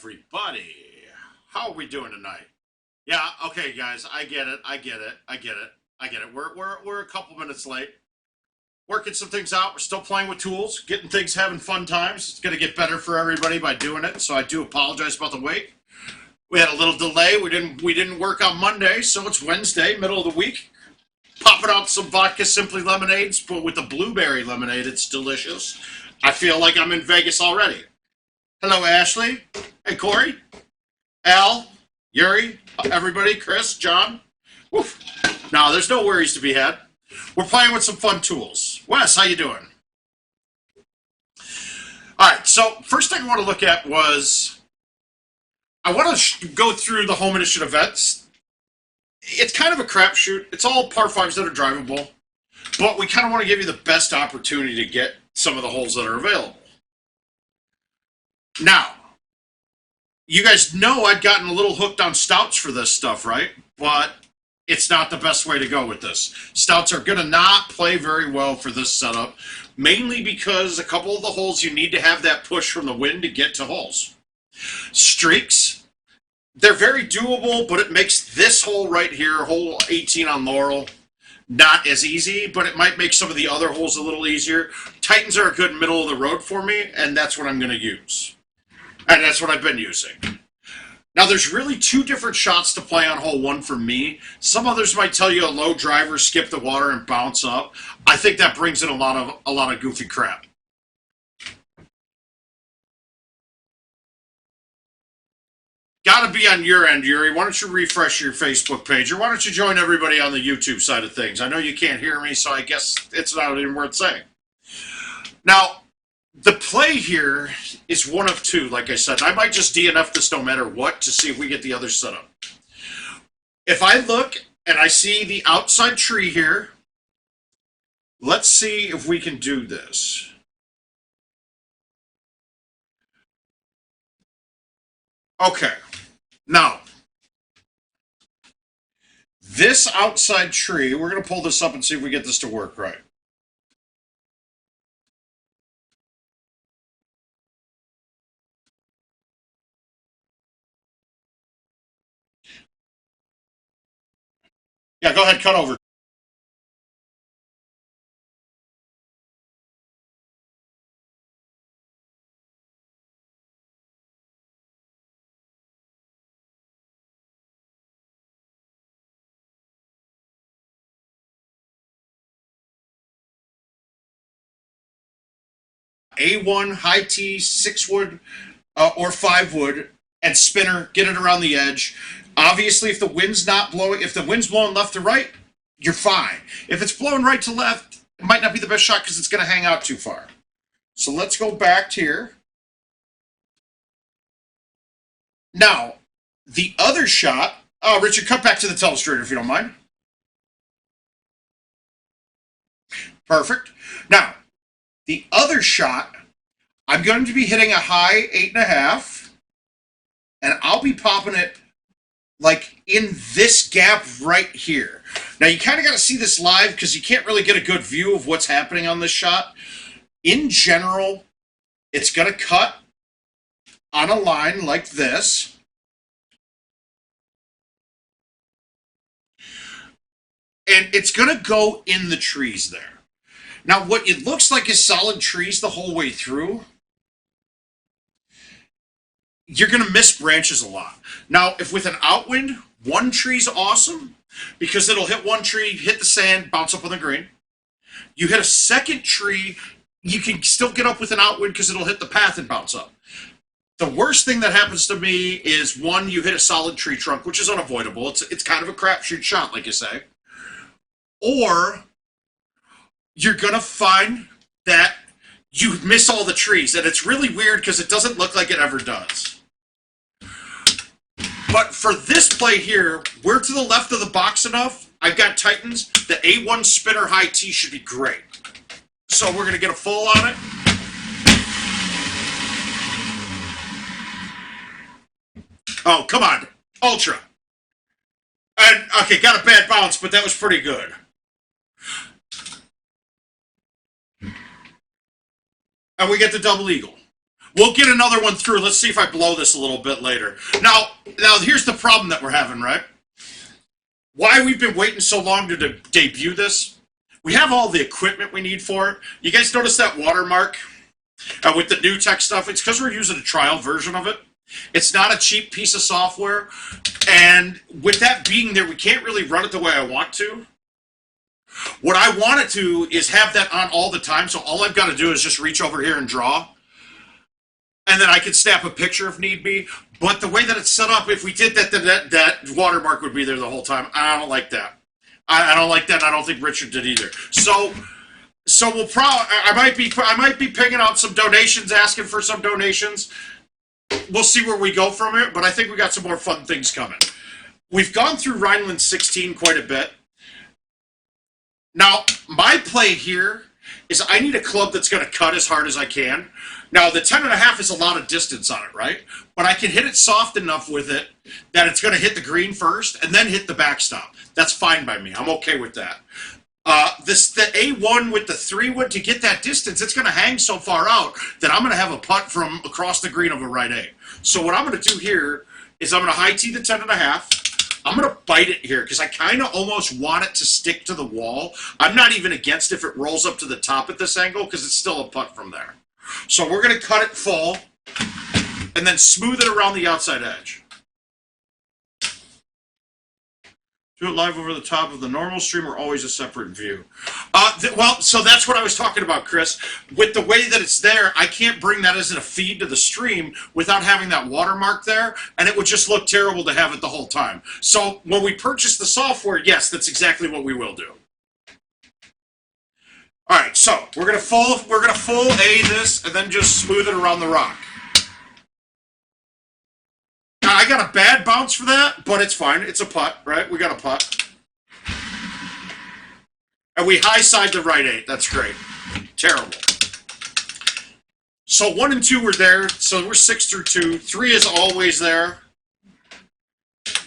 everybody. How are we doing tonight? Yeah, okay, guys. I get it. We're a couple minutes late. Working some things out. We're still playing with tools, getting things, having fun times. It's gonna get better for everybody by doing it. So I do apologize about the wait. We had a little delay. We didn't work on Monday, so it's Wednesday, middle of the week. Popping out some vodka simply lemonades, but with the blueberry lemonade, it's delicious. I feel like I'm in Vegas already. Hello, Ashley. Hey, Corey. Al, Yuri, everybody, Chris, John. Woof. No, there's no worries to be had. We're playing with some fun tools. Wes, how you doing? All right, so first thing I want to look at was I want to go through the home edition events. It's kind of a crapshoot. It's all par fives that are drivable, but we kind of want to give you the best opportunity to get some of the holes that are available. Now, you guys know I'd gotten a little hooked on stouts for this stuff, right? But it's not the best way to go with this. Stouts are going to not play very well for this setup, mainly because a couple of the holes you need to have that push from the wind to get to holes. Streaks, they're very doable, but it makes this hole right here, hole 18 on Laurel, not as easy, but it might make some of the other holes a little easier. Titans are a good middle of the road for me, and that's what I'm going to use. And that's what I've been using. Now, there's really two different shots to play on hole one for me. Some others might tell you a low driver, skip the water, and bounce up. I think that brings in a lot of goofy crap. Got to be on your end, Yuri. Why don't you refresh your Facebook page, or why don't you join everybody on the YouTube side of things? I know you can't hear me, so I guess it's not even worth saying. Now, the play here is one of two, like I said. I might just DNF this no matter what to see if we get the other setup. If I look and I see the outside tree here, let's see if we can do this. Okay. Now, this outside tree, we're going to pull this up and see if we get this to work right. Yeah, go ahead, cut over. A1, high T, 6 wood, or 5 wood, and spinner, get it around the edge. Obviously, if the wind's not blowing, if the wind's blowing left to right, you're fine. If it's blowing right to left, it might not be the best shot because it's going to hang out too far. So let's go back here. Now, the other shot, Richard, cut back to the telestrator if you don't mind. Perfect. Now, the other shot, I'm going to be hitting a high 8.5, and I'll be popping it like in this gap right here. Now, you kind of got to see this live because you can't really get a good view of what's happening on this shot. In general, it's going to cut on a line like this. And it's going to go in the trees there. Now, what it looks like is solid trees the whole way through. You're going to miss branches a lot. Now, if with an outwind, one tree's awesome because it'll hit one tree, hit the sand, bounce up on the green. You hit a second tree, you can still get up with an outwind because it'll hit the path and bounce up. The worst thing that happens to me is, one, you hit a solid tree trunk, which is unavoidable. It's kind of a crapshoot shot, like you say. Or you're going to find that you miss all the trees, and it's really weird because it doesn't look like it ever does. But for this play here, we're to the left of the box enough. I've got Titans. The A1 spinner high T should be great. So we're going to get a full on it. Oh, come on. Ultra. And, okay, got a bad bounce, but that was pretty good. And we get the double eagle. We'll get another one through. Let's see if I blow this a little bit later. Now here's the problem that we're having, right? Why we've been waiting so long to debut this? We have all the equipment we need for it. You guys notice that watermark with the new tech stuff? It's because we're using a trial version of it. It's not a cheap piece of software. And with that being there, we can't really run it the way I want to. What I want to do is have that on all the time, so all I've got to do is just reach over here and draw. And then I can snap a picture if need be. But the way that it's set up, if we did that, that watermark would be there the whole time. I don't like that. I don't like that. I don't think Richard did either. So we'll I might be picking out some donations, asking for some donations. We'll see where we go from it. But I think we got some more fun things coming. We've gone through Rhineland 16 quite a bit. Now my play here is I need a club that's going to cut as hard as I can. Now, the 10.5 is a lot of distance on it, right? But I can hit it soft enough with it that it's going to hit the green first and then hit the backstop. That's fine by me. I'm okay with that. The A1 with the 3-wood, to get that distance, it's going to hang so far out that I'm going to have a putt from across the green of a right A. So what I'm going to do here is I'm going to high tee the 10.5. I'm going to bite it here because I kind of almost want it to stick to the wall. I'm not even against if it rolls up to the top at this angle because it's still a putt from there. So we're going to cut it full and then smooth it around the outside edge. Do it live over the top of the normal stream or always a separate view? Well, so that's what I was talking about, Chris. With the way that it's there, I can't bring that as a feed to the stream without having that watermark there, and it would just look terrible to have it the whole time. So when we purchase the software, yes, that's exactly what we will do. All right, so we're gonna full A this and then just smooth it around the rock. Now, I got a bad bounce for that, but it's fine. It's a putt, right? We got a putt. And we high side the right 8. That's great. Terrible. So 1 and 2 were there. So we're 6 through 2. 3 is always there.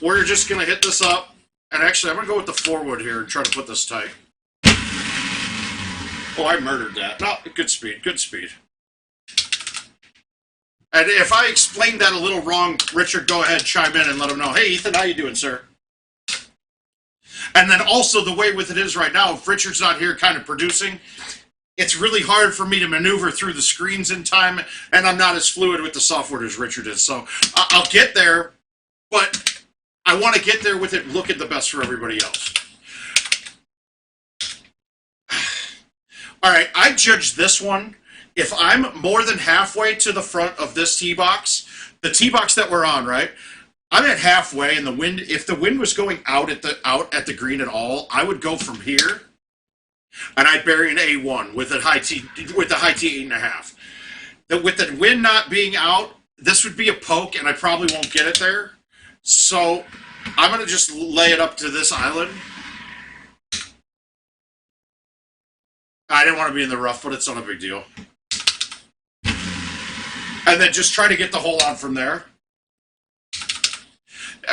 We're just gonna hit this up. And actually, I'm gonna go with the 4-wood here and try to put this tight. Oh, I murdered that. No, good speed, good speed. And if I explained that a little wrong, Richard, go ahead, chime in and let him know. Hey, Ethan, how you doing, sir? And then also the way with it is right now, if Richard's not here kind of producing, it's really hard for me to maneuver through the screens in time, and I'm not as fluid with the software as Richard is. So I'll get there, but I want to get there with it looking the best for everybody else. All right, I judge this one. If I'm more than halfway to the front of this tee box, the tee box that we're on, right? I'm at halfway, and the wind. If the wind was going out at the green at all, I would go from here, and I'd bury an A1 with a high tee 8.5. With the wind not being out, this would be a poke, and I probably won't get it there. So I'm gonna just lay it up to this island. I didn't want to be in the rough, but it's not a big deal. And then just try to get the hole on from there.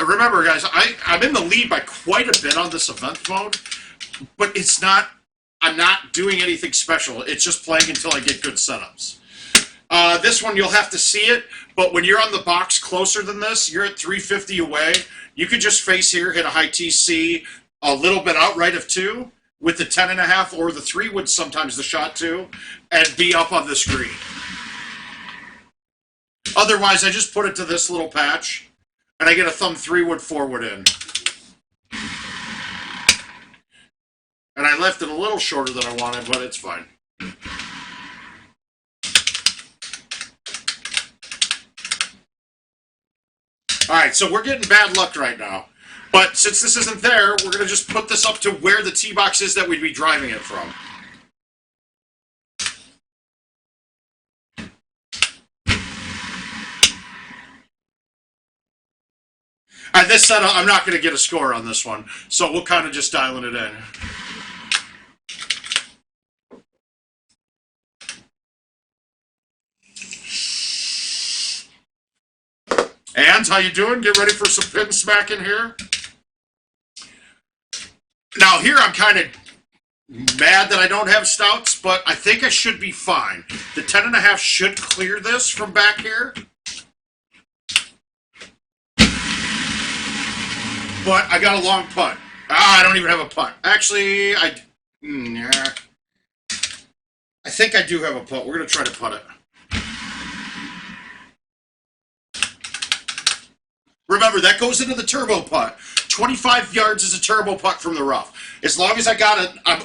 Remember, guys, I'm in the lead by quite a bit on this event mode, but it's not. I'm not doing anything special. It's just playing until I get good setups. This one, you'll have to see it, but when you're on the box closer than this, you're at 350 away. You could just face here, hit a high TC, a little bit out right of 2, with the 10.5 or the 3 would sometimes the shot 2, and be up on the screen. Otherwise, I just put it to this little patch, and I get a thumb 3-wood, 4-wood in. And I left it a little shorter than I wanted, but it's fine. All right, so we're getting bad luck right now. But since this isn't there, we're going to just put this up to where the tee box is that we'd be driving it from. And this setup, I'm not going to get a score on this one, so we'll kind of just dialing it in. And how you doing? Get ready for some pin smacking here. Now here I'm kind of Mad that I don't have stouts, but I think I should be fine. The 10.5 should clear this from back here. But I got a long putt. I don't even have a putt. Actually, I think I do have a putt. We're going to try to putt it. Remember, that goes into the turbo putt. 25 yards is a turbo putt from the rough. As long as I'm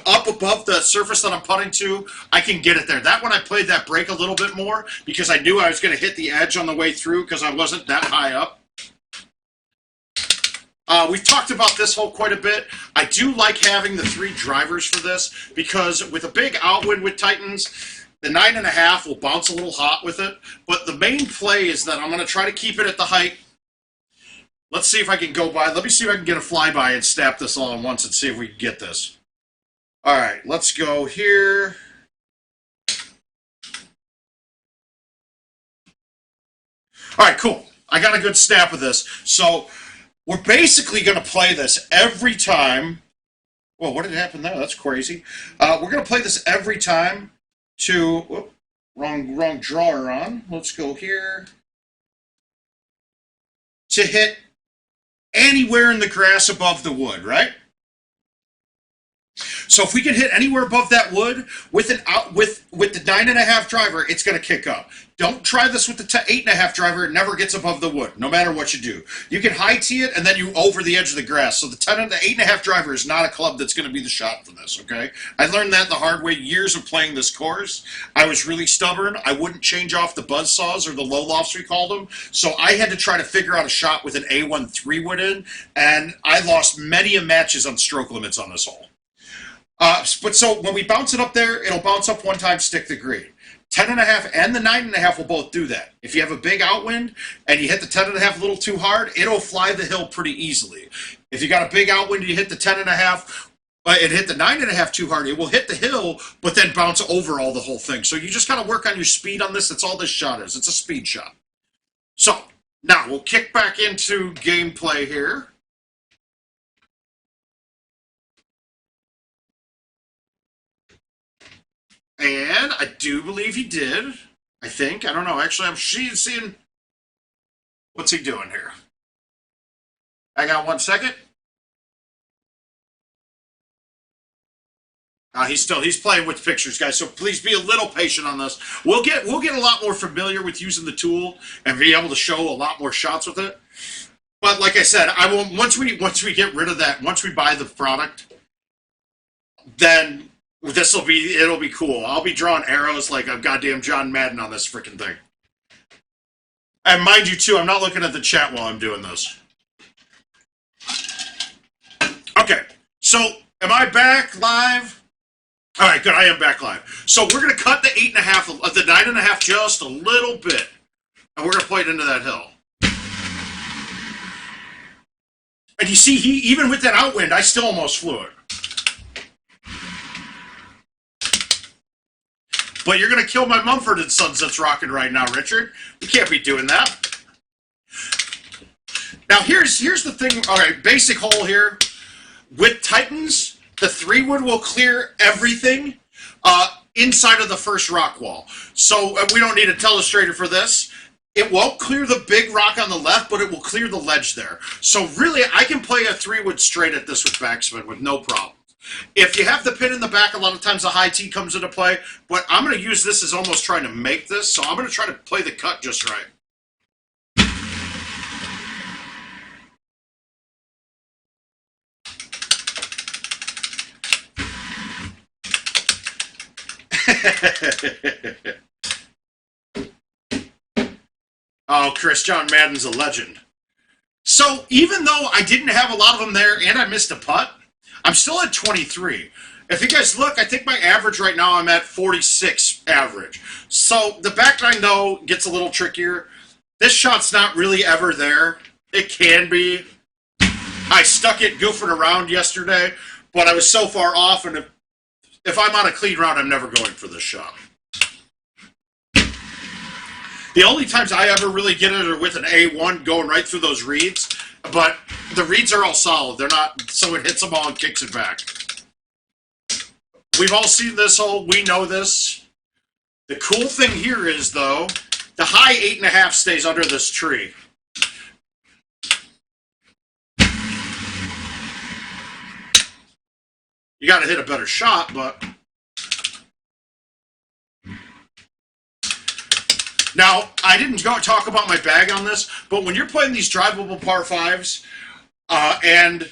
up above the surface that I'm putting to, I can get it there. That one I played that break a little bit more because I knew I was going to hit the edge on the way through because I wasn't that high up. We've talked about this hole quite a bit. I do like having the 3 drivers for this because with a big outwind with Titans, the 9.5 will bounce a little hot with it. But the main play is that I'm going to try to keep it at the height. Let's see if I can go by. Let me see if I can get a flyby and snap this all at once and see if we can get this. All right, let's go here. All right, cool. I got a good snap of this. So we're basically going to play this every time. Well, what did happen there? That's crazy. We're going to play this every time to... Whoop, wrong drawer on. Let's go here. To hit anywhere in the grass above the wood, right? So if we can hit anywhere above that wood with the 9.5 driver, it's going to kick up. Don't try this with the 8.5 driver. It never gets above the wood, no matter what you do. You can high tee it, and then you over the edge of the grass. So the 8.5 driver is not a club that's going to be the shot for this, okay? I learned that the hard way years of playing this course. I was really stubborn. I wouldn't change off the buzz saws or the low lofts, we called them. So I had to try to figure out a shot with an A1 3-wood in, and I lost many matches on stroke limits on this hole. But so when we bounce it up there, it'll bounce up one time, stick the green. 10.5 and the 9.5 will both do that. If you have a big outwind and you hit the 10.5 a little too hard, it'll fly the hill pretty easily. If you got a big outwind and you hit the 10.5 and hit the 9.5 too hard, it will hit the hill, but then bounce over all the whole thing. So you just got to work on your speed on this. That's all this shot is. It's a speed shot. So now we'll kick back into gameplay here. And I do believe he did. I think. I don't know. Actually, I'm seeing... What's he doing here? Hang on 1 second. He's playing with pictures, guys. So please be a little patient on this. We'll get a lot more familiar with using the tool and be able to show a lot more shots with it. But like I said, I will once we get rid of that, once we buy the product, then it'll be cool. I'll be drawing arrows like a goddamn John Madden on this freaking thing. And mind you, too, I'm not looking at the chat while I'm doing this. Okay, so am I back live? All right, good. I am back live. So we're going to cut the 8.5, the 9.5 just a little bit, and we're going to play it into that hill. And you see, even with that outwind, I still almost flew it. But you're going to kill my Mumford and Sons that's rocking right now, Richard. We can't be doing that. Now, here's the thing. All right, basic hole here. With Titans, the 3-wood will clear everything inside of the first rock wall. So we don't need a telestrator for this. It won't clear the big rock on the left, but it will clear the ledge there. So really, I can play a 3-wood straight at this with backspin with no problem. If you have the pin in the back, a lot of times the high tee comes into play, but I'm going to use this as almost trying to make this, so I'm going to try to play the cut just right. Oh, Chris, John Madden's a legend. So even though I didn't have a lot of them there and I missed a putt, I'm still at 23. If you guys look, I think my average right now, I'm at 46 average. So the back nine, though, gets a little trickier. This shot's not really ever there. It can be. I stuck it goofing around yesterday, but I was so far off, and if I'm on a clean round, I'm never going for this shot. The only times I ever really get it are with an A1 going right through those reeds, but the reeds are all solid. They're not, so it hits them all and kicks it back. We've all seen this hole. We know this. The cool thing here is, though, the high 8.5 stays under this tree. You got to hit a better shot, but... Now, I didn't talk about my bag on this, but when you're playing these drivable par 5s and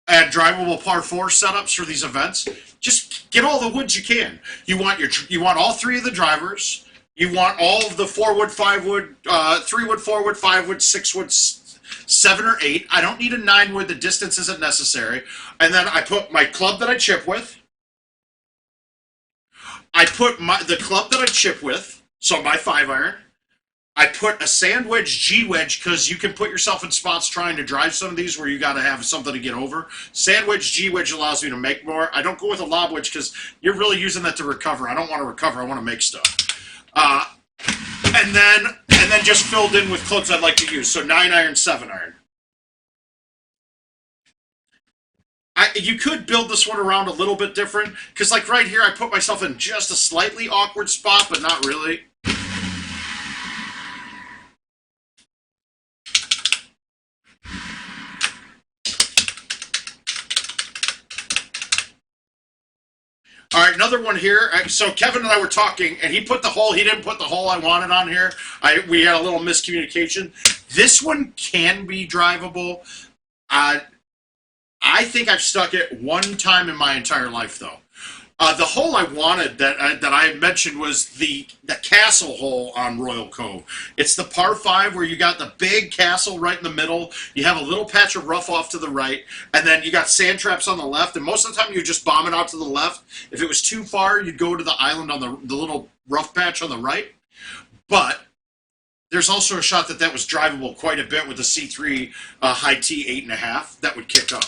drivable par 4 setups for these events, just get all the woods you can. You want all 3 of the drivers. You want all of the 4-wood, 5-wood, 3-wood, 4-wood, 5-wood, 6-wood, 7 or 8. I don't need a 9-wood. The distance isn't necessary. And then I put my club that I chip with. I put the club that I chip with. So my 5-iron, I put a sand wedge, G-wedge, because you can put yourself in spots trying to drive some of these where you got to have something to get over. Sand wedge, G-wedge allows me to make more. I don't go with a lob wedge because you're really using that to recover. I don't want to recover. I want to make stuff. And then just filled in with clubs I'd like to use. So 9-iron, 7-iron. You could build this one around a little bit different because, like right here, I put myself in just a slightly awkward spot, but not really. All right, another one here. So Kevin and I were talking, and he didn't put the hole I wanted on here. We had a little miscommunication. This one can be drivable. I think I've stuck it one time in my entire life, though. The hole I wanted that I mentioned was the castle hole on Royal Cove. It's the par 5 where you got the big castle right in the middle. You have a little patch of rough off to the right, and then you got sand traps on the left. And most of the time, you just bomb it out to the left. If it was too far, you'd go to the island on the little rough patch on the right. But there's also a shot that was drivable quite a bit with the C3 high T 8.5 that would kick up.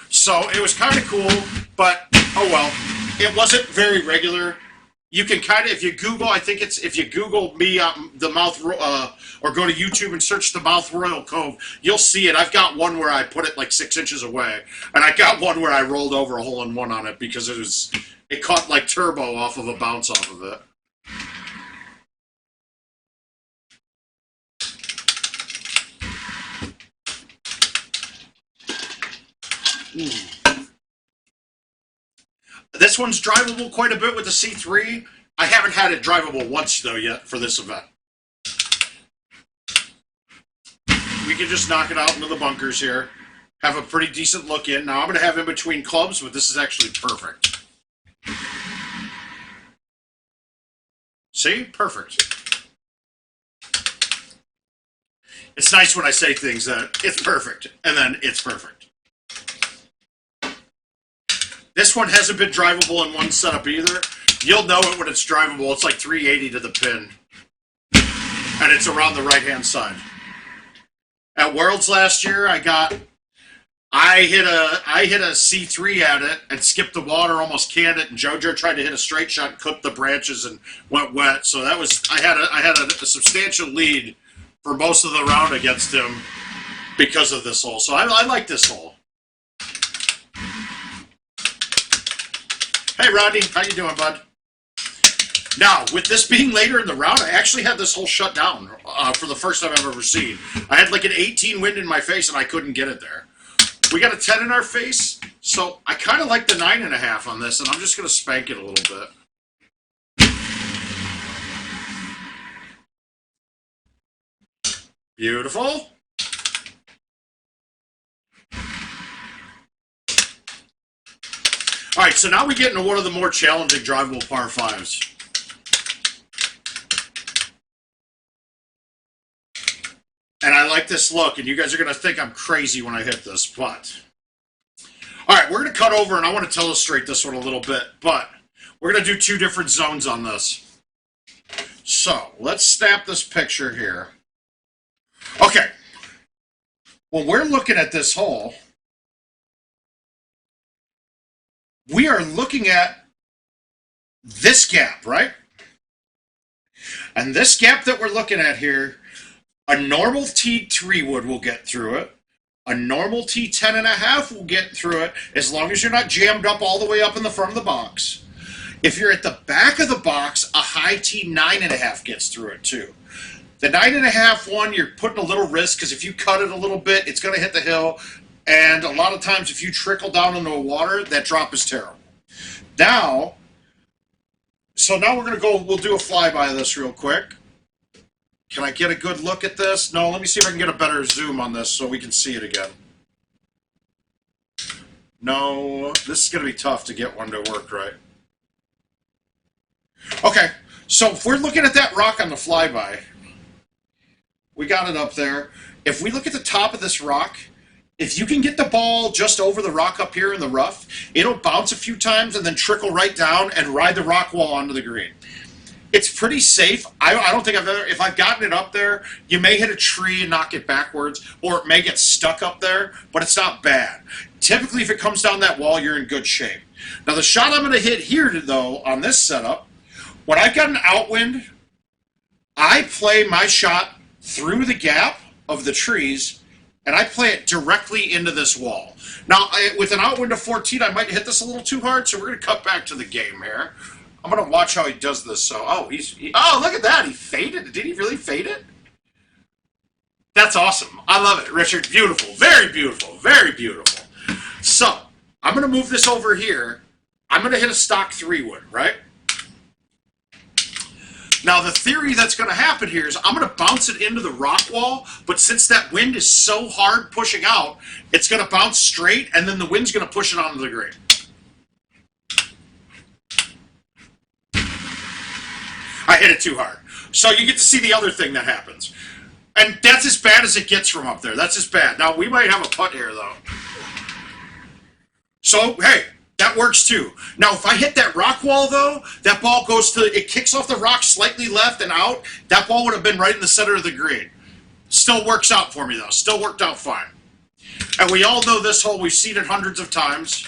So it was kind of cool, but oh well. It wasn't very regular. You can kind of, if you Google, if you Google me, the mouth, or go to YouTube and search the mouth Royal Cove, you'll see it. I've got one where I put it like 6 inches away, and I got one where I rolled over a hole-in-one on it because it caught like turbo off of a bounce off of it. This one's drivable quite a bit with the C3. I haven't had it drivable once, though, yet for this event. We can just knock it out into the bunkers here. Have a pretty decent look in. Now, I'm going to have in between clubs, but this is actually perfect. See? Perfect. It's nice when I say things that it's perfect, and then it's perfect. This one hasn't been drivable in one setup either. You'll know it when it's drivable. It's like 380 to the pin. And it's around the right-hand side. At Worlds last year, I hit a C3 at it and skipped the water, almost canned it, and JoJo tried to hit a straight shot and clipped the branches and went wet. So that was I had a substantial lead for most of the round against him because of this hole. So I like this hole. Hey, Rodney, how you doing, bud? Now, with this being later in the round, I actually had this hole shut down for the first time I've ever seen. I had like an 18 wind in my face, and I couldn't get it there. We got a 10 in our face, so I kind of like the 9.5 on this, and I'm just going to spank it a little bit. Beautiful. All right, so now we get into one of the more challenging drivable par 5s. And I like this look, and you guys are going to think I'm crazy when I hit this, but... All right, we're going to cut over, and I want to illustrate this one a little bit, but we're going to do 2 different zones on this. So, let's snap this picture here. Okay. When we're looking at this hole, we are looking at this gap, right? And this gap that we're looking at here, a normal T3 wood will get through it. A normal T10.5 will get through it as long as you're not jammed up all the way up in the front of the box. If you're at the back of the box, a high T9.5 gets through it too. The 9.5 one, you're putting a little risk because if you cut it a little bit, it's going to hit the hill. And a lot of times, if you trickle down into the water, that drop is terrible. Now, so now we're going to go, we'll do a flyby of this real quick. Can I get a good look at this? No, let me see if I can get a better zoom on this so we can see it again. No, this is going to be tough to get one to work right. Okay, so if we're looking at that rock on the flyby, we got it up there. If we look at the top of this rock, if you can get the ball just over the rock up here in the rough, it'll bounce a few times and then trickle right down and ride the rock wall onto the green. It's pretty safe. I don't think I've ever, if I've gotten it up there, you may hit a tree and knock it backwards, or it may get stuck up there, but it's not bad. Typically, if it comes down that wall, you're in good shape. Now, the shot I'm going to hit here, though, on this setup, when I've got an outwind, I play my shot through the gap of the trees, and I play it directly into this wall. Now, with an outwind of 14, I might hit this a little too hard, so we're going to cut back to the game here. I'm going to watch how he does this. So, oh, oh, look at that. He faded. Did he really fade it? That's awesome. I love it, Richard. Beautiful. Very beautiful. Very beautiful. So, I'm going to move this over here. I'm going to hit a stock 3-wood, right? Now, the theory that's going to happen here is I'm going to bounce it into the rock wall, but since that wind is so hard pushing out, it's going to bounce straight, and then the wind's going to push it onto the green. I hit it too hard. So you get to see the other thing that happens. And that's as bad as it gets from up there. That's as bad. Now, we might have a putt here, though. So, hey, that works too. Now, if I hit that rock wall, though, that ball goes to, it kicks off the rock slightly left and out. That ball would have been right in the center of the green. Still works out for me, though. Still worked out fine. And we all know this hole. We've seen it hundreds of times.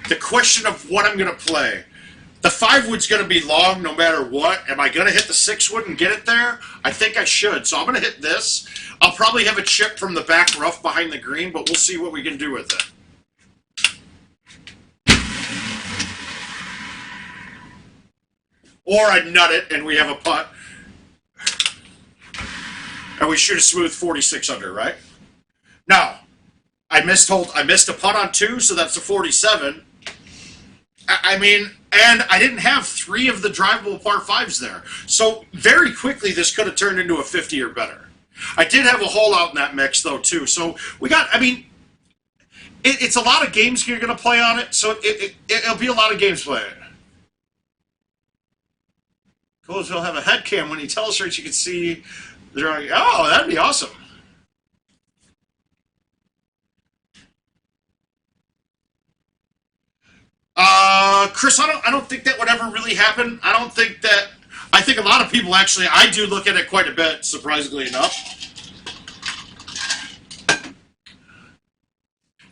The question of what I'm going to play. The 5-wood's going to be long no matter what. Am I going to hit the 6-wood and get it there? I think I should. So I'm going to hit this. I'll probably have a chip from the back rough behind the green, but we'll see what we can do with it. Or I nut it and we have a putt. And we shoot a smooth 46 under, right? Now, I missed a putt on 2, so that's a 47. I mean, and I didn't have 3 of the drivable par 5s there. So very quickly, this could have turned into a 50 or better. I did have a hole out in that mix, though, too. So we got, I mean, it's a lot of games you're going to play on it. So it'll be a lot of games playing it. Cool as we'll have a head cam when he telestrates, you can see the drawing. Oh, that'd be awesome. Chris, I don't think that would ever really happen. I think a lot of people actually, I do look at it quite a bit, surprisingly enough.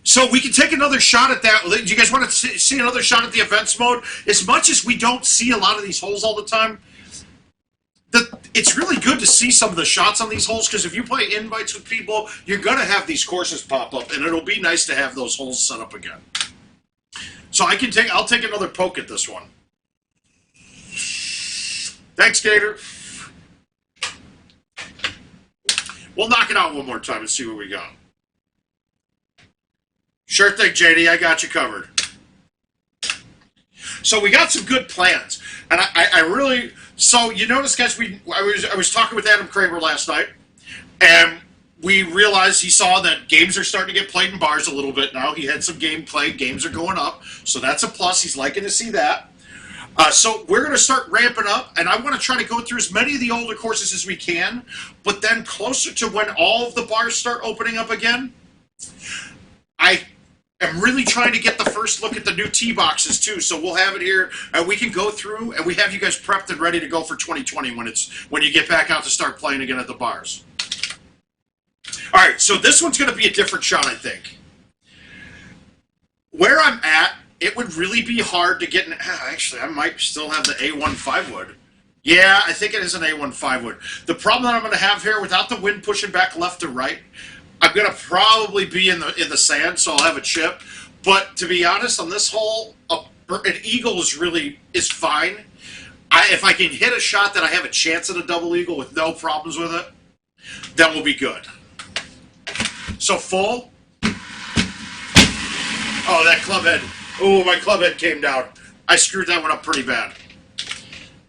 So we can take another shot at that. Do you guys want to see another shot at the events mode? As much as we don't see a lot of these holes all the time, it's really good to see some of the shots on these holes, because if you play invites with people, you're going to have these courses pop up, and it'll be nice to have those holes set up again. So I'll take another poke at this one. Thanks, Gator. We'll knock it out one more time and see what we got. Sure thing, JD. I got you covered. So we got some good plans, and I really. So you notice, guys, I was talking with Adam Kramer last night, and we realized he saw that games are starting to get played in bars a little bit now. He had some gameplay. Games are going up, so that's a plus. He's liking to see that. So we're going to start ramping up, and I want to try to go through as many of the older courses as we can, but then closer to when all of the bars start opening up again, I am really trying to get the first look at the new tee boxes too. So we'll have it here, and we can go through, and we have you guys prepped and ready to go for 2020 when you get back out to start playing again at the bars. All right, so this one's going to be a different shot, I think. Where I'm at, it would really be hard to get actually, I might still have the A1 5-wood. Yeah, I think it is an A1 5-wood. The problem that I'm going to have here, without the wind pushing back left to right, I'm gonna probably be in the sand, so I'll have a chip. But to be honest, on this hole, an eagle is fine. If I can hit a shot that I have a chance at a double eagle with no problems with it, then we'll be good. So full. Oh, that club head. Oh, my club head came down. I screwed that one up pretty bad.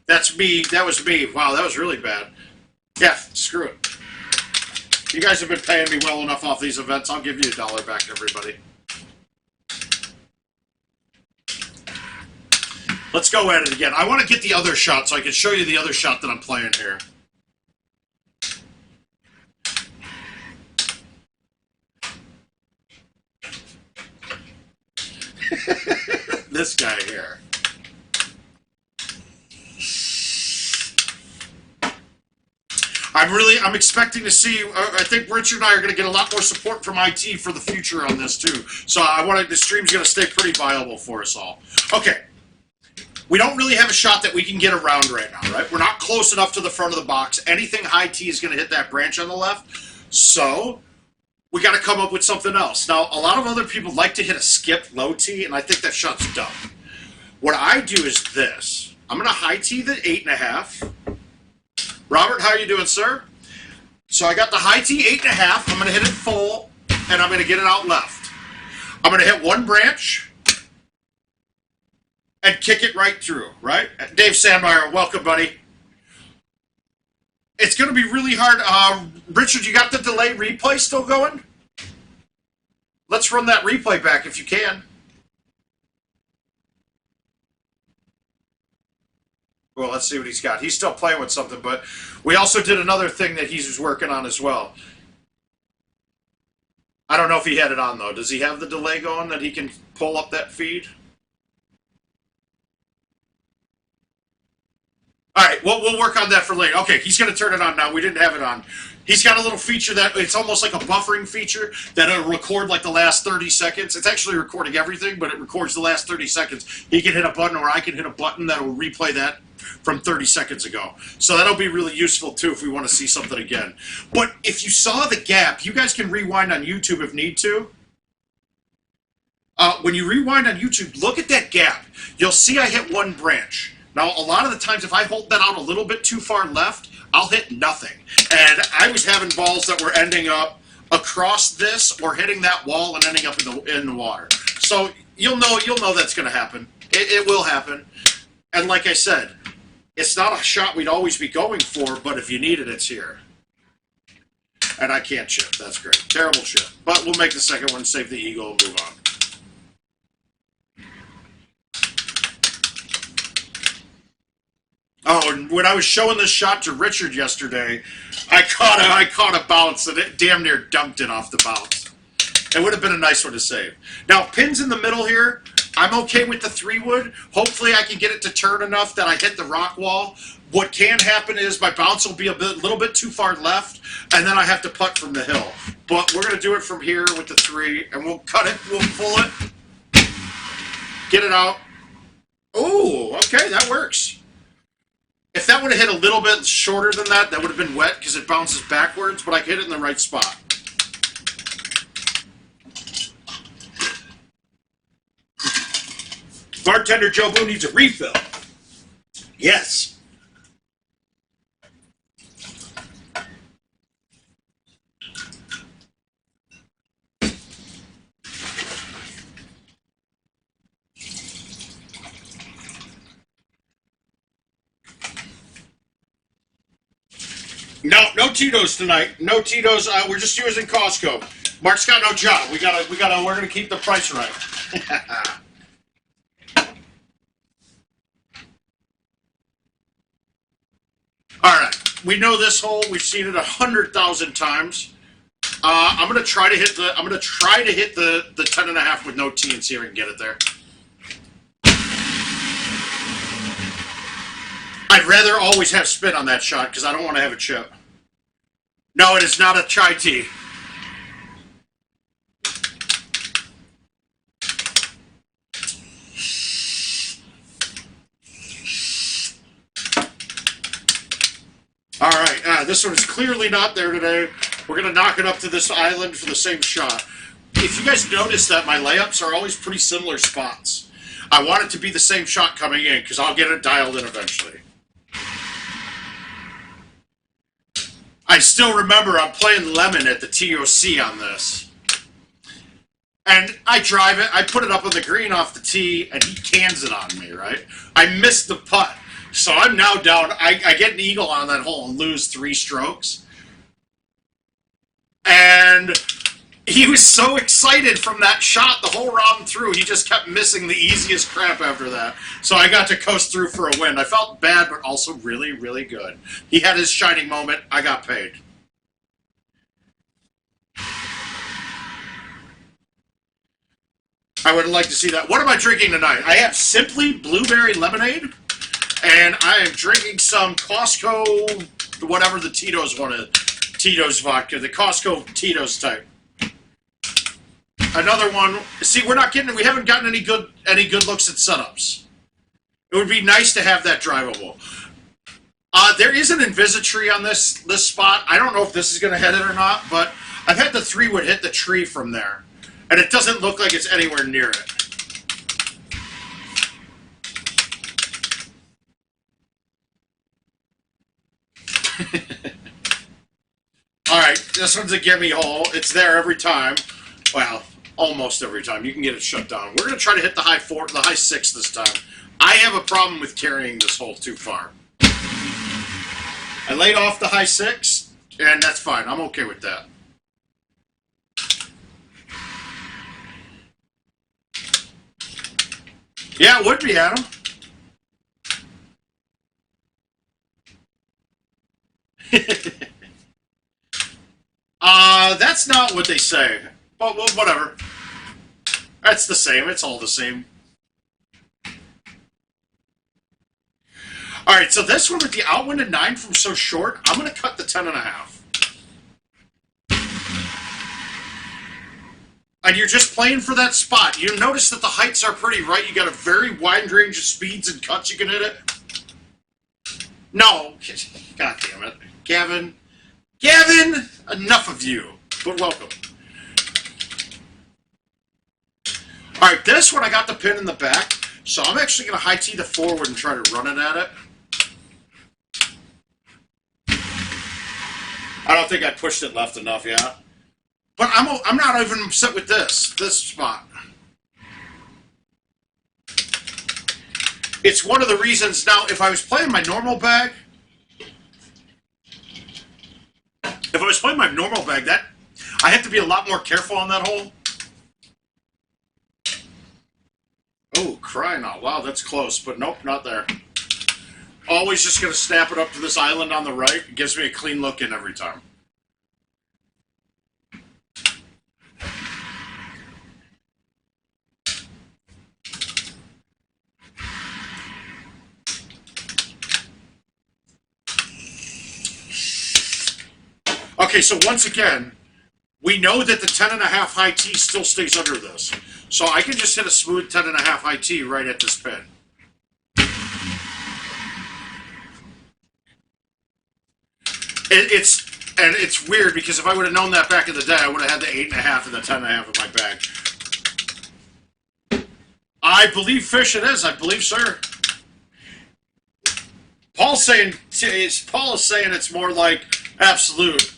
That's me. That was me. Wow, that was really bad. Yeah, screw it. You guys have been paying me well enough off these events. I'll give you $1 back, everybody. Let's go at it again. I want to get the other shot so I can show you the other shot that I'm playing here. This guy here. I'm expecting to see, I think Richard and I are going to get a lot more support from IT for the future on this too. So the stream's going to stay pretty viable for us all. Okay. We don't really have a shot that we can get around right now, right? We're not close enough to the front of the box. Anything high T is going to hit that branch on the left. So we got to come up with something else. Now, a lot of other people like to hit a skip low T, and I think that shot's dumb. What I do is this. I'm going to high T the 8.5. Robert, how are you doing, sir? So I got the high T 8.5. I'm going to hit it full, and I'm going to get it out left. I'm going to hit one branch and kick it right through, right? Dave Sandmeyer, welcome, buddy. It's going to be really hard. Richard, you got the delay replay still going? Let's run that replay back if you can. Well, let's see what he's got. He's still playing with something, but we also did another thing that he's working on as well. I don't know if he had it on, though. Does he have the delay going that he can pull up that feed? All right, well, we'll work on that for later. Okay, he's going to turn it on now. We didn't have it on. He's got a little feature that it's almost like a buffering feature that it'll record like the last 30 seconds. It's actually recording everything, but it records the last 30 seconds. He can hit a button or I can hit a button that will replay that from 30 seconds ago. So that'll be really useful, too, if we want to see something again. But if you saw the gap, you guys can rewind on YouTube if need to. When you rewind on YouTube, look at that gap. You'll see I hit one branch. Now, a lot of the times, if I hold that out a little bit too far left, I'll hit nothing. And I was having balls that were ending up across this or hitting that wall and ending up in the water. So you'll know that's going to happen. It will happen. And like I said, it's not a shot we'd always be going for, but if you need it, it's here. And I can't chip. That's great. Terrible chip. But we'll make the second one, save the eagle, and move on. Oh, and when I was showing this shot to Richard yesterday, I caught a bounce, and it damn near dunked it off the bounce. It would have been a nice one to save. Now, pins in the middle here, I'm okay with the 3-wood. Hopefully I can get it to turn enough that I hit the rock wall. What can happen is my bounce will be a little bit too far left, and then I have to putt from the hill. But we're going to do it from here with the 3, and we'll cut it, we'll pull it, get it out. Oh, okay, that works. If that would have hit a little bit shorter than that, that would have been wet because it bounces backwards, but I hit it in the right spot. Bartender Joe Boo needs a refill. Yes. No Tito's tonight. No Tito's. We're just using Costco. Mark's got no job. We're gonna keep the price right. All right. We know this hole. We've seen it 100,000 times. I'm gonna try to hit the 10.5 with no tee and see if I can get it there. I'd rather always have spin on that shot because I don't want to have a chip. No, it is not a chai tea. All right, this one is clearly not there today. We're going to knock it up to this island for the same shot. If you guys notice that my layups are always pretty similar spots, I want it to be the same shot coming in because I'll get it dialed in eventually. I still remember I'm playing Lemon at the TOC on this. And I drive it, I put it up on the green off the tee, and he cans it on me, right? I missed the putt. So I'm now down, I get an eagle on that hole and lose 3 strokes. And he was so excited from that shot the whole round through, he just kept missing the easiest crap after that. So I got to coast through for a win. I felt bad, but also really, really good. He had his shining moment. I got paid. I would like to see that. What am I drinking tonight? I have Simply Blueberry Lemonade, and I am drinking some Costco, whatever the Tito's one is. Tito's vodka, the Costco Tito's type. Another one. See, we haven't gotten any good looks at setups. It would be nice to have that drivable. There is an Invisitry on this spot. I don't know if this is going to hit it or not, but I've had the 3-wood hit the tree from there. And it doesn't look like it's anywhere near it. Alright, this one's a gimme hole. It's there every time. Well, almost every time. You can get it shut down. We're going to try to hit the high 6 this time. I have a problem with carrying this hole too far. I laid off the high 6, and that's fine. I'm okay with that. Yeah, it would be, Adam. That's not what they say. But well, whatever. That's the same. It's all the same. Alright, so this one with the outwind at 9 from so short, I'm going to cut the 10.5. And you're just playing for that spot. You notice that the heights are pretty right. You got a very wide range of speeds and cuts you can hit it. No. God damn it. Gavin, enough of you. But welcome. Alright, this one I got the pin in the back. So I'm actually going to high tee the forward and try to run it at it. I don't think I pushed it left enough yet. But I'm not even upset with this spot. It's one of the reasons. Now, if I was playing my normal bag, that I have to be a lot more careful on that hole. Oh, crying out loud, that's close, but nope, not there. Always just going to snap it up to this island on the right. It gives me a clean look in every time. Okay, so once again, we know that the 10.5 high tee still stays under this. So I can just hit a smooth 10.5 high tee right at this pin. It's weird because if I would have known that back in the day, I would have had the 8.5 and the 10.5 in my bag. I believe fish it is. I believe, sir. Paul is saying it's more like absolute.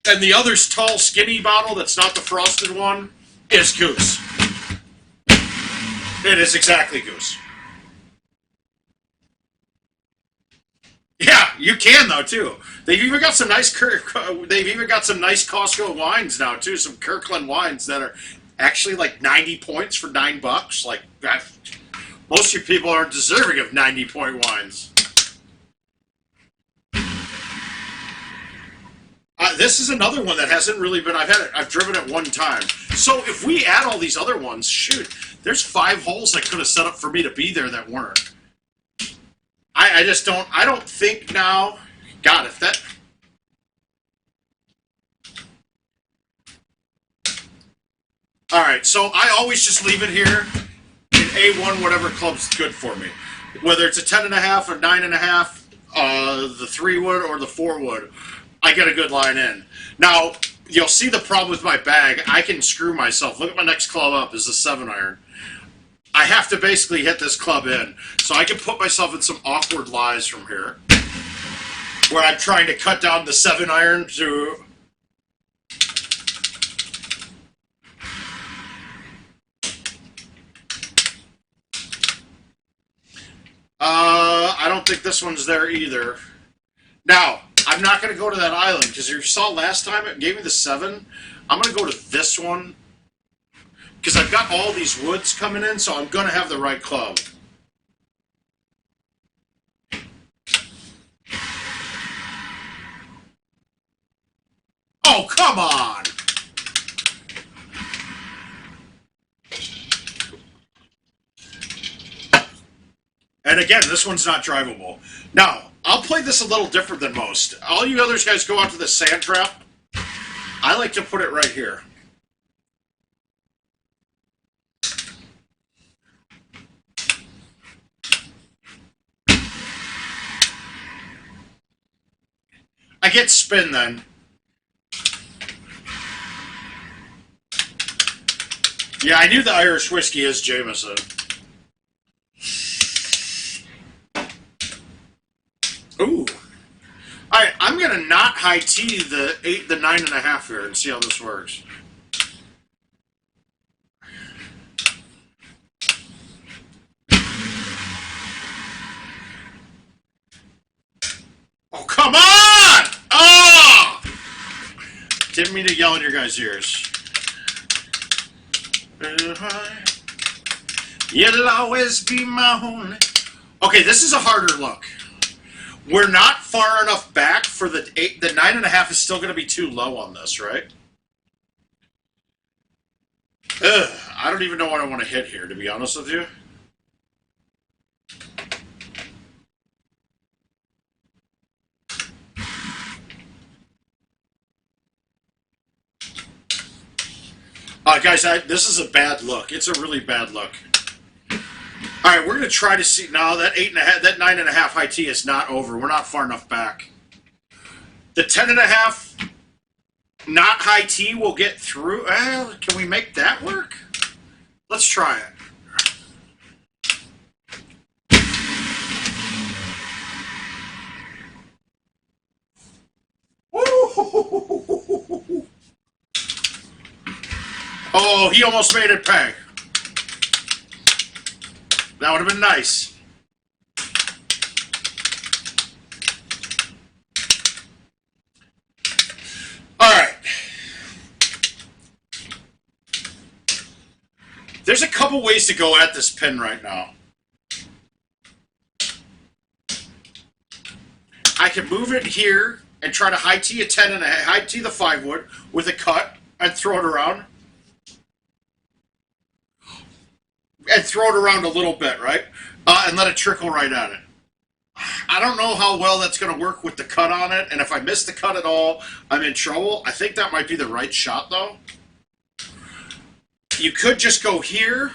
And the other's tall, skinny bottle that's not the frosted one is Goose. It is exactly Goose. Yeah, you can though too. They've even got some nice Costco wines now too. Some Kirkland wines that are actually like 90 points for $9. Like that, most of you people aren't deserving of 90-point wines. This is another one that hasn't really been. I've driven it one time. So if we add all these other ones, shoot, there's 5 holes that could have set up for me to be there that weren't. I just don't. I don't think now. God, if that. All right, so I always just leave it here in A1, whatever club's good for me, whether it's a 10.5 or 9.5, the 3-wood or the 4-wood. I get a good line in. Now, you'll see the problem with my bag. I can screw myself. Look at my next club up is a 7-iron. I have to basically hit this club in. So I can put myself in some awkward lies from here, where I'm trying to cut down the 7-iron to... I don't think this one's there either. Now, I'm not going to go to that island, because you saw last time it gave me the 7. I'm going to go to this one, because I've got all these woods coming in, so I'm going to have the right club. Oh, come on! And again, this one's not drivable. Now, I'll play this a little different than most. All you others guys go out to the sand trap. I like to put it right here. I get spin then. Yeah, I knew the Irish whiskey is Jameson. Ooh. Alright, I'm going to not high tea the 9.5 here and see how this works. Oh, come on! Oh! Didn't mean to yell in your guys' ears. It'll always be my only. Okay, this is a harder look. We're not far enough back for the 9.5 is still going to be too low on this, right? Ugh, I don't even know what I want to hit here, to be honest with you. Guys, this is a bad look. It's a really bad look. All right, we're going to try to see. No, that 8.5, that 9.5 high T is not over. We're not far enough back. The 10.5 not high T will get through. Can we make that work? Let's try it. Oh, he almost made it pay. That would have been nice. All right. There's a couple ways to go at this pin right now. I can move it here and try to high tee a 10.5, high tee the 5 wood with a cut and throw it around. And throw it around a little bit, right? And let it trickle right at it. I don't know how well that's going to work with the cut on it, and if I miss the cut at all, I'm in trouble. I think that might be the right shot, though. You could just go here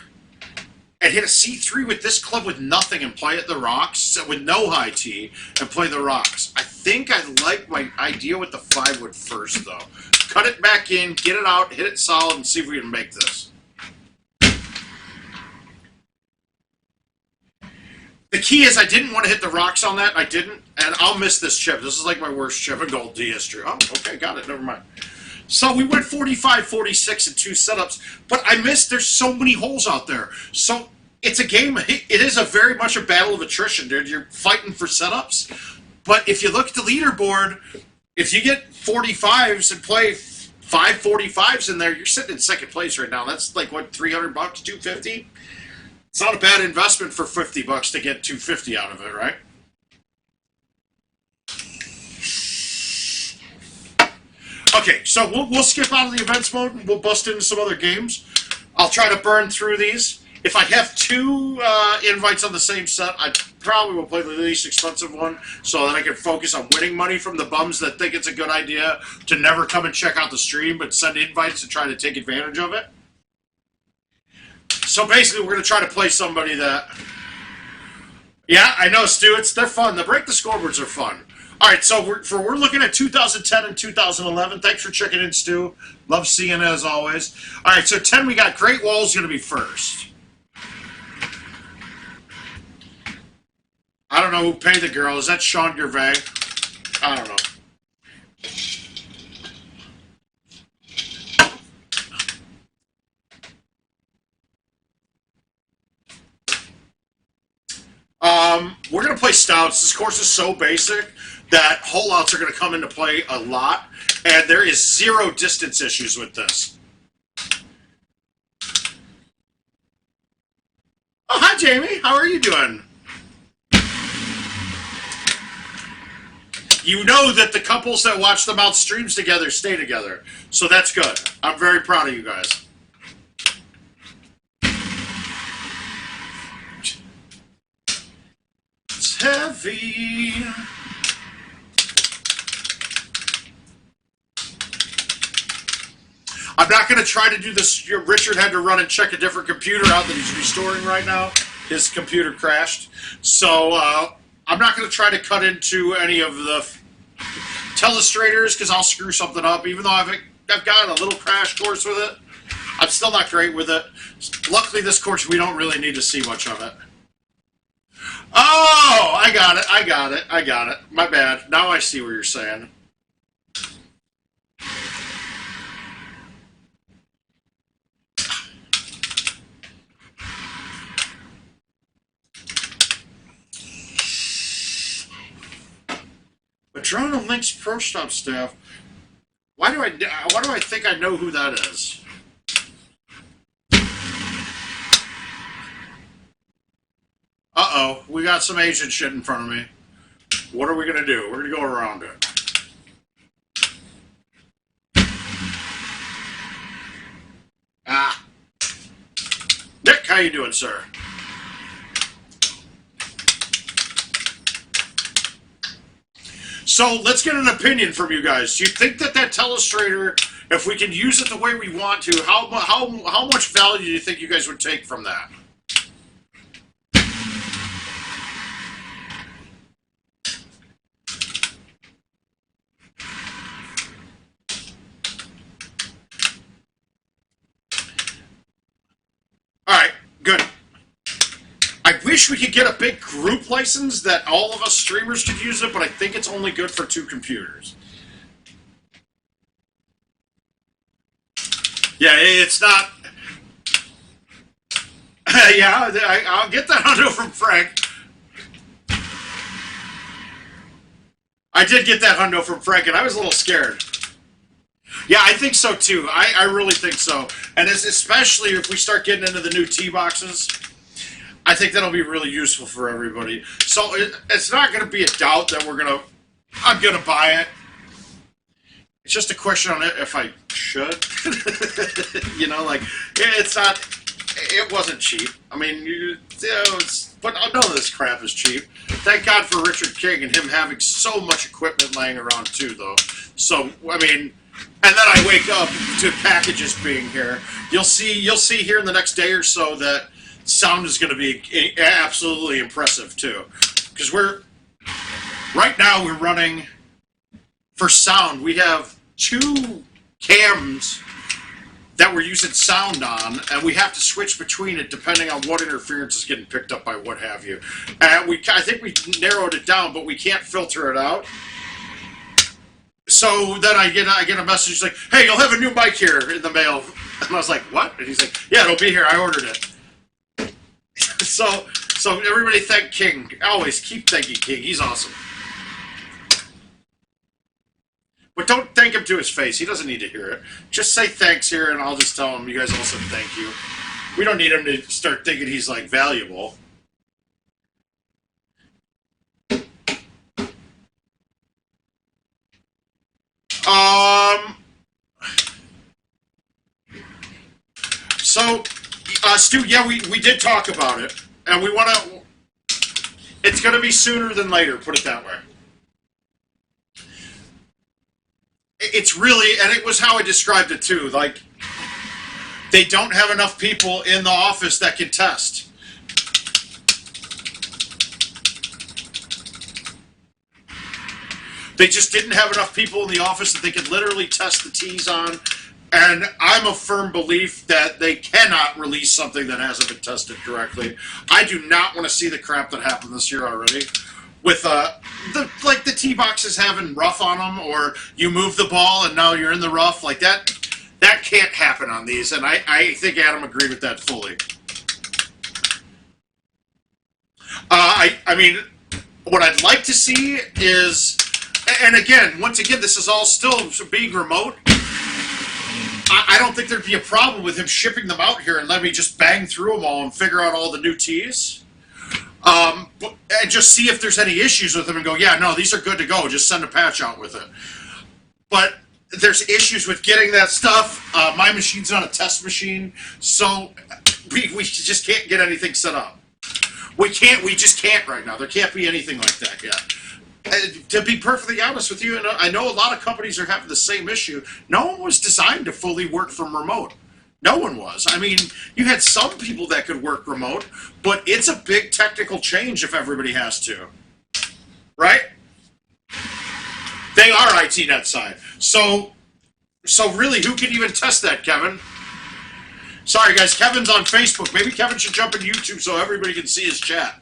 and hit a C3 with this club with nothing and play at the rocks with no high tee and play the rocks. I think I like my idea with the 5 wood first, though. Cut it back in, get it out, hit it solid, and see if we can make this. The key is I didn't want to hit the rocks on that. I didn't, and I'll miss this chip. This is like my worst chip in Gold D history. Oh, okay, got it. Never mind. So we went 45, 46 in 2 setups, but I missed. There's so many holes out there. So it's a game. It is a very much a battle of attrition, dude. You're fighting for setups. But if you look at the leaderboard, if you get 45s and play 5 45s in there, you're sitting in second place right now. That's like, what, $300, $250? It's not a bad investment for $50 to get $250 out of it, right? Okay, so we'll skip out of the events mode and we'll bust into some other games. I'll try to burn through these. If I have 2 invites on the same set, I probably will play the least expensive one so that I can focus on winning money from the bums that think it's a good idea to never come and check out the stream but send invites to try to take advantage of it. So basically, we're going to try to play somebody that... Yeah, I know, Stu. They're fun. The Break the Scoreboards are fun. All right, so we're looking at 2010 and 2011. Thanks for checking in, Stu. Love seeing it as always. All right, so 10 we got Great Wall's going to be first. I don't know who paid the girl. Is that Sean Gervais? I don't know. We're going to play stouts. This course is so basic that holeouts are going to come into play a lot, and there is zero distance issues with this. Oh, hi, Jamie. How are you doing? You know that the couples that watch the Mouth streams together stay together, so that's good. I'm very proud of you guys. It's heavy. I'm not going to try to do this. Richard had to run and check a different computer out that he's restoring right now. His computer crashed. So I'm not going to try to cut into any of the telestrators because I'll screw something up. Even though I've gotten a little crash course with it, I'm still not great with it. Luckily, this course, we don't really need to see much of it. Oh, I got it. My bad. Now I see what you're saying. Adrenaline Link's Pro Stop staff. Why do I think I know who that is? Uh-oh, we got some Asian shit in front of me. What are we gonna do? We're gonna go around it. Ah. Nick, how you doing, sir? So let's get an opinion from you guys. Do you think that telestrator, if we can use it the way we want to, how much value do you think you guys would take from that? All right, good. I wish we could get a big group license that all of us streamers could use it, but I think it's only good for 2 computers. Yeah, it's not... yeah, I'll get that hundo from Frank. I did get that hundo from Frank, and I was a little scared. Yeah, I think so, too. I really think so. And especially if we start getting into the new tee boxes... I think that'll be really useful for everybody. So it's not going to be a doubt that I'm going to buy it. It's just a question on if I should. You know, like, it wasn't cheap. I mean, but none of this crap is cheap. Thank God for Richard King and him having so much equipment laying around too, though. So, I mean, and then I wake up to packages being here. You'll see here in the next day or so that sound is going to be absolutely impressive too, because right now we're running for sound. We have 2 cams that we're using sound on, and we have to switch between it depending on what interference is getting picked up by what have you. And I think we narrowed it down, but we can't filter it out. So then I get a message like, "Hey, you'll have a new mic here in the mail," and I was like, "What?" And he's like, "Yeah, it'll be here. I ordered it." So everybody thank King. Always keep thanking King. He's awesome. But don't thank him to his face. He doesn't need to hear it. Just say thanks here, and I'll just tell him you guys all said thank you. We don't need him to start thinking he's, like, valuable. So, Stu, yeah, we did talk about it, and we want to... It's going to be sooner than later, put it that way. It's really, and it was how I described it too, like, they don't have enough people in the office that can test. They just didn't have enough people in the office that they could literally test the tees on. And I'm a firm belief that they cannot release something that hasn't been tested correctly. I do not want to see the crap that happened this year already. With the tee boxes having rough on them, or you move the ball and now you're in the rough, like that. That can't happen on these, and I think Adam agreed with that fully. I mean, what I'd like to see is, and again, once again, this is all still being remote. I don't think there'd be a problem with him shipping them out here and let me just bang through them all and figure out all the new tees. And just see if there's any issues with them and go, yeah, no, these are good to go. Just send a patch out with it. But there's issues with getting that stuff. My machine's not a test machine, so we just can't get anything set up. We just can't right now. There can't be anything like that yet. To be perfectly honest with you, and I know a lot of companies are having the same issue, no one was designed to fully work from remote. No one was. I mean, you had some people that could work remote, but it's a big technical change if everybody has to. Right? They are IT net side. So really, who can even test that, Kevin? Sorry, guys. Kevin's on Facebook. Maybe Kevin should jump in YouTube so everybody can see his chat.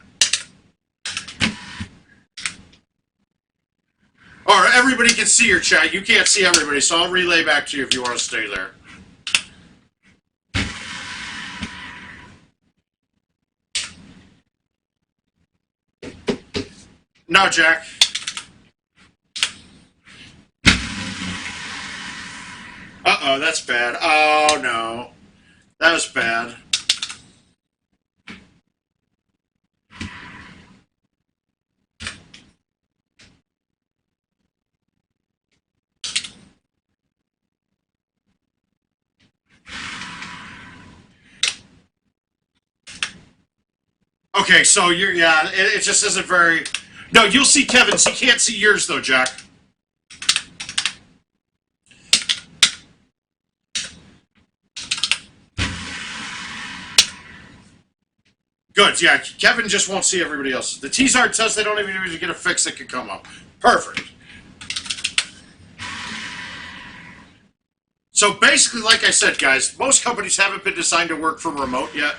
Or everybody can see your chat. You can't see everybody, so I'll relay back to you if you want to stay there. No, Jack. Uh-oh, that's bad. Oh, no. That was bad. Okay, so it just isn't very... No, you'll see Kevin's. He can't see yours, though, Jack. Good, yeah. Kevin just won't see everybody else. The tees aren't test. They don't even get a fix that can come up. Perfect. So basically, like I said, guys, most companies haven't been designed to work from remote yet.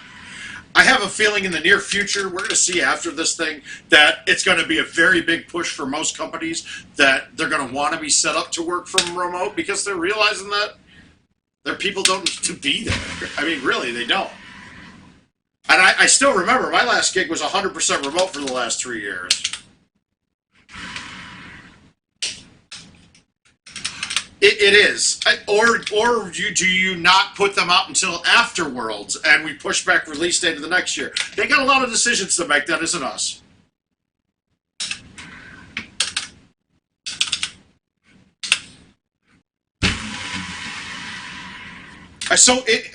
I have a feeling in the near future, we're going to see after this thing that it's going to be a very big push for most companies that they're going to want to be set up to work from remote because they're realizing that their people don't need to be there. I mean, really, they don't. And I still remember my last gig was 100% remote for the last 3 years. It is. Or do you not put them out until after Worlds and we push back release date to the next year? They got a lot of decisions to make. That isn't us.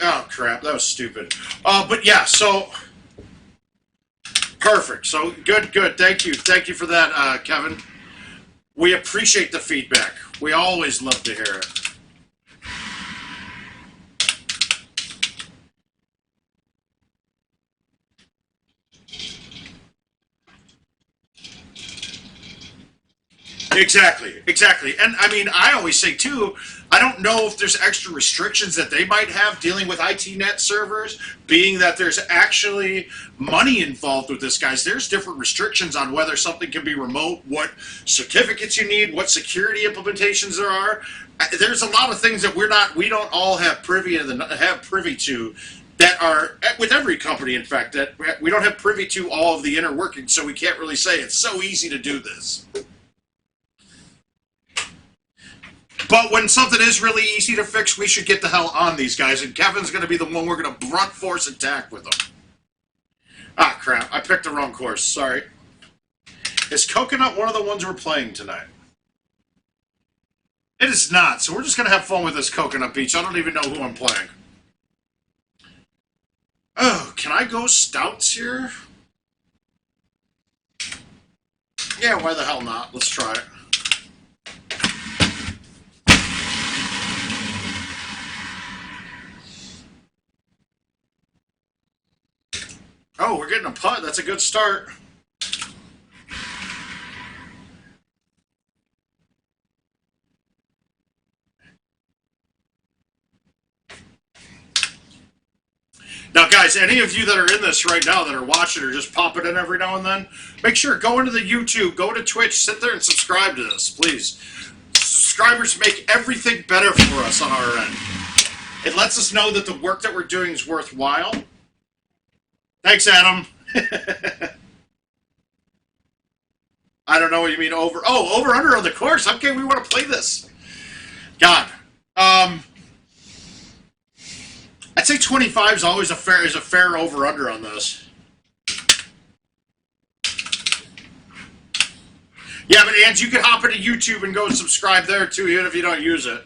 Oh crap, that was stupid. But yeah, so perfect. So good. Thank you for that, Kevin. We appreciate the feedback. We always love to hear it. Exactly. And I mean, I always say too, I don't know if there's extra restrictions that they might have dealing with ITnet servers, being that there's actually money involved with this, guys. There's different restrictions on whether something can be remote, what certificates you need, what security implementations there are. There's a lot of things that we don't all have privy to that are with every company, in fact, that we don't have privy to all of the inner workings, so we can't really say it's so easy to do this. But when something is really easy to fix, we should get the hell on these guys, and Kevin's going to be the one we're going to brunt force attack with them. Ah, crap. I picked the wrong course. Sorry. Is Coconut one of the ones we're playing tonight? It is not, so we're just going to have fun with this Coconut Beach. I don't even know who I'm playing. Oh, can I go Stouts here? Yeah, why the hell not? Let's try it. Oh, we're getting a putt. That's a good start. any of you that are in this right now that are watching or just pop it in every now and then, make sure, go into the YouTube, go to Twitch, sit there and subscribe to this, please. Subscribers make everything better for us on our end. It lets us know that the work that we're doing is worthwhile. Thanks, Adam. I don't know what you mean over. Oh, over under on the course. Okay, we want to play this. God. I'd say 25 is always a fair over under on this. Yeah, but Ange, you can hop into YouTube and go and subscribe there too, even if you don't use it.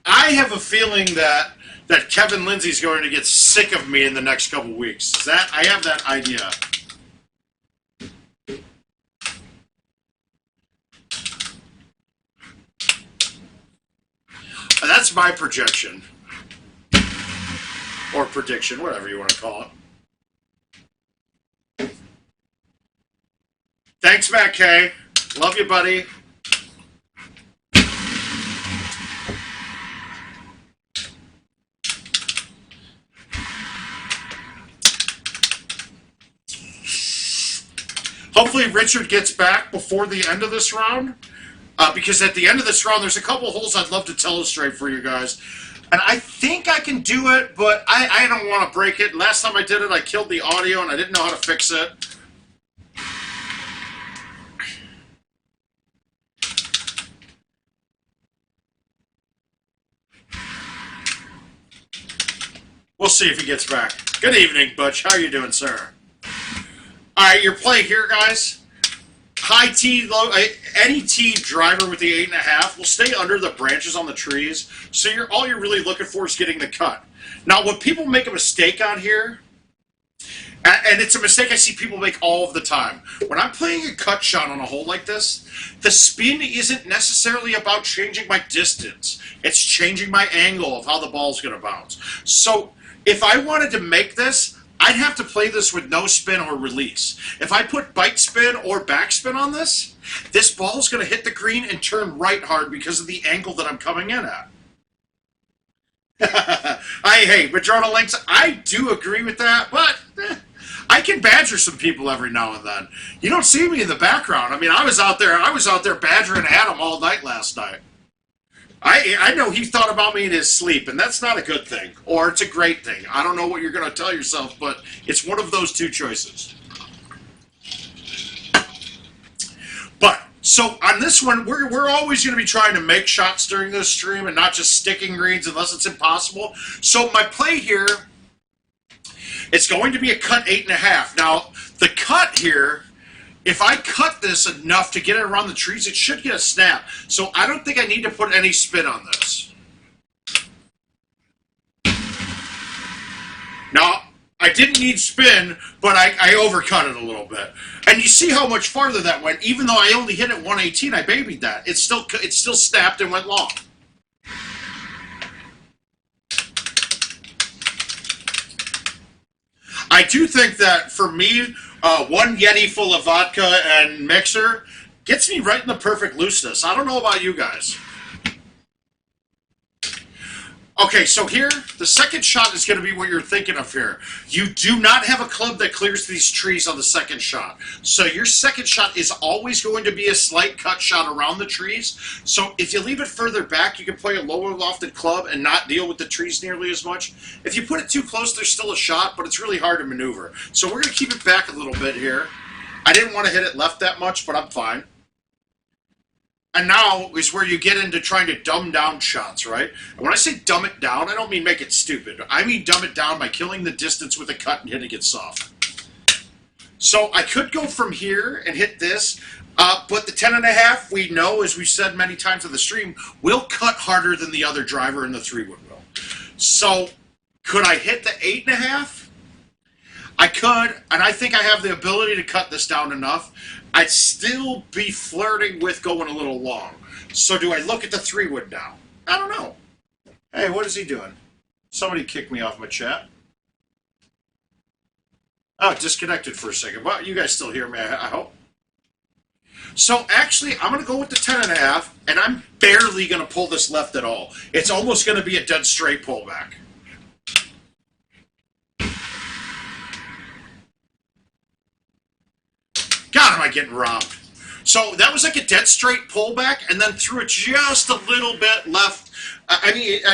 I have a feeling that Kevin Lindsay's going to get sick of me in the next couple weeks. I have that idea. That's my projection. Or prediction, whatever you want to call it. Thanks, Matt K. Love you, buddy. Hopefully Richard gets back before the end of this round, because at the end of this round, there's a couple holes I'd love to telestrate for you guys. And I think I can do it, but I don't want to break it. Last time I did it, I killed the audio, and I didn't know how to fix it. We'll see if he gets back. Good evening, Butch. How are you doing, sir? All right, your play here, guys. High tee, low, any tee driver with the 8.5 will stay under the branches on the trees. So all you're really looking for is getting the cut. Now, what people make a mistake on here, and it's a mistake I see people make all of the time. When I'm playing a cut shot on a hole like this, the spin isn't necessarily about changing my distance. It's changing my angle of how the ball's going to bounce. So if I wanted to make this, I'd have to play this with no spin or release. If I put bite spin or backspin on this ball's going to hit the green and turn right hard because of the angle that I'm coming in at. Hey, Madrona Links, I do agree with that, but I can badger some people every now and then. You don't see me in the background. I mean, I was out there badgering Adam all night last night. I know he thought about me in his sleep, and that's not a good thing, or it's a great thing. I don't know what you're going to tell yourself, but it's one of those two choices. But, so on this one, we're always going to be trying to make shots during this stream and not just sticking greens unless it's impossible. So my play here, it's going to be a cut 8.5. Now, the cut here, if I cut this enough to get it around the trees, it should get a snap. So I don't think I need to put any spin on this. Now, I didn't need spin, but I overcut it a little bit. And you see how much farther that went. Even though I only hit it 118, I babied that. It still snapped and went long. I do think that, for me, one Yeti full of vodka and mixer gets me right in the perfect looseness. I don't know about you guys. Okay, so here, the second shot is going to be what you're thinking of here. You do not have a club that clears these trees on the second shot. So your second shot is always going to be a slight cut shot around the trees. So if you leave it further back, you can play a lower lofted club and not deal with the trees nearly as much. If you put it too close, there's still a shot, but it's really hard to maneuver. So we're going to keep it back a little bit here. I didn't want to hit it left that much, but I'm fine. And now is where you get into trying to dumb down shots, right? And when I say dumb it down, I don't mean make it stupid. I mean dumb it down by killing the distance with a cut and hitting it soft. So I could go from here and hit this, but the 10.5, we know, as we've said many times on the stream, will cut harder than the other driver in the 3-wood will. So could I hit the 8.5? I could, and I think I have the ability to cut this down enough. I'd still be flirting with going a little long. So do I look at the 3-wood now? I don't know. Hey, what is he doing? Somebody kicked me off my chat. Oh, disconnected for a second. Well, you guys still hear me, I hope. So actually, I'm going to go with the 10.5, and I'm barely going to pull this left at all. It's almost going to be a dead straight pullback. God, am I getting robbed? So that was like a dead straight pullback, and then threw it just a little bit left.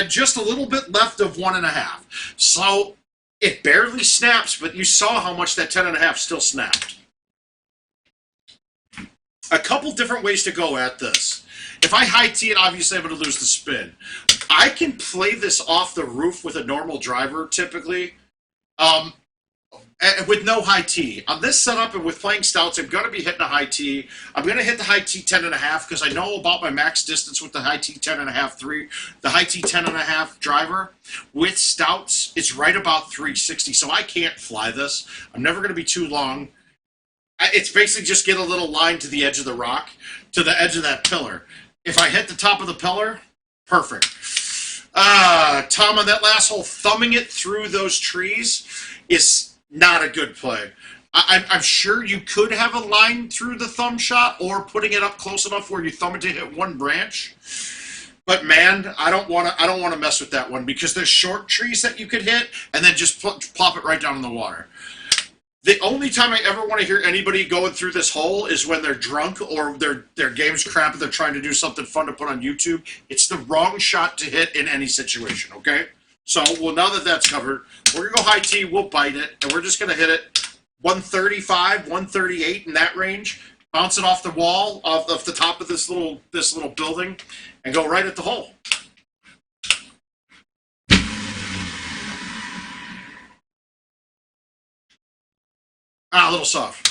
Just a little bit left of 1.5. So it barely snaps, but you saw how much that 10.5 still snapped. A couple different ways to go at this. If I high tee it, obviously I'm going to lose the spin. I can play this off the roof with a normal driver, typically, with no high tee. On this setup and with playing stouts, I'm going to be hitting a high tee. I'm going to hit the high tee 10.5 because I know about my max distance with the high tee 10.5 3. The high tee 10.5 driver with stouts, it's right about 360. So I can't fly this. I'm never going to be too long. It's basically just get a little line to the edge of the rock, to the edge of that pillar. If I hit the top of the pillar, perfect. Tom, on that last hole, thumbing it through those trees is not a good play. I'm sure you could have a line through the thumb shot or putting it up close enough where you thumb it to hit one branch. But man, I don't want to mess with that one because there's short trees that you could hit and then just plop it right down in the water. The only time I ever want to hear anybody going through this hole is when they're drunk or their game's crap and they're trying to do something fun to put on YouTube. It's the wrong shot to hit in any situation, okay? So, well, now that that's covered, we're going to go high tee, we'll bite it, and we're just going to hit it 135, 138 in that range, bounce it off the wall of the top of this little building, and go right at the hole. A little soft.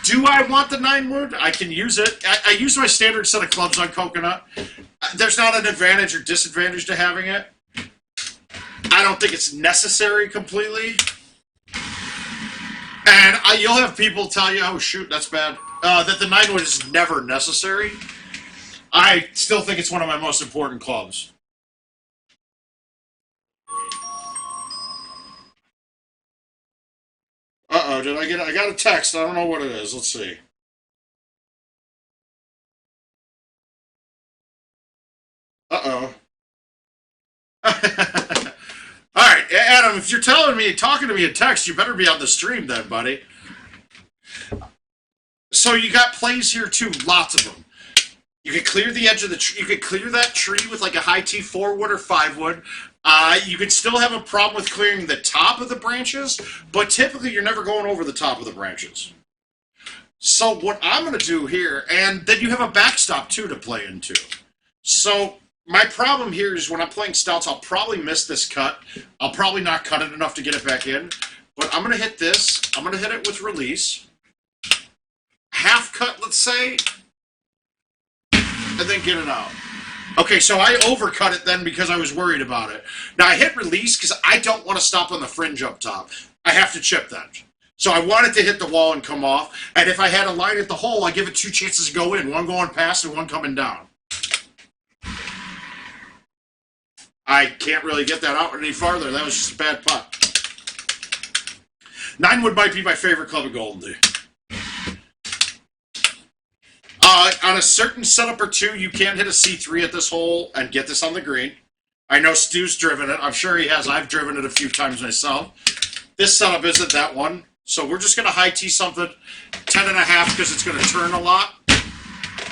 Do I want the 9-wood? I can use it. I use my standard set of clubs on coconut. There's not an advantage or disadvantage to having it. I don't think it's necessary completely. And you'll have people tell you, oh, shoot, that's bad, that the 9-wood is never necessary. I still think it's one of my most important clubs. Uh-oh, I got a text. I don't know what it is. Let's see. Uh-oh. All right, Adam, if you're talking to me in text, you better be on the stream then, buddy. So you got plays here too, lots of them. You could clear the edge of the tree. You could clear that tree with like a high T 4-wood or 5-wood. You could still have a problem with clearing the top of the branches, but typically you're never going over the top of the branches. So what I'm going to do here, and then you have a backstop too to play into. So my problem here is when I'm playing stouts, I'll probably miss this cut. I'll probably not cut it enough to get it back in. But I'm going to hit this. I'm going to hit it with release. Half cut, let's say. And then get it out. Okay, so I overcut it then because I was worried about it. Now I hit release because I don't want to stop on the fringe up top. I have to chip that. So I want it to hit the wall and come off. And if I had a line at the hole, I give it 2 chances to go in. One going past and one coming down. I can't really get that out any farther. That was just a bad putt. 9-wood might be my favorite club of Golden. On a certain setup or two, you can hit a C3 at this hole and get this on the green. I know Stu's driven it. I'm sure he has. I've driven it a few times myself. This setup isn't that one. So we're just going to high tee something 10.5 because it's going to turn a lot.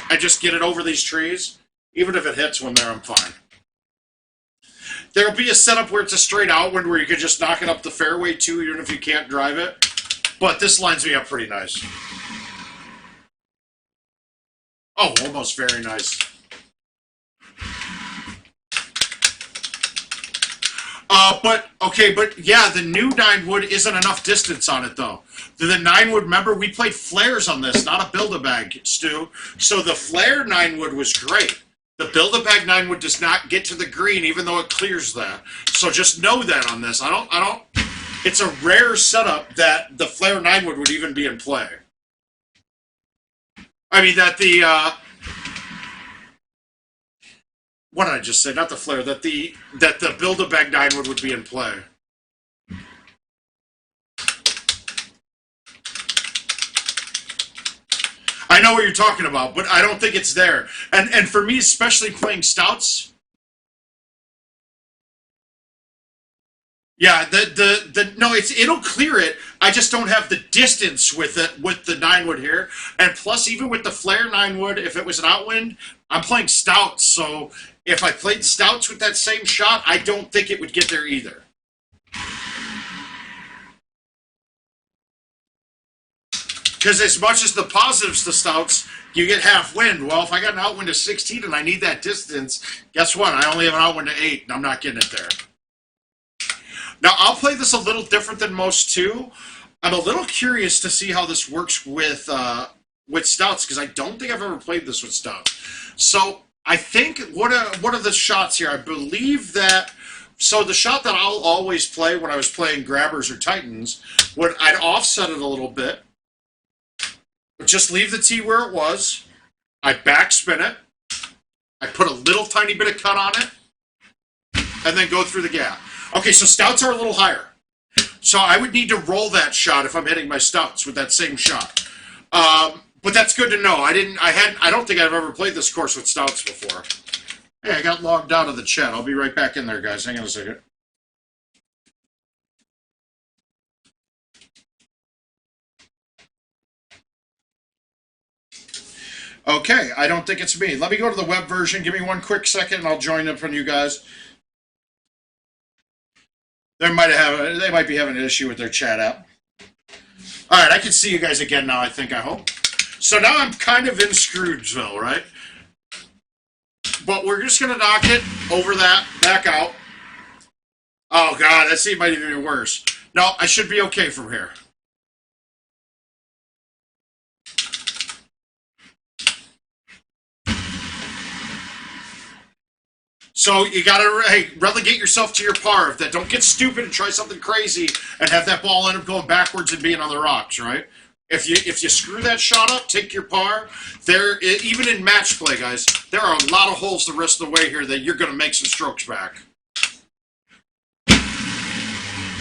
And just get it over these trees. Even if it hits when there, I'm fine. There'll be a setup where it's a straight outward where you can just knock it up the fairway too, even if you can't drive it. But this lines me up pretty nice. Oh, almost very nice. But yeah, the new 9-wood isn't enough distance on it, though. The 9-wood, remember, we played flares on this, not a Build-A-Bag, Stu. So the flare 9-wood was great. The Build-A-Bag 9-wood does not get to the green, even though it clears that. So just know that on this. It's a rare setup that the flare 9-wood would even be in play. I mean, that the, what did I just say? Not the flare, that the Build-A-Bag 9-wood would be in play. I know what you're talking about, but I don't think it's there. And for me, especially playing stouts, yeah, the no, it'll clear it. I just don't have the distance with it with the 9-wood here, and plus even with the flare 9-wood, if it was an outwind, I'm playing stouts. So if I played stouts with that same shot, I don't think it would get there either. Because as much as the positives to stouts, you get half wind. Well, if I got an outwind of 16 and I need that distance, guess what? I only have an outwind of 8, and I'm not getting it there. Now, I'll play this a little different than most, too. I'm a little curious to see how this works with stouts, because I don't think I've ever played this with stouts. So, I think, what are the shots here? I believe that, so the shot that I'll always play when I was playing Grabbers or Titans, I'd offset it a little bit, just leave the tee where it was, I backspin it, I put a little tiny bit of cut on it, and then go through the gap. Okay, so stouts are a little higher. So I would need to roll that shot if I'm hitting my stouts with that same shot. But that's good to know. I don't think I've ever played this course with stouts before. Hey, I got logged out of the chat. I'll be right back in there, guys. Hang on a second. Okay, I don't think it's me. Let me go to the web version. Give me one quick second, and I'll join up from you guys. They might be having an issue with their chat app. All right, I can see you guys again now, I think, I hope. So now I'm kind of in Scroogeville, right? But we're just going to knock it over that, back out. Oh, God, that seat might even be worse. No, I should be okay from here. So you gotta relegate yourself to your par. If that, don't get stupid and try something crazy and have that ball end up going backwards and being on the rocks, right? If you screw that shot up, take your par. Even in match play, guys, there are a lot of holes the rest of the way here that you're gonna make some strokes back.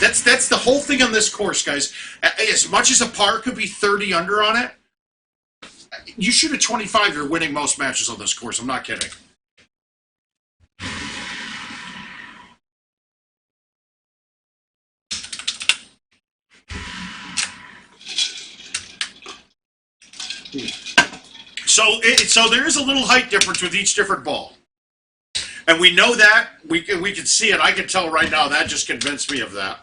That's the whole thing on this course, guys. As much as a par could be 30 under on it, you shoot a 25, you're winning most matches on this course. I'm not kidding. So there is a little height difference with each different ball, and we know that. We can see it. I can tell right now. That just convinced me of that.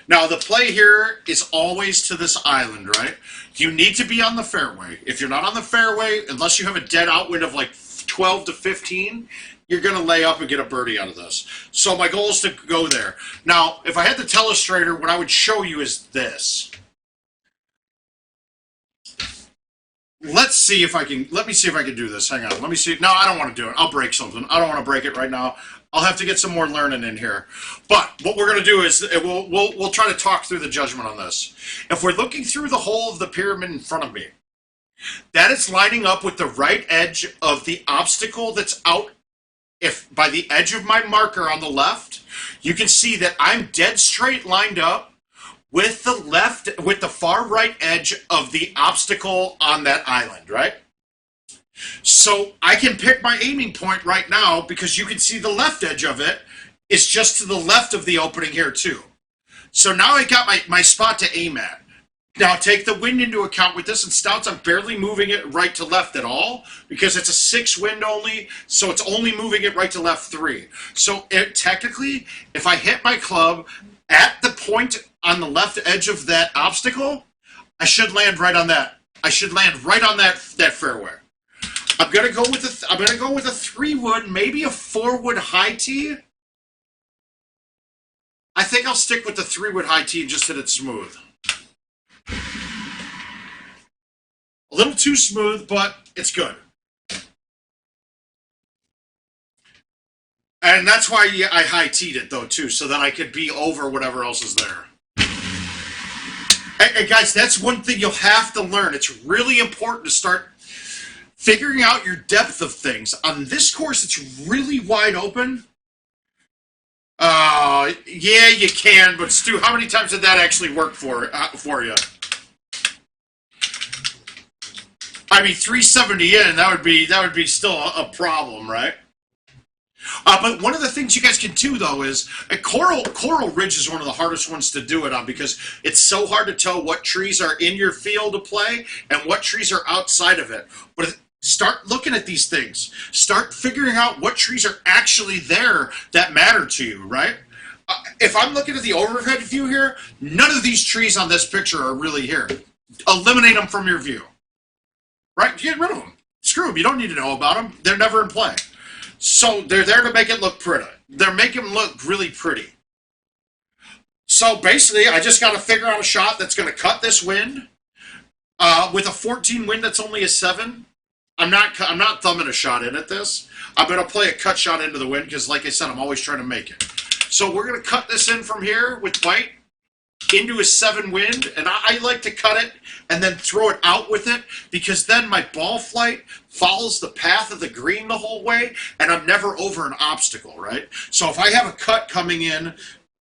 Now the play here is always to this island, right? You need to be on the fairway. If you're not on the fairway, unless you have a dead outwind of like 12 to 15, you're going to lay up and get a birdie out of this. So my goal is to go there. Now, if I had the telestrator, what I would show you is this. Let me see if I can do this. Hang on. Let me see. No, I don't want to do it. I'll break something. I don't want to break it right now. I'll have to get some more learning in here. But what we're going to do is we'll try to talk through the judgment on this. If we're looking through the whole of the pyramid in front of me, that is lining up with the right edge of the obstacle that's out. If by the edge of my marker on the left, you can see that I'm dead straight lined up with the far right edge of the obstacle on that island, right? So I can pick my aiming point right now because you can see the left edge of it is just to the left of the opening here too. So now I got my spot to aim at. Now take the wind into account with this, and stouts, I'm barely moving it right to left at all because it's a 6 wind only, so it's only moving it right to left 3. So technically, if I hit my club at the point on the left edge of that obstacle, I should land right on that. I should land right on that fairway. I'm gonna go with a 3-wood, maybe a 4-wood high tee. I think I'll stick with the 3-wood high tee and just hit it smooth. A little too smooth, but it's good. And that's why I high teed it though too, so that I could be over whatever else is there. Hey guys, that's one thing you'll have to learn. It's really important to start figuring out your depth of things. On this course, it's really wide open. Yeah, you can, but Stu, how many times did that actually work for you? I mean, 370 in, that would be still a problem, right? But one of the things you guys can do though is Coral Ridge is one of the hardest ones to do it on because it's so hard to tell what trees are in your field to play and what trees are outside of it. But start looking at these things. Start figuring out what trees are actually there that matter to you, right? If I'm looking at the overhead view here, none of these trees on this picture are really here. Eliminate them from your view, right? Get rid of them. Screw them. You don't need to know about them. They're never in play. So they're there to make it look pretty. They're making them look really pretty. So basically, I just got to figure out a shot that's going to cut this wind. With a 14 wind that's only a 7, I'm not thumbing a shot in at this. I'm going to play a cut shot into the wind because, like I said, I'm always trying to make it. So we're going to cut this in from here with white into a 7 wind, and I like to cut it and then throw it out with it because then my ball flight follows the path of the green the whole way and I'm never over an obstacle, right? So if I have a cut coming in,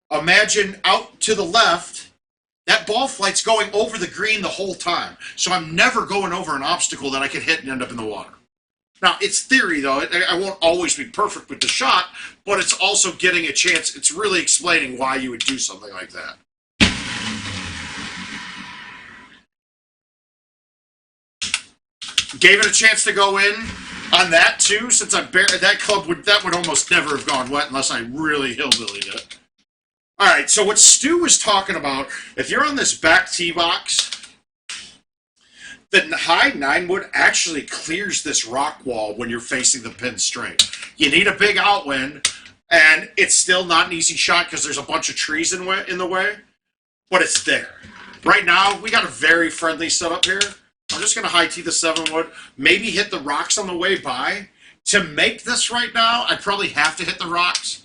imagine out to the left, that ball flight's going over the green the whole time. So I'm never going over an obstacle that I could hit and end up in the water. Now, it's theory, though. I won't always be perfect with the shot, but it's also getting a chance. It's really explaining why you would do something like that. Gave it a chance to go in on that too, since that would almost never have gone wet unless I really hillbillied it. All right, so what Stu was talking about, if you're on this back tee box, the high 9-wood actually clears this rock wall when you're facing the pin straight. You need a big outwind, and it's still not an easy shot because there's a bunch of trees in the way, but it's there. Right now, we got a very friendly setup here. I'm just going to high tee the 7-wood, maybe hit the rocks on the way by. To make this right now, I'd probably have to hit the rocks.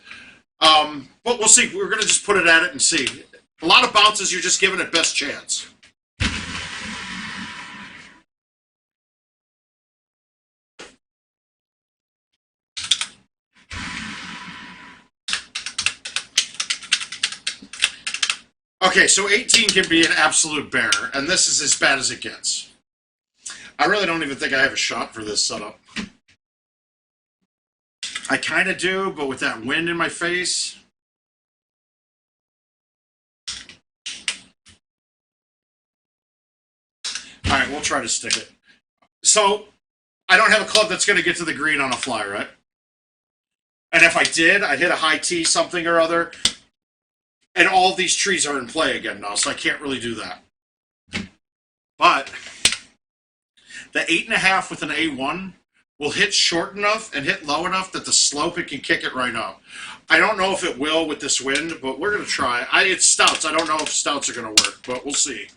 But we'll see. We're going to just put it at it and see. A lot of bounces, you're just giving it best chance. Okay, so 18 can be an absolute bear, and this is as bad as it gets. I really don't even think I have a shot for this setup. I kind of do, but with that wind in my face. All right, we'll try to stick it. So, I don't have a club that's going to get to the green on a fly, right? And if I did, I'd hit a high tee something or other. And all these trees are in play again now, so I can't really do that. But the 8.5 with an A1 will hit short enough and hit low enough that the slope, it can kick it right up. I don't know if it will with this wind, but we're going to try. It's stouts. I don't know if stouts are going to work, but we'll see.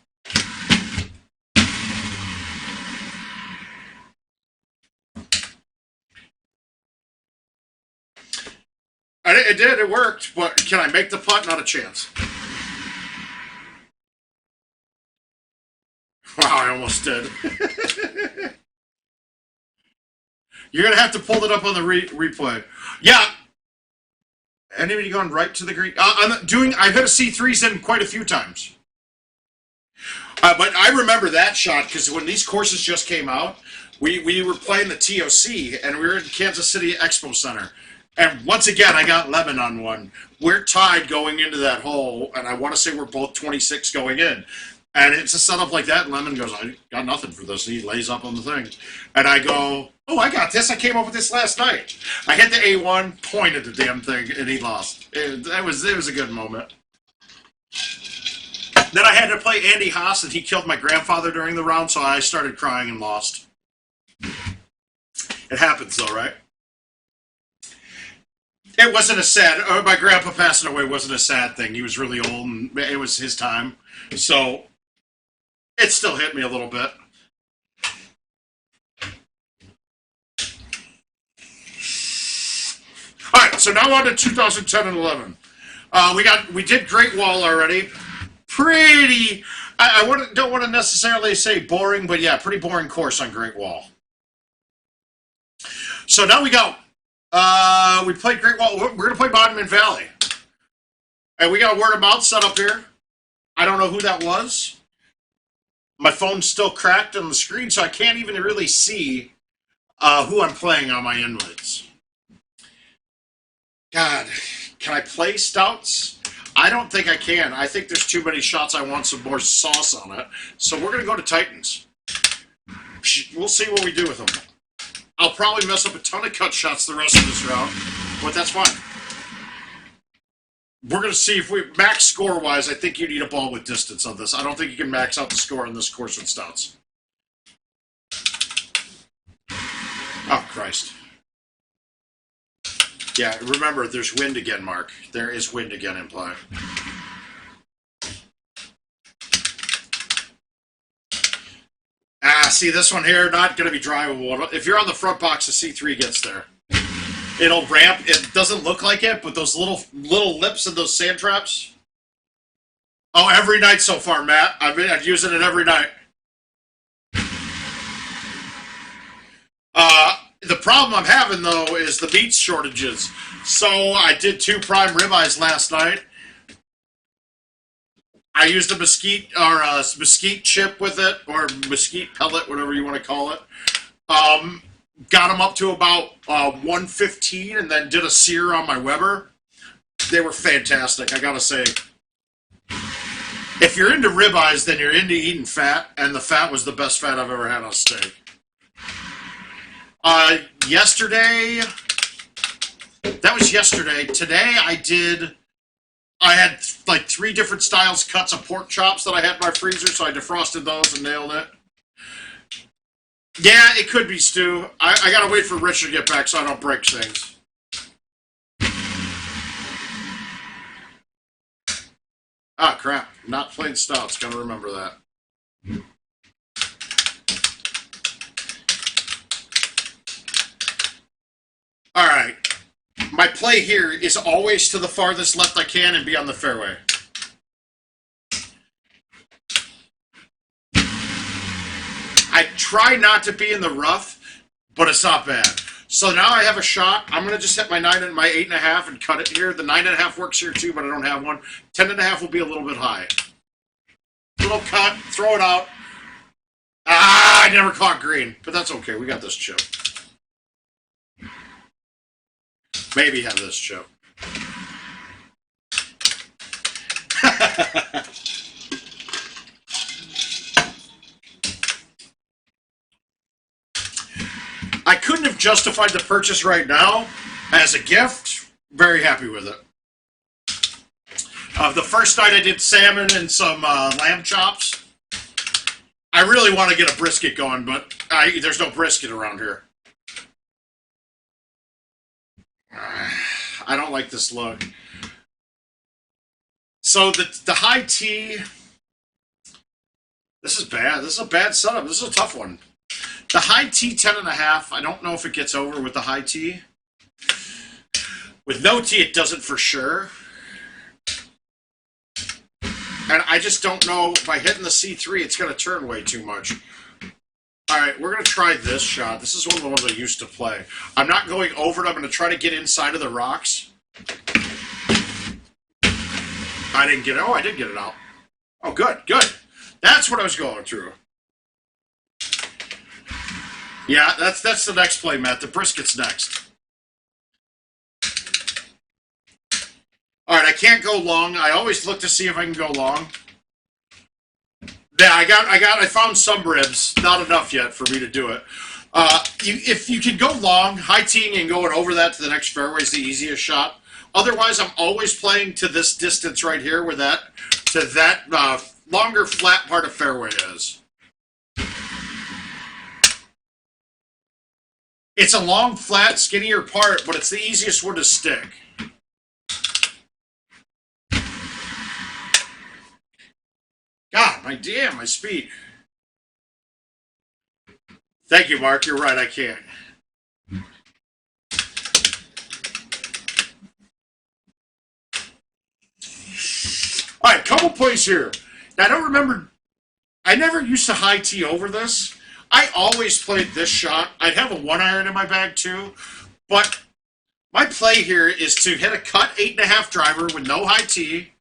It did. It worked. But can I make the putt? Not a chance. Wow, I almost did. You're going to have to pull it up on the replay. Yeah. Anybody going right to the green? I've hit a C3s in quite a few times. But I remember that shot because when these courses just came out, we were playing the TOC and we were in Kansas City Expo Center. And once again, I got lemon on one. We're tied going into that hole, and I want to say we're both 26 going in. And it's a setup like that, and Lemon goes, I got nothing for this. And he lays up on the thing. And I go, oh, I got this. I came up with this last night. I hit the A1, pointed the damn thing, and he lost. It was a good moment. Then I had to play Andy Haas, and he killed my grandfather during the round, so I started crying and lost. It happens, though, right? It wasn't a sad... my grandpa passing away wasn't a sad thing. He was really old, and it was his time. So, it still hit me a little bit. All right, so now on to 2010 and 11. We did Great Wall already. Pretty... I don't want to necessarily say boring, but yeah, pretty boring course on Great Wall. So now we go. We played Great Wall. We're going to play Monument Valley. And we got a word of mouth set up here. I don't know who that was. My phone's still cracked on the screen, so I can't even really see who I'm playing on my invites. God, can I play stouts? I don't think I can. I think there's too many shots. I want some more sauce on it. So we're going to go to Titans. We'll see what we do with them. I'll probably mess up a ton of cut shots the rest of this round, but that's fine. We're going to see if we max score-wise. I think you need a ball with distance on this. I don't think you can max out the score on this course with stouts. Oh, Christ. Yeah, remember, there's wind again, Mark. There is wind again in play. See, this one here, not going to be drivable. If you're on the front box, the C3 gets there. It'll ramp. It doesn't look like it, but those little lips and those sand traps. Oh, every night so far, Matt. I'm using it every night. The problem I'm having, though, is the meat shortages. So I did 2 prime ribeyes last night. I used a mesquite chip with it, or mesquite pellet, whatever you want to call it. Got them up to about 115, and then did a sear on my Weber. They were fantastic, I gotta say. If you're into ribeyes, then you're into eating fat, and the fat was the best fat I've ever had on a steak. Yesterday, that was yesterday. Today I had like 3 different styles cuts of pork chops that I had in my freezer, so I defrosted those and nailed it. Yeah, it could be stew. I gotta wait for Rich to get back so I don't break things. Ah, crap. Not plain stouts. Gotta remember that. Alright. My play here is always to the farthest left I can and be on the fairway. I try not to be in the rough, but it's not bad. So now I have a shot. I'm going to just hit my 9 and my 8.5 and cut it here. The 9.5 works here too, but I don't have one. 10.5 will be a little bit high. Little cut, throw it out. Ah, I never caught green, but that's okay. We got this chip. Maybe have this chip. I couldn't have justified the purchase right now as a gift. Very happy with it. The first night I did salmon and some lamb chops. I really want to get a brisket going, but there's no brisket around here. I don't like this look. So the high tee, this is bad. This is a bad setup. This is a tough one. The high tee 10.5, I don't know if it gets over with the high tee. With no tee, it doesn't for sure. And I just don't know, by hitting the C3, it's going to turn way too much. Alright, we're going to try this shot. This is one of the ones I used to play. I'm not going over it. I'm going to try to get inside of the rocks. I didn't get it. Oh, I did get it out. Oh, good, good. That's what I was going through. Yeah, that's the next play, Matt. The brisket's next. Alright, I can't go long. I always look to see if I can go long. Yeah, I found some ribs. Not enough yet for me to do it. If you can go long, high teeing and going over that to the next fairway is the easiest shot. Otherwise, I'm always playing to this distance right here where that longer flat part of fairway is. It's a long, flat, skinnier part, but it's the easiest one to stick. God, my speed. Thank you, Mark. You're right, I can't. All right, couple plays here. Now, I don't remember. I never used to high tee over this. I always played this shot. I'd have a 1-iron in my bag, too. But my play here is to hit a cut 8.5 driver with no high tee,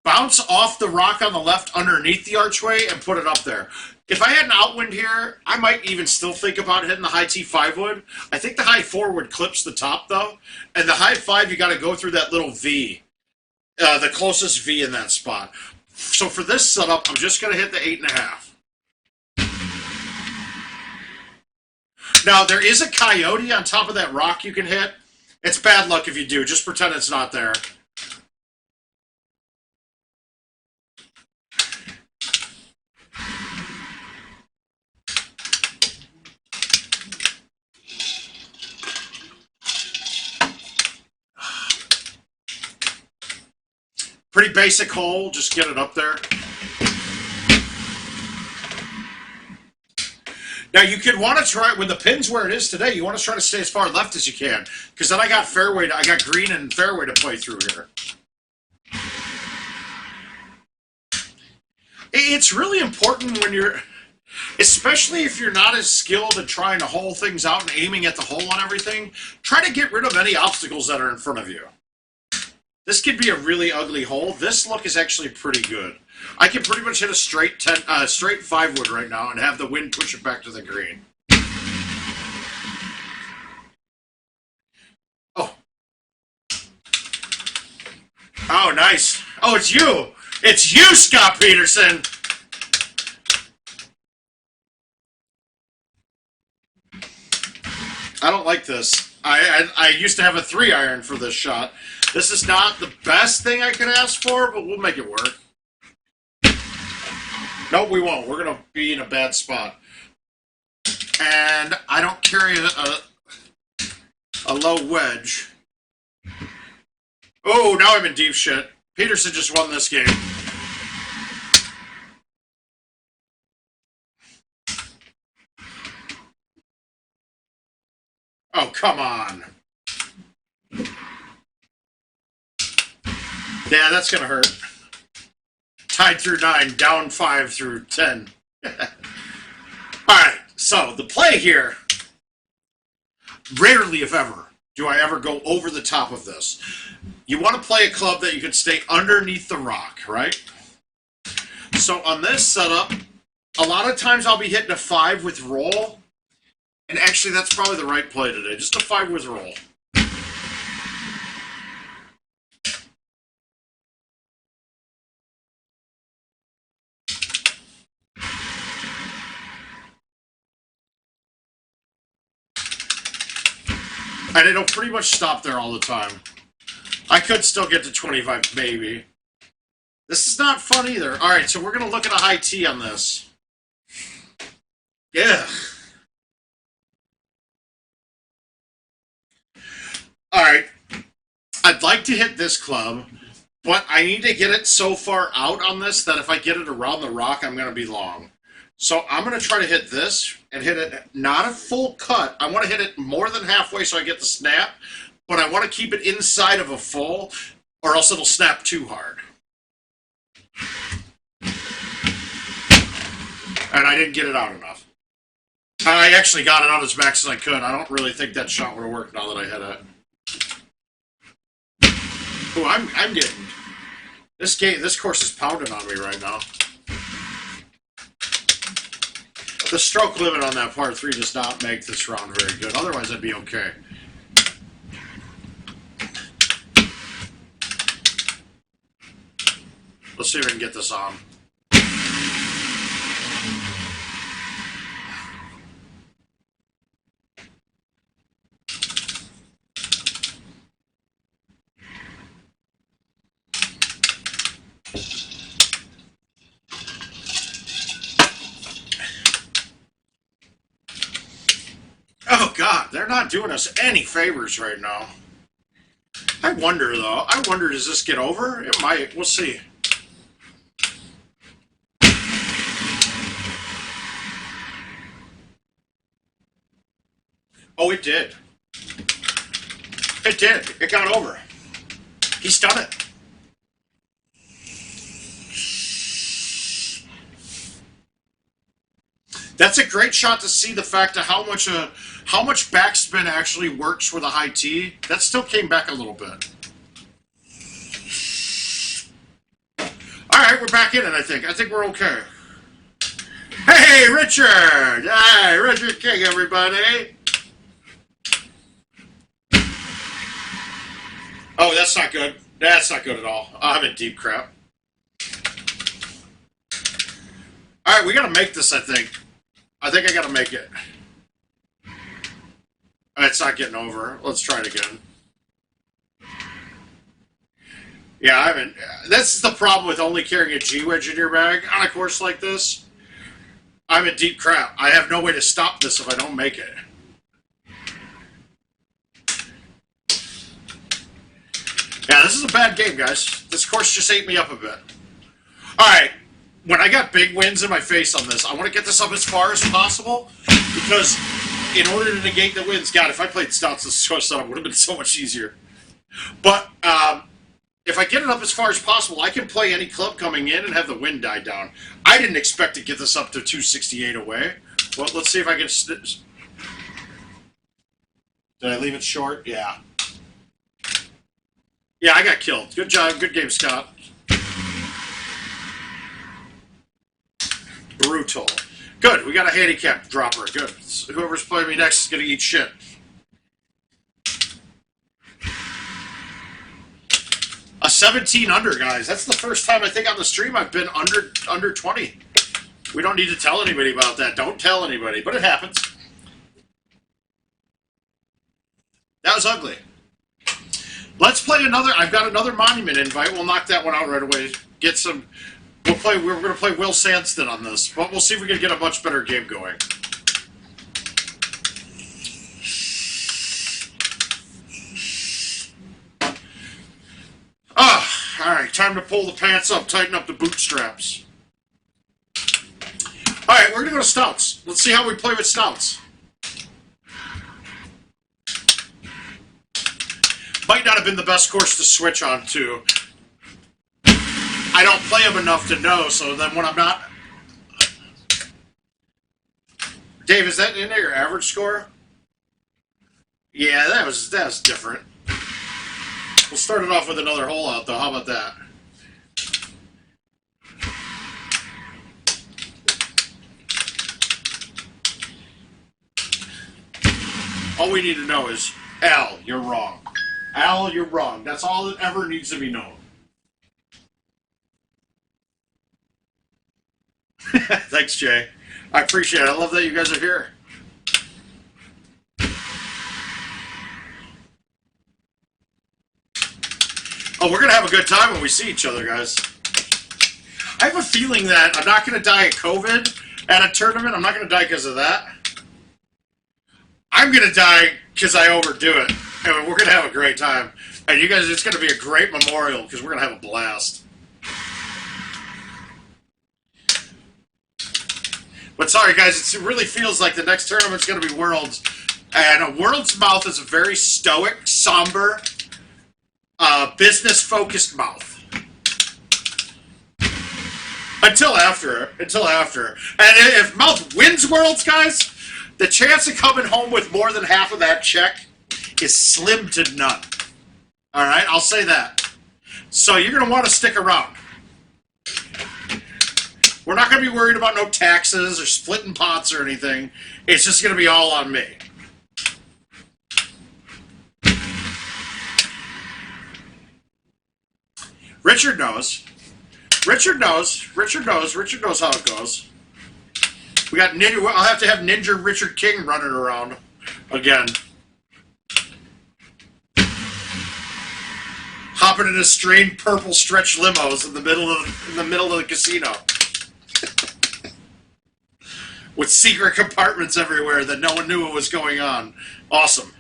Bounce off the rock on the left underneath the archway and put it up there. If I had an outwind here, I might even still think about hitting the high T5 wood. I think the high 4 would clips the top, though. And the high 5, you got to go through that little V, the closest V in that spot. So for this setup, I'm just going to hit the 8.5. Now, there is a coyote on top of that rock you can hit. It's bad luck if you do. Just pretend it's not there. Pretty basic hole. Just get it up there. Now, you could want to try, when the pin's where it is today, you want to try to stay as far left as you can. Because then I got green and fairway to play through here. It's really important when you're, especially if you're not as skilled at trying to hole things out and aiming at the hole on everything, try to get rid of any obstacles that are in front of you. This could be a really ugly hole. This look is actually pretty good. I can pretty much hit a straight 5 wood right now and have the wind push it back to the green. Oh. Oh, nice. Oh, it's you. It's you, Scott Peterson. I don't like this. I used to have a 3-iron for this shot. This is not the best thing I could ask for, but we'll make it work. No, we won't. We're going to be in a bad spot. And I don't carry a low wedge. Oh, now I'm in deep shit. Peterson just won this game. Oh, come on. Yeah, that's going to hurt. Tied through 9, down 5 through 10. Alright, so the play here, rarely if ever do I ever go over the top of this. You want to play a club that you can stay underneath the rock, right? So on this setup, a lot of times I'll be hitting a 5 with roll, and actually that's probably the right play today, just a 5 with roll. And it'll pretty much stop there all the time. I could still get to 25, maybe. This is not fun either. All right, so we're going to look at a high T on this. Yeah. All right. I'd like to hit this club, but I need to get it so far out on this that if I get it around the rock, I'm going to be long. So I'm going to try to hit this and hit it not a full cut. I want to hit it more than halfway so I get the snap, but I want to keep it inside of a full or else it'll snap too hard. And I didn't get it out enough. I actually got it out as max as I could. I don't really think that shot would have worked now that I hit it. Oh, I'm getting... This course is pounding on me right now. The stroke limit on that par 3 does not make this round very good. Otherwise, I'd be okay. Let's see if we can get this on. Oh, God, they're not doing us any favors right now. I wonder, though. I wonder, does this get over? It might. We'll see. Oh, it did. It did. It got over. He's done it. That's a great shot to see the fact of how much backspin actually works with a high tee. That still came back a little bit. right, we're back in it, I think. I think we're okay. Hey, Richard! Hi, Richard King, everybody. Oh, that's not good. That's not good at all. I'm in deep crap. All right, we got to make this, I think. I think I got to make it. It's not getting over. Let's try it again. Yeah, I mean, that's the problem with only carrying a G-wedge in your bag on a course like this. I'm in deep crap. I have no way to stop this if I don't make it. Yeah, this is a bad game, guys. This course just ate me up a bit. All right, when I got big wins in my face on this, I want to get this up as far as possible because in order to negate the wins, God, if I played stouts, this course setup would have been so much easier. But if I get it up as far as possible, I can play any club coming in and have the win die down. I didn't expect to get this up to 268 away. Well, let's see if I can... Did I leave it short? Yeah. Yeah, I got killed. Good job. Good game, Scott. Brutal. Good. We got a handicap dropper. Good. So whoever's playing me next is going to eat shit. A 17 under, guys. That's the first time I think on the stream I've been under 20. We don't need to tell anybody about that. Don't tell anybody, but it happens. That was ugly. Let's play another. I've got another monument invite. We'll knock that one out right away. Get some. We're going to play Will Sandston on this, but we'll see if we can get a much better game going. All right, time to pull the pants up, tighten up the bootstraps. All right, we're going to go to stouts. Let's see how we play with stouts. Might not have been the best course to switch on to. I don't play them enough to know, so then when I'm not... Dave, is that in there, your average score? Yeah, that was different. We'll start it off with another hole out, though. How about that? All we need to know is, Al, you're wrong. Al, you're wrong. That's all that ever needs to be known. Thanks, Jay. I appreciate it. I love that you guys are here. Oh, we're going to have a good time when we see each other, guys. I have a feeling that I'm not going to die of COVID at a tournament. I'm not going to die because of that. I'm going to die because I overdo it. And we're going to have a great time. And you guys, it's going to be a great memorial because we're going to have a blast. But sorry, guys, it really feels like the next tournament's going to be Worlds. And a Worlds mouth is a very stoic, somber, business-focused mouth. Until after. And if mouth wins Worlds, guys, the chance of coming home with more than half of that check is slim to none. All right, I'll say that. So you're going to want to stick around. We're not going to be worried about no taxes or splitting pots or anything. It's just going to be all on me. Richard knows. Richard knows how it goes. We got Ninja. I'll have to have Ninja Richard King running around again. Hopping in a strange purple stretch limos in the middle of the casino. With secret compartments everywhere that no one knew what was going on. Awesome.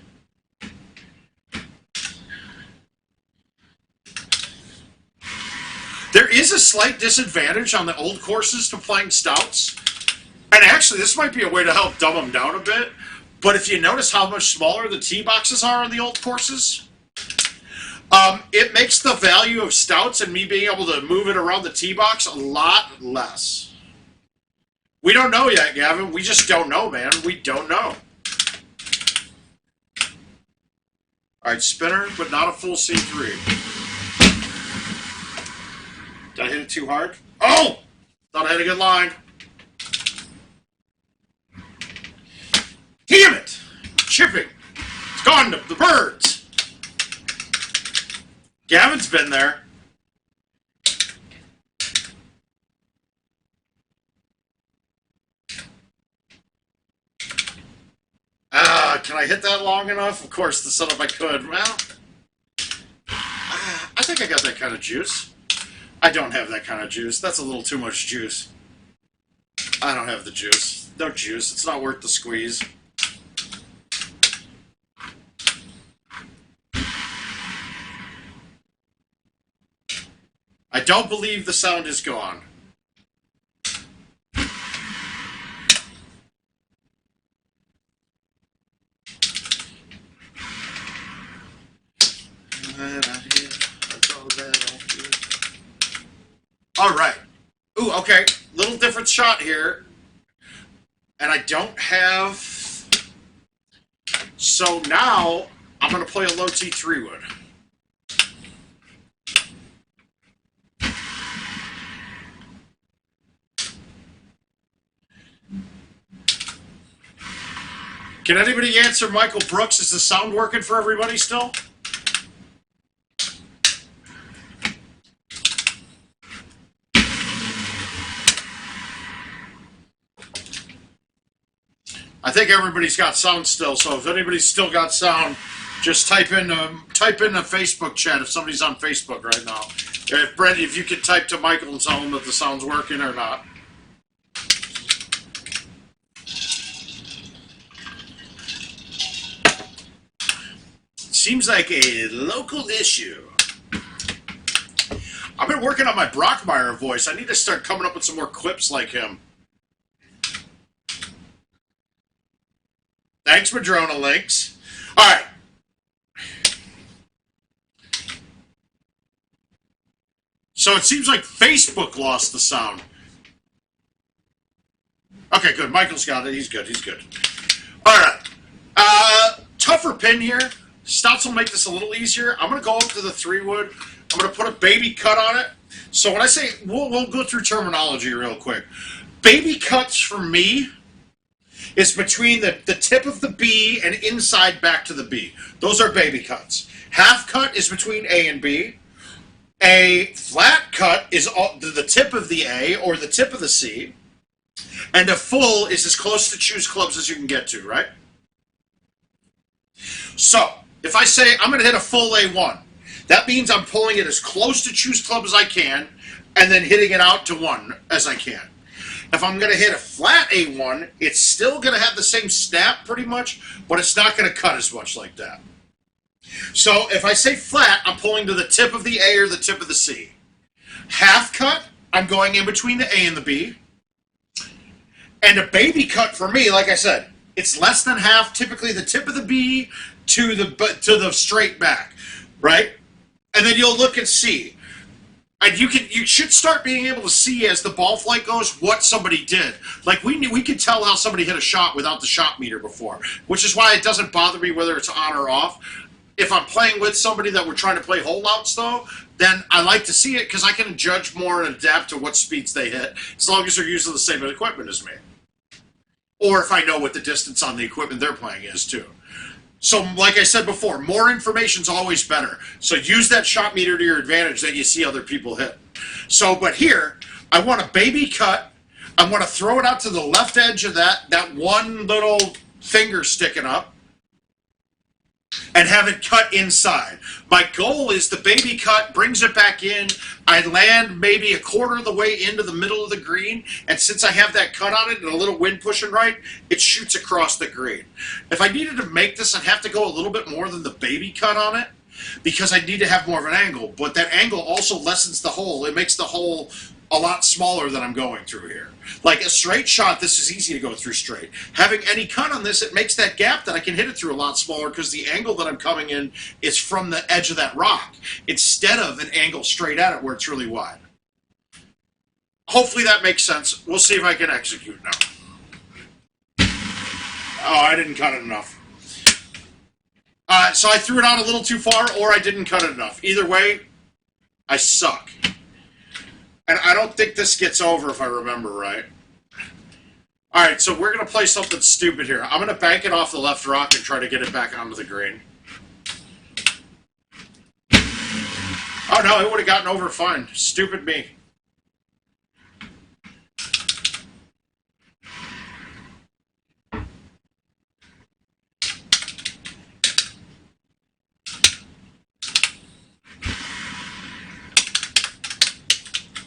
There is a slight disadvantage on the old courses to playing stouts. And actually, this might be a way to help dumb them down a bit. But if you notice how much smaller the tee boxes are on the old courses, it makes the value of stouts and me being able to move it around the tee box a lot less. We don't know yet, Gavin. We just don't know, man. We don't know. All right, spinner, but not a full C3. Did I hit it too hard. Oh! Thought I had a good line. Damn it! Chipping. It's gone to the birds. Gavin's been there. Can I hit that long enough? Of course, the setup I could. Well, I think I got that kind of juice. I don't have that kind of juice. That's a little too much juice. I don't have the juice. No juice. It's not worth the squeeze. I don't believe the sound is gone. All right. Ooh, okay. Little different shot here. And I don't have... So now, I'm going to play a low T3 wood. Can anybody answer Michael Brooks? Is the sound working for everybody still? I think everybody's got sound still, so if anybody's still got sound, just type in a Facebook chat if somebody's on Facebook right now. If Brent, if you could type to Michael and tell him that the sound's working or not. Seems like a local issue. I've been working on my Brockmeyer voice. I need to start coming up with some more clips like him. Thanks, Madrona Links. All right. So it seems like Facebook lost the sound. Okay, good. Michael's got it. He's good. He's good. All right. Tougher pin here. Stouts will make this a little easier. I'm going to go up to the 3-wood. I'm going to put a baby cut on it. So when I say, we'll go through terminology real quick. Baby cuts for me is between the tip of the B and inside back to the B. Those are baby cuts. Half cut is between A and B. A flat cut is the tip of the A or the tip of the C. And a full is as close to choose clubs as you can get to, right? So, if I say I'm going to hit a full A1, that means I'm pulling it as close to choose club as I can and then hitting it out to 1 as I can. If I'm going to hit a flat A1, it's still going to have the same snap pretty much, but it's not going to cut as much like that. So if I say flat, I'm pulling to the tip of the A or the tip of the C. Half cut, I'm going in between the A and the B. And a baby cut for me, like I said, it's less than half, typically the tip of the B to the straight back, right? And then you'll look and see. And you should start being able to see as the ball flight goes what somebody did. Like we could tell how somebody hit a shot without the shot meter before, which is why it doesn't bother me whether it's on or off. If I'm playing with somebody that we're trying to play holdouts though, then I like to see it because I can judge more and adapt to what speeds they hit as long as they're using the same equipment as me. Or if I know what the distance on the equipment they're playing is too. So, like I said before, more information's always better. So use that shot meter to your advantage that you see other people hit. So, but here, I want a baby cut. I want to throw it out to the left edge of that one little finger sticking up and have it cut inside. My goal is the baby cut brings it back in. I land maybe a quarter of the way into the middle of the green, and since I have that cut on it and a little wind pushing right, it shoots across the green. If I needed to make this, I'd have to go a little bit more than the baby cut on it because I need to have more of an angle, but that angle also lessens the hole. It makes the hole a lot smaller than I'm going through here. Like a straight shot, this is easy to go through straight. Having any cut on this, it makes that gap that I can hit it through a lot smaller because the angle that I'm coming in is from the edge of that rock instead of an angle straight at it where it's really wide. Hopefully that makes sense. We'll see if I can execute now. Oh, I didn't cut it enough. So I threw it out a little too far or I didn't cut it enough. Either way, I suck. And I don't think this gets over if I remember right. All right, so we're going to play something stupid here. I'm going to bank it off the left rock and try to get it back onto the green. Oh, no, it would have gotten over fine. Stupid me.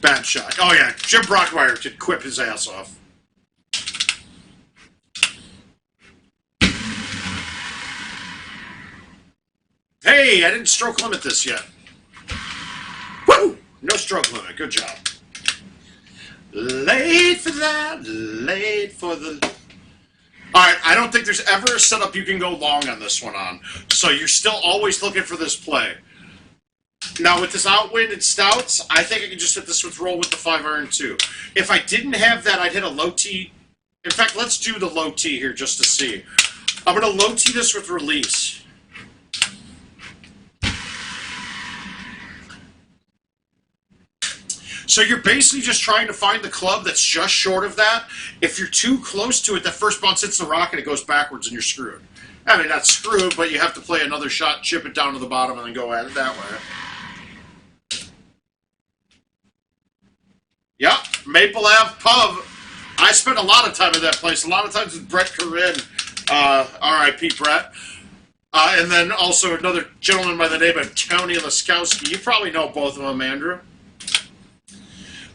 Bad shot. Oh, yeah, Jim Brockmeyer could quip his ass off. Hey, I didn't stroke limit this yet. Woo! No stroke limit. Good job. Late for that. Late for the... Alright, I don't think there's ever a setup you can go long on this one on. So you're still always looking for this play. Now, with this outwind and stouts, I think I can just hit this with roll with the 5-iron too. If I didn't have that, I'd hit a low tee. In fact, let's do the low tee here just to see. I'm going to low tee this with release. So you're basically just trying to find the club that's just short of that. If you're too close to it, that first bounce hits the rock and it goes backwards and you're screwed. I mean, not screwed, but you have to play another shot, chip it down to the bottom, and then go at it that way. Yep, Maple Ave Pub. I spent a lot of time at that place. A lot of times with Brett Corinne, R.I.P. Brett. And then also another gentleman by the name of Tony Laskowski. You probably know both of them, Andrew.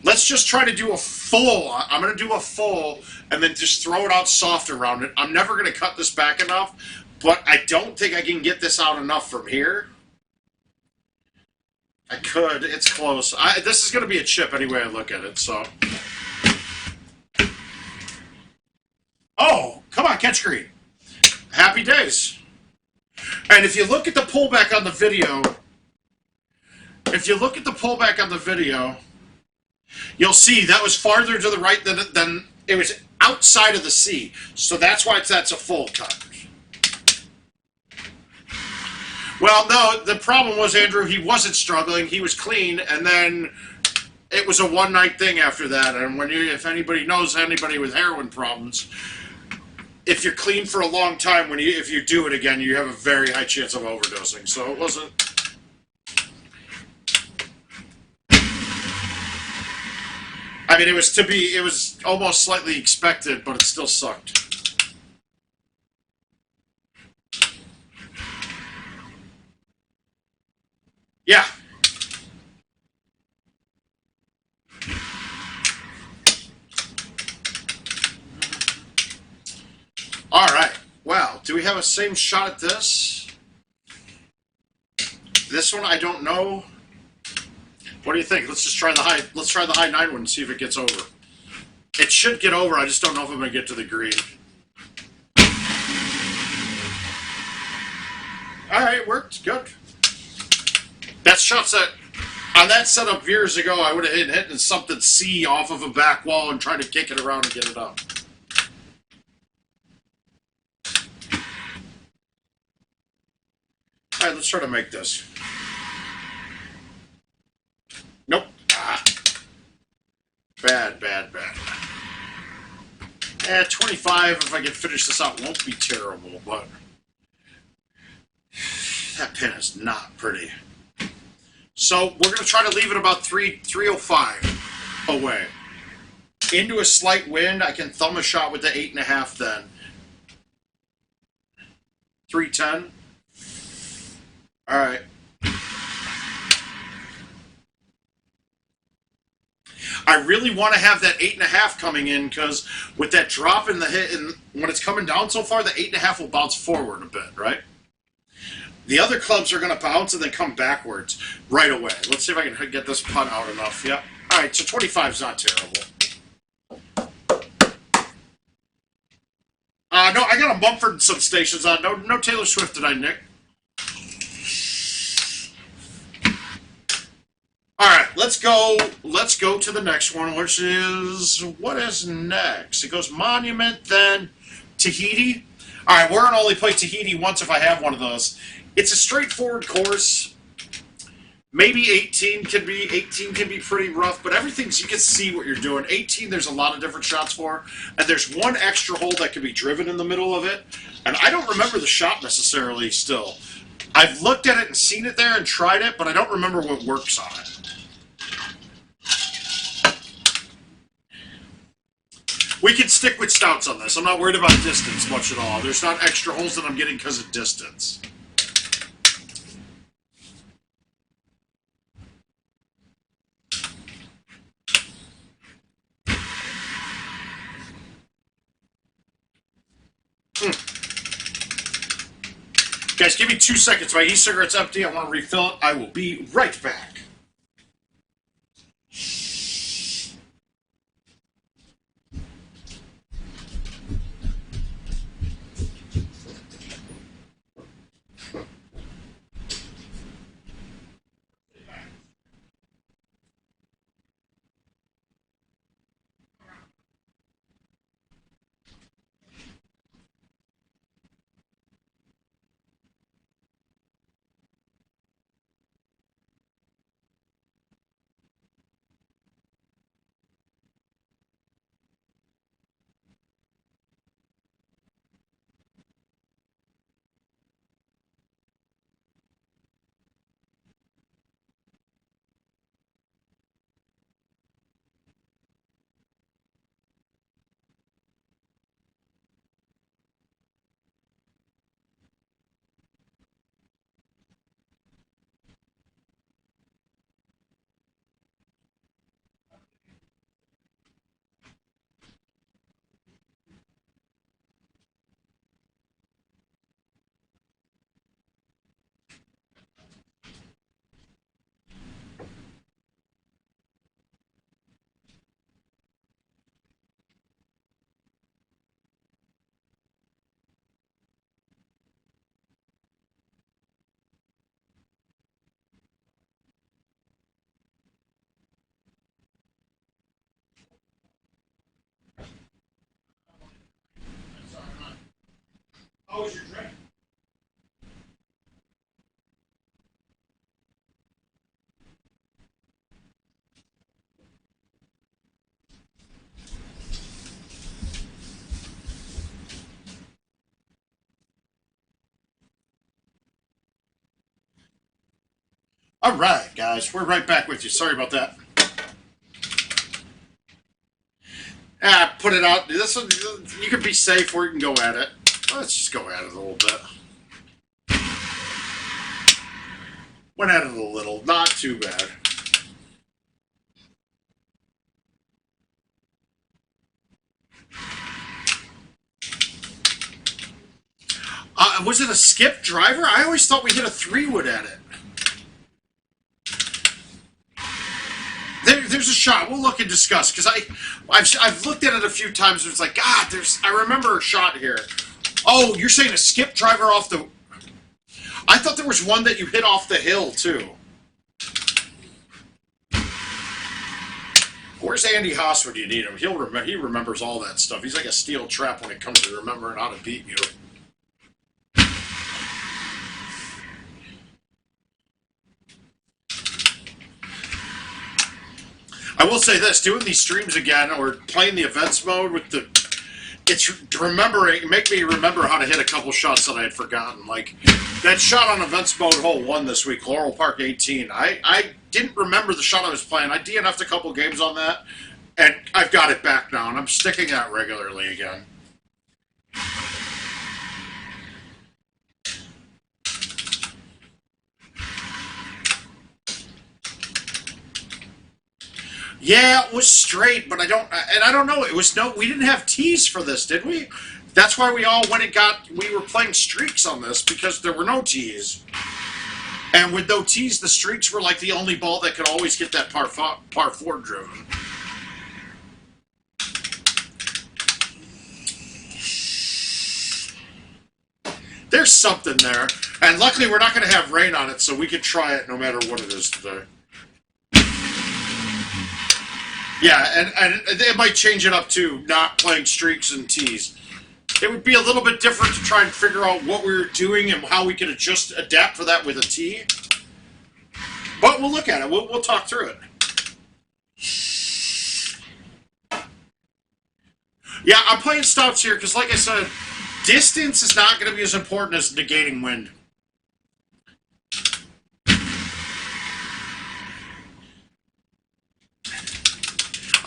Let's just try to do a full. I'm going to do a full and then just throw it out soft around it. I'm never going to cut this back enough, but I don't think I can get this out enough from here. I could. It's close. This is going to be a chip anyway I look at it, so. Oh, come on, catch green. Happy days. And if you look at the pullback on the video, you'll see that was farther to the right than it was outside of the C. So that's why that's a full cut. Well, no, the problem was, Andrew, he wasn't struggling. He was clean, and then it was a one-night thing after that. And if anybody knows anybody with heroin problems, if you're clean for a long time, if you do it again, you have a very high chance of overdosing. So it wasn't... I mean, it was almost slightly expected, but it still sucked. Yeah. All right. Well, do we have a same shot at this? This one, I don't know. What do you think? Let's just try the high. Let's try the high 9 one and see if it gets over. It should get over. I just don't know if I'm going to get to the green. All right, worked. Good. That shot's that. On that setup years ago, I would have hit something C off of a back wall and tried to kick it around and get it up. All right, let's try to make this. Nope. Bad. 25, if I can finish this out, won't be terrible, but that pin is not pretty. So we're going to try to leave it about 305 away. Into a slight wind, I can thumb a shot with the 8.5 then. 310. All right. I really want to have that 8.5 coming in because with that drop in the hit, and when it's coming down so far, the 8.5 will bounce forward a bit, right? The other clubs are going to bounce and then come backwards right away. Let's see if I can get this putt out enough. Yep. All right, so 25 is not terrible. No, I got a Mumford and some stations on. No Taylor Swift did I, Nick? All right, let's go to the next one, which is, what is next? It goes Monument, then Tahiti. All right, we're going to only play Tahiti once if I have one of those. It's a straightforward course. Maybe 18 can be pretty rough, but everything's, you can see what you're doing. 18, there's a lot of different shots for, and there's one extra hole that can be driven in the middle of it, and I don't remember the shot necessarily still. I've looked at it and seen it there and tried it, but I don't remember what works on it. We can stick with stouts on this. I'm not worried about distance much at all. There's not extra holes that I'm getting because of distance. Guys, give me 2 seconds. My e-cigarette's empty. I want to refill it. I will be right back. How was your drink? All right, guys, we're right back with you. Sorry about that. Put it out. This one, you can be safe or you can go at it. Let's just go at it a little bit. Went at it a little, not too bad. Was it a skip driver? I always thought we hit a 3-wood at it. There's a shot. We'll look and discuss because I've looked at it a few times and it's like, God, I remember a shot here. Oh, you're saying a skip driver off the... I thought there was one that you hit off the hill, too. Where's Andy Haas when you need him? He remembers all that stuff. He's like a steel trap when it comes to remembering how to beat you. I will say this, doing these streams again, or playing the events mode with the... It's remembering, make me remember how to hit a couple shots that I had forgotten. Like, that shot on events mode hole 1 this week, Laurel Park 18. I didn't remember the shot I was playing. I DNF'd a couple games on that, and I've got it back now, and I'm sticking that regularly again. Yeah, it was straight, but I don't know. It was we didn't have tees for this, did we? That's why we all we were playing streaks on this because there were no tees. And with no tees, the streaks were like the only ball that could always get that par 4 driven. There's something there. And luckily we're not going to have rain on it, so we can try it no matter what it is today. Yeah, and it might change it up too, not playing streaks and tees. It would be a little bit different to try and figure out what we were doing and how we could adapt for that with a tee. But we'll look at it. We'll talk through it. Yeah, I'm playing stouts here because, like I said, distance is not going to be as important as negating wind.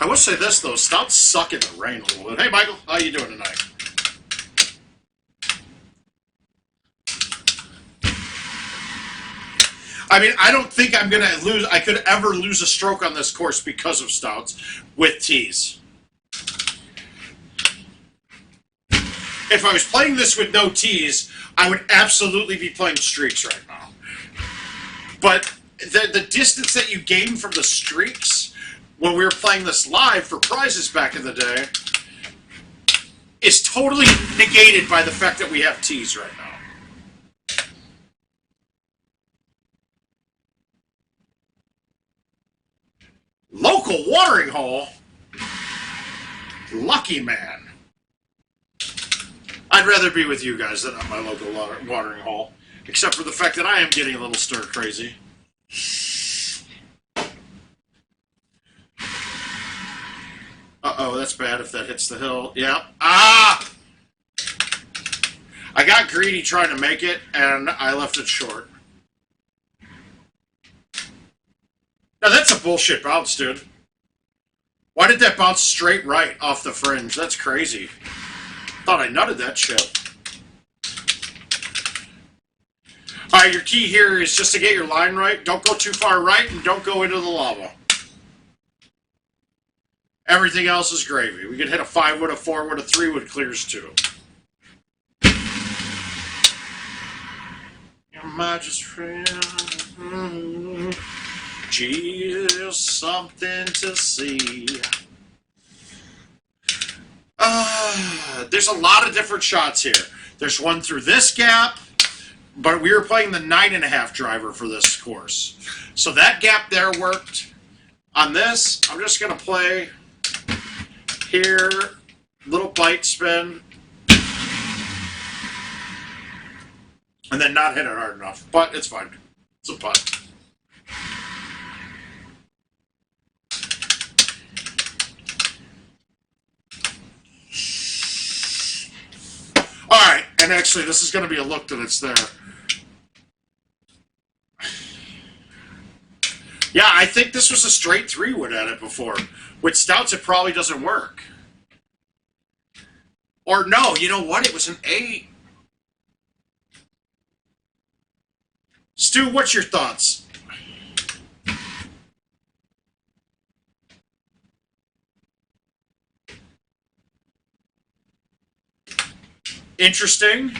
I will say this, though. Stouts suck in the rain a little bit. Hey, Michael. How you doing tonight? I mean, I don't think I'm going to lose. I could ever lose a stroke on this course because of stouts with tees. If I was playing this with no tees, I would absolutely be playing streaks right now. But the distance that you gain from the streaks when we were playing this live for prizes back in the day is totally negated by the fact that we have tees right now. Local watering hole? Lucky man. I'd rather be with you guys than at my local watering hole. Except for the fact that I am getting a little stir crazy. Uh-oh, that's bad if that hits the hill. Yeah. Ah! I got greedy trying to make it, and I left it short. Now, that's a bullshit bounce, dude. Why did that bounce straight right off the fringe? That's crazy. Thought I nutted that shit. Alright, your key here is just to get your line right. Don't go too far right, and don't go into the lava. Everything else is gravy. We can hit a 5-wood, a 4-wood, a 3-wood clears too. You're my just friend. Jesus, something to see. There's a lot of different shots here. There's one through this gap, but we were playing the 9.5 driver for this course. So that gap there worked. On this, I'm just going to play here, little bite spin, and then not hit it hard enough. But it's fine. It's a putt. Alright, and actually this is going to be a look that it's there. Yeah, I think this was a straight 3-wood at it before. With stouts, it probably doesn't work. Or no, you know what? It was an 8. Stu, what's your thoughts? Interesting.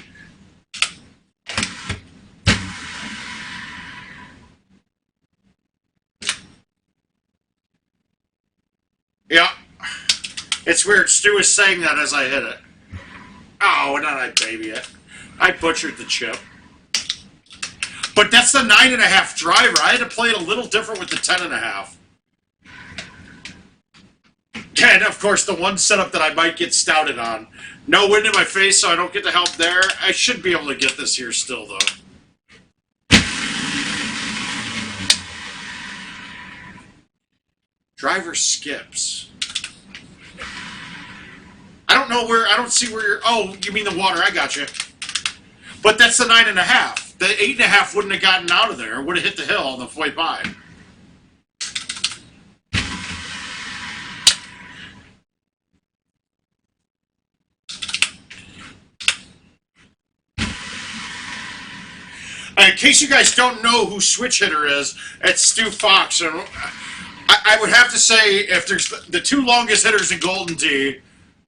Yeah. It's weird. Stu is saying that as I hit it. Oh, and then I baby it. I butchered the chip. But that's the 9.5 driver. I had to play it a little different with the 10.5. And, of course, the one setup that I might get stouted on. No wind in my face, so I don't get the help there. I should be able to get this here still, though. Driver skips. I don't know where, I don't see where you're, oh, you mean the water, I got you. But that's the 9.5. The 8.5 wouldn't have gotten out of there. It would have hit the hill on the way by. In case you guys don't know who Switch Hitter is, it's Stu Fox. And I would have to say, if there's the two longest hitters in Golden Tee,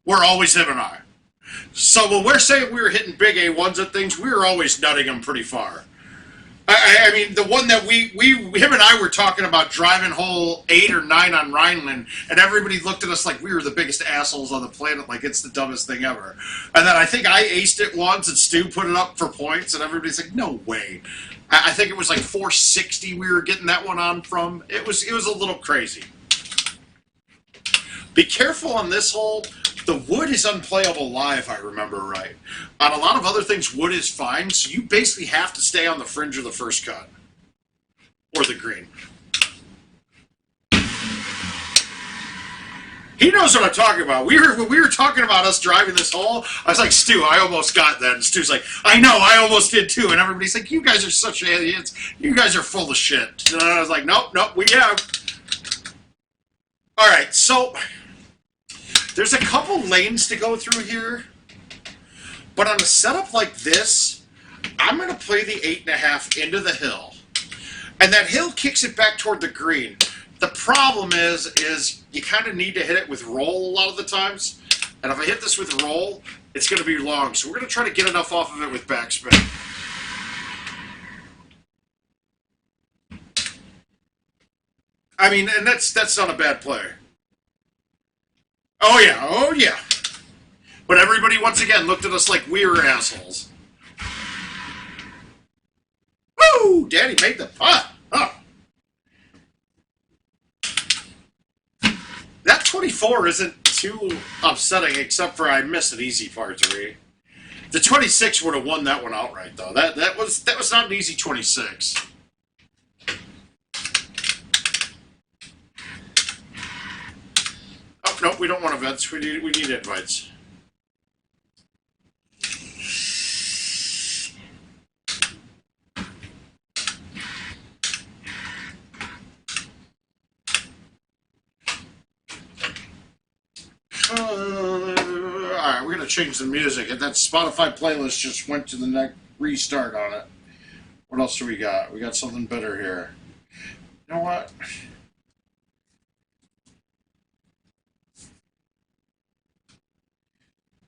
we're always him and I. So when we're saying we were hitting big A1s at things, we were always nutting them pretty far. I mean, the one that him and I were talking about driving hole 8 or 9 on Rhineland, and everybody looked at us like we were the biggest assholes on the planet, like it's the dumbest thing ever. And then I think I aced it once, and Stu put it up for points, and everybody's like, no way. I think it was like 460 we were getting that one on from. It was a little crazy. Be careful on this hole. The wood is unplayable live, if I remember right. On a lot of other things, wood is fine, so you basically have to stay on the fringe of the first cut. or the green. He knows what I'm talking about. When we were talking about us driving this hole, I was like, Stu, I almost got that. And Stu's like, I know, I almost did too. And everybody's like, you guys are such idiots. You guys are full of shit. And I was like, nope, we have. All right, so there's a couple lanes to go through here. But on a setup like this, I'm going to play the 8.5 into the hill. And that hill kicks it back toward the green. The problem is you kind of need to hit it with roll a lot of the times. And if I hit this with roll, it's going to be long. So we're going to try to get enough off of it with backspin. I mean, and that's not a bad play. Oh yeah. But everybody, once again, looked at us like we were assholes. Woo! Daddy made the putt. Oh. That 24 isn't too upsetting, except for I missed an easy par 3. The 26 would have won that one outright, though. That was not an easy 26. Oh nope, we don't want events. We need invites. Alright, we're going to change the music. And that Spotify playlist just went to the next restart on it. What else do we got? We got something better here. You know what?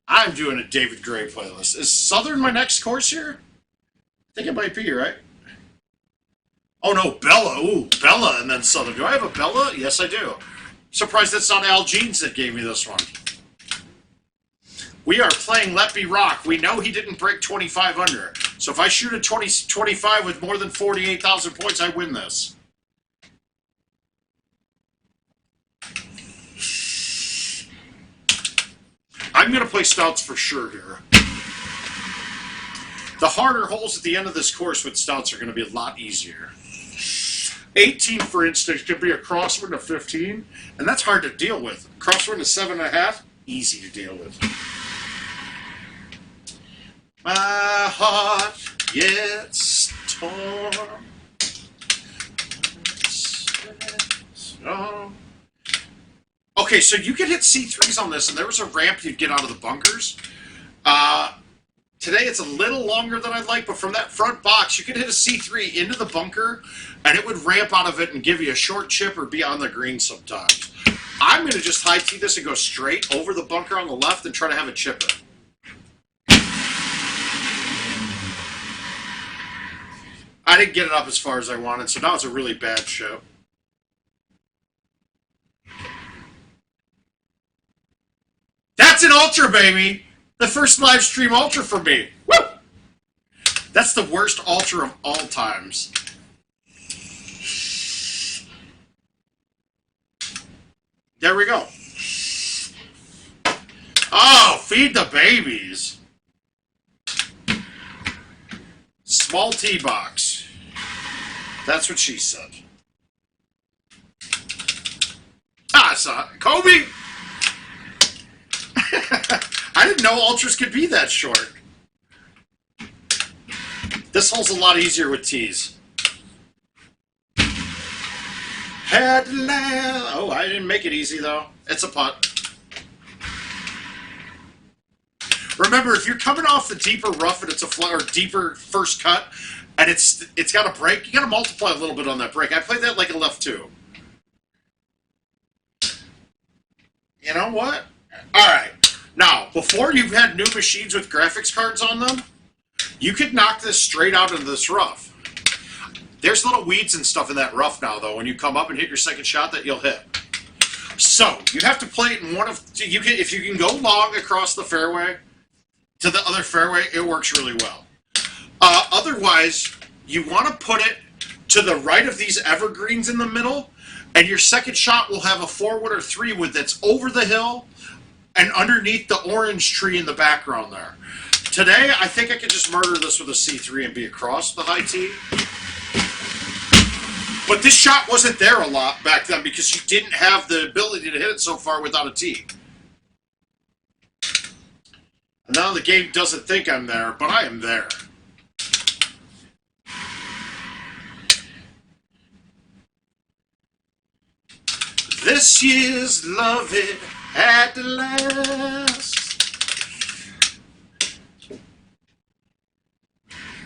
I'm doing a David Gray playlist. Is Southern my next course here? I think it might be, right? Oh no, Bella. Ooh, Bella and then Southern. Do I have a Bella? Yes, I do. Surprised that's not Al Jeans that gave me this one. We are playing Let Me Rock. We know he didn't break 25 under. So if I shoot a 25 with more than 48,000 points, I win this. I'm going to play stouts for sure here. The harder holes at the end of this course with stouts are going to be a lot easier. 18, for instance, could be a crosswind of 15, and that's hard to deal with. Crosswind of 7.5, easy to deal with. My heart gets torn. Okay, so you could hit C3s on this, and there was a ramp you'd get out of the bunkers. Today it's a little longer than I'd like, but from that front box, you could hit a C3 into the bunker, and it would ramp out of it and give you a short chip or be on the green sometimes. I'm going to just high tee this and go straight over the bunker on the left and try to have a chip in. I didn't get it up as far as I wanted, so now it's a really bad show. That's an ultra, baby! The first live stream ultra for me. Woo! That's the worst ultra of all times. There we go. Oh, feed the babies. Small tee box. That's what she said. Ah, I saw it. Kobe! I didn't know ultras could be that short. This hole's a lot easier with tees. Headland. Oh, I didn't make it easy though. It's a putt. Remember, if you're coming off the deeper rough and it's a flat or deeper first cut, and it's got a break, you got to multiply a little bit on that break. I played that like a left two. You know what? All right. Now, before you've had new machines with graphics cards on them, you could knock this straight out into this rough. There's little weeds and stuff in that rough now, though, when you come up and hit your second shot that you'll hit. So, you have to play it in one of... if you can go long across the fairway to the other fairway, it works really well. Otherwise, you want to put it to the right of these evergreens in the middle, and your second shot will have a 4-wood or 3-wood that's over the hill and underneath the orange tree in the background there. Today, I think I could just murder this with a C3 and be across the high tee. But this shot wasn't there a lot back then because you didn't have the ability to hit it so far without a tee. And now the game doesn't think I'm there, but I am there. This year's love it at last.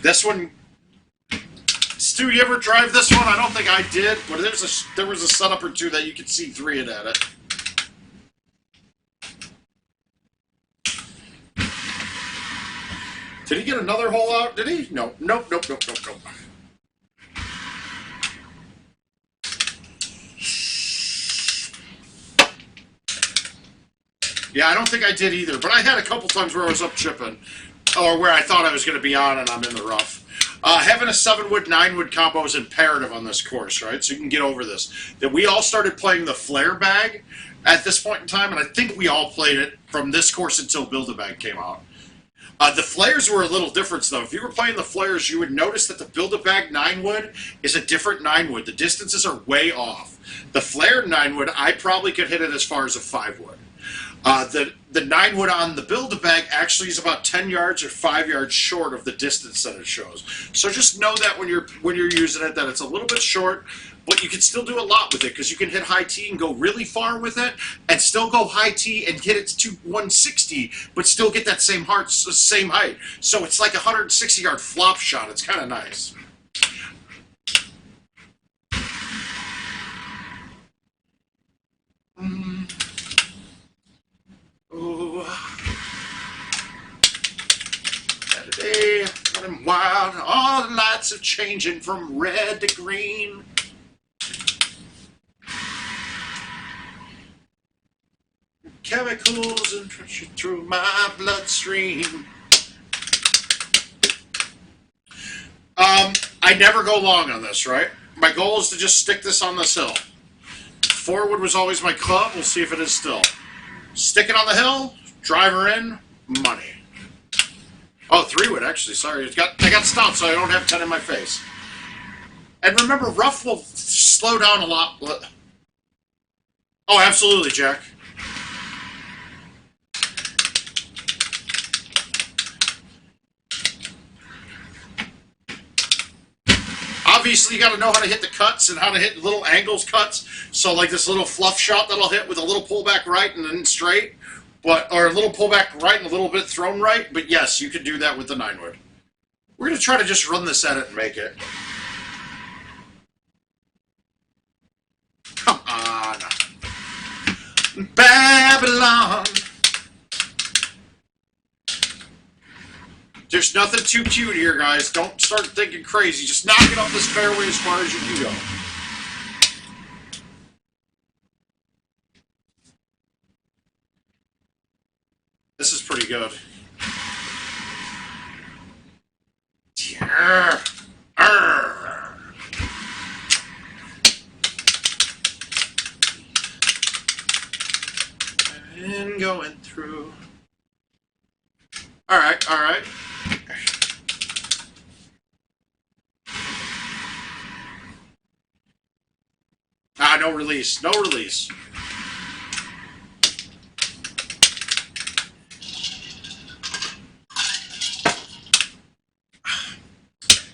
This one, Stu, you ever drive this one? I don't think I did, but there was a setup or two that you could see 3 at it. Did he get another hole out? Did he? No. Nope. Yeah, I don't think I did either, but I had a couple times where I was up chipping, or where I thought I was going to be on and I'm in the rough. Having a 7-wood, 9-wood combo is imperative on this course, right? So you can get over this. That we all started playing the flare bag at this point in time, and I think we all played it from this course until Build-A-Bag came out. The flares were a little different, though. If you were playing the flares, you would notice that the Build-A-Bag 9-wood is a different 9-wood. The distances are way off. The flare 9-wood, I probably could hit it as far as a 5-wood. The 9-wood on the Build-A-Bag actually is about 10 yards or 5 yards short of the distance that it shows. So just know that when you're using it, that it's a little bit short, but you can still do a lot with it because you can hit high tee and go really far with it, and still go high tee and hit it to 160, but still get that same height. So it's like a 160-yard flop shot. It's kind of nice. Saturday, running wild, all the lights are changing from red to green. Chemicals and through my bloodstream. I never go long on this, right? My goal is to just stick this on this hill. 4-wood was always my club. We'll see if it is still. Stick it on the hill, driver in, money. Oh, 3-wood, actually. Sorry. I got stopped, so I don't have 10 in my face. And remember, rough will slow down a lot. Oh, absolutely, Jack. Obviously, you got to know how to hit the cuts and how to hit little angles cuts. So, like this little fluff shot that I'll hit with a little pullback right and then straight, or a little pullback right and a little bit thrown right. But yes, you could do that with the 9-wood. We're going to try to just run this at it and make it. Come on. Babylon. There's nothing too cute here, guys. Don't start thinking crazy. Just knock it up this fairway as far as you can go. This is pretty good. And going through. All right. No release. No release.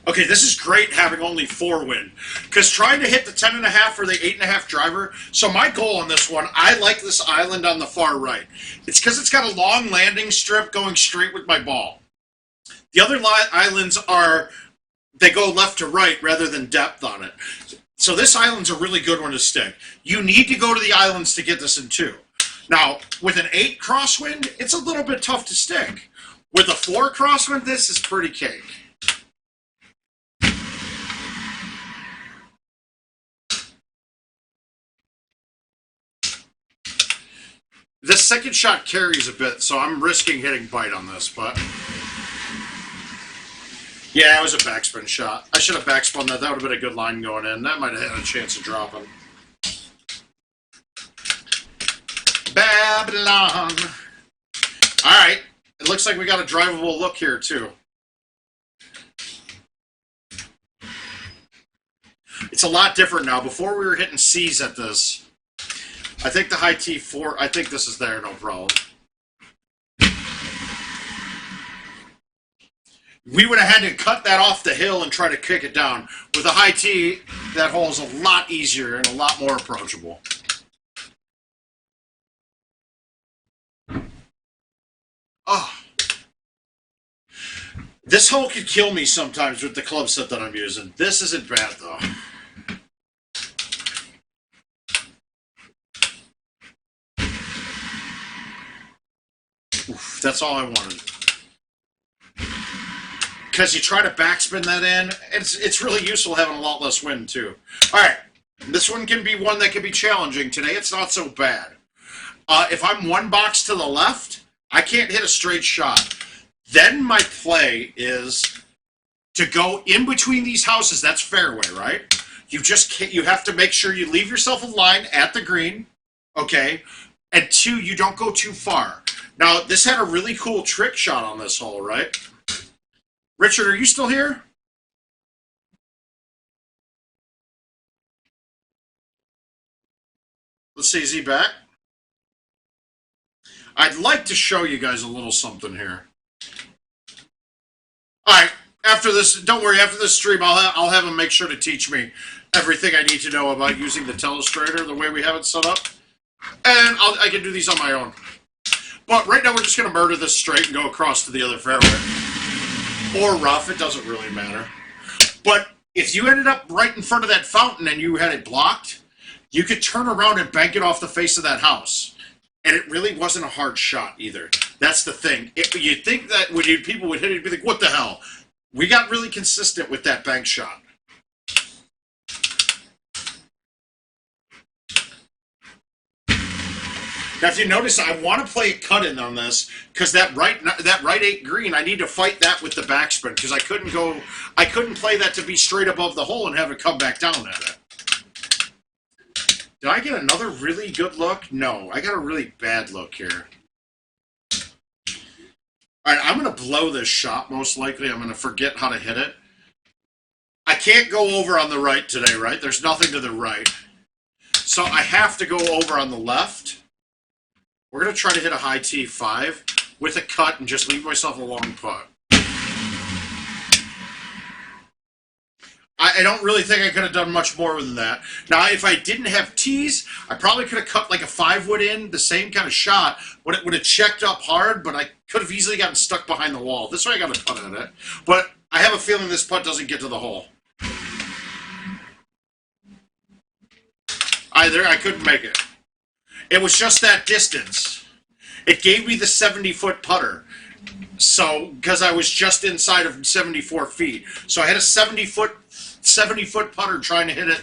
Okay, this is great having only 4 win. Because trying to hit the 10.5 or the 8.5 driver, so my goal on this one, I like this island on the far right. It's because it's got a long landing strip going straight with my ball. The other islands they go left to right rather than depth on it. So this island's a really good one to stick. You need to go to the islands to get this in 2. Now, with an 8 crosswind, it's a little bit tough to stick. With a 4 crosswind, this is pretty cake. This second shot carries a bit, so I'm risking hitting bite on this, but... Yeah, it was a backspin shot. I should have backspun that. That would have been a good line going in. That might have had a chance of dropping. Babylon. All right. It looks like we got a drivable look here, too. It's a lot different now. Before we were hitting C's at this. I think the high T4, I think this is there, no problem. We would have had to cut that off the hill and try to kick it down. With a high T, that hole is a lot easier and a lot more approachable. Oh. This hole could kill me sometimes with the club set that I'm using. This isn't bad, though. Oof, that's all I wanted. Because you try to backspin that in, it's really useful having a lot less wind, too. All right, this one can be one that can be challenging. Today, it's not so bad. If I'm one box to the left, I can't hit a straight shot. Then my play is to go in between these houses. That's fairway, right? You just can't, you have to make sure you leave yourself a line at the green, okay? And two, you don't go too far. Now, this had a really cool trick shot on this hole, right? Richard, are you still here? Let's see, is he back? I'd like to show you guys a little something here. All right, after this, don't worry, after this stream, I'll have him make sure to teach me everything I need to know about using the telestrator the way we have it set up. And I can do these on my own. But right now, we're just going to murder this straight and go across to the other fairway. Or rough, it doesn't really matter. But if you ended up right in front of that fountain and you had it blocked, you could turn around and bank it off the face of that house. And it really wasn't a hard shot either. That's the thing. You'd think that when people would hit it, you'd be like, what the hell? We got really consistent with that bank shot. Now, if you notice, I want to play a cut-in on this because that right 8 green, I need to fight that with the backspin because I couldn't play that to be straight above the hole and have it come back down at it. Did I get another really good look? No, I got a really bad look here. All right, I'm going to blow this shot most likely. I'm going to forget how to hit it. I can't go over on the right today, right? There's nothing to the right. So I have to go over on the left. We're going to try to hit a high T5 with a cut and just leave myself a long putt. I don't really think I could have done much more than that. Now, if I didn't have tees, I probably could have cut like a 5-wood in, the same kind of shot. It would have checked up hard, but I could have easily gotten stuck behind the wall. This way I got a putt at it. But I have a feeling this putt doesn't get to the hole. I couldn't make it. It was just that distance. It gave me the 70-foot putter. So, because I was just inside of 74 feet. So I had a 70-foot putter trying to hit it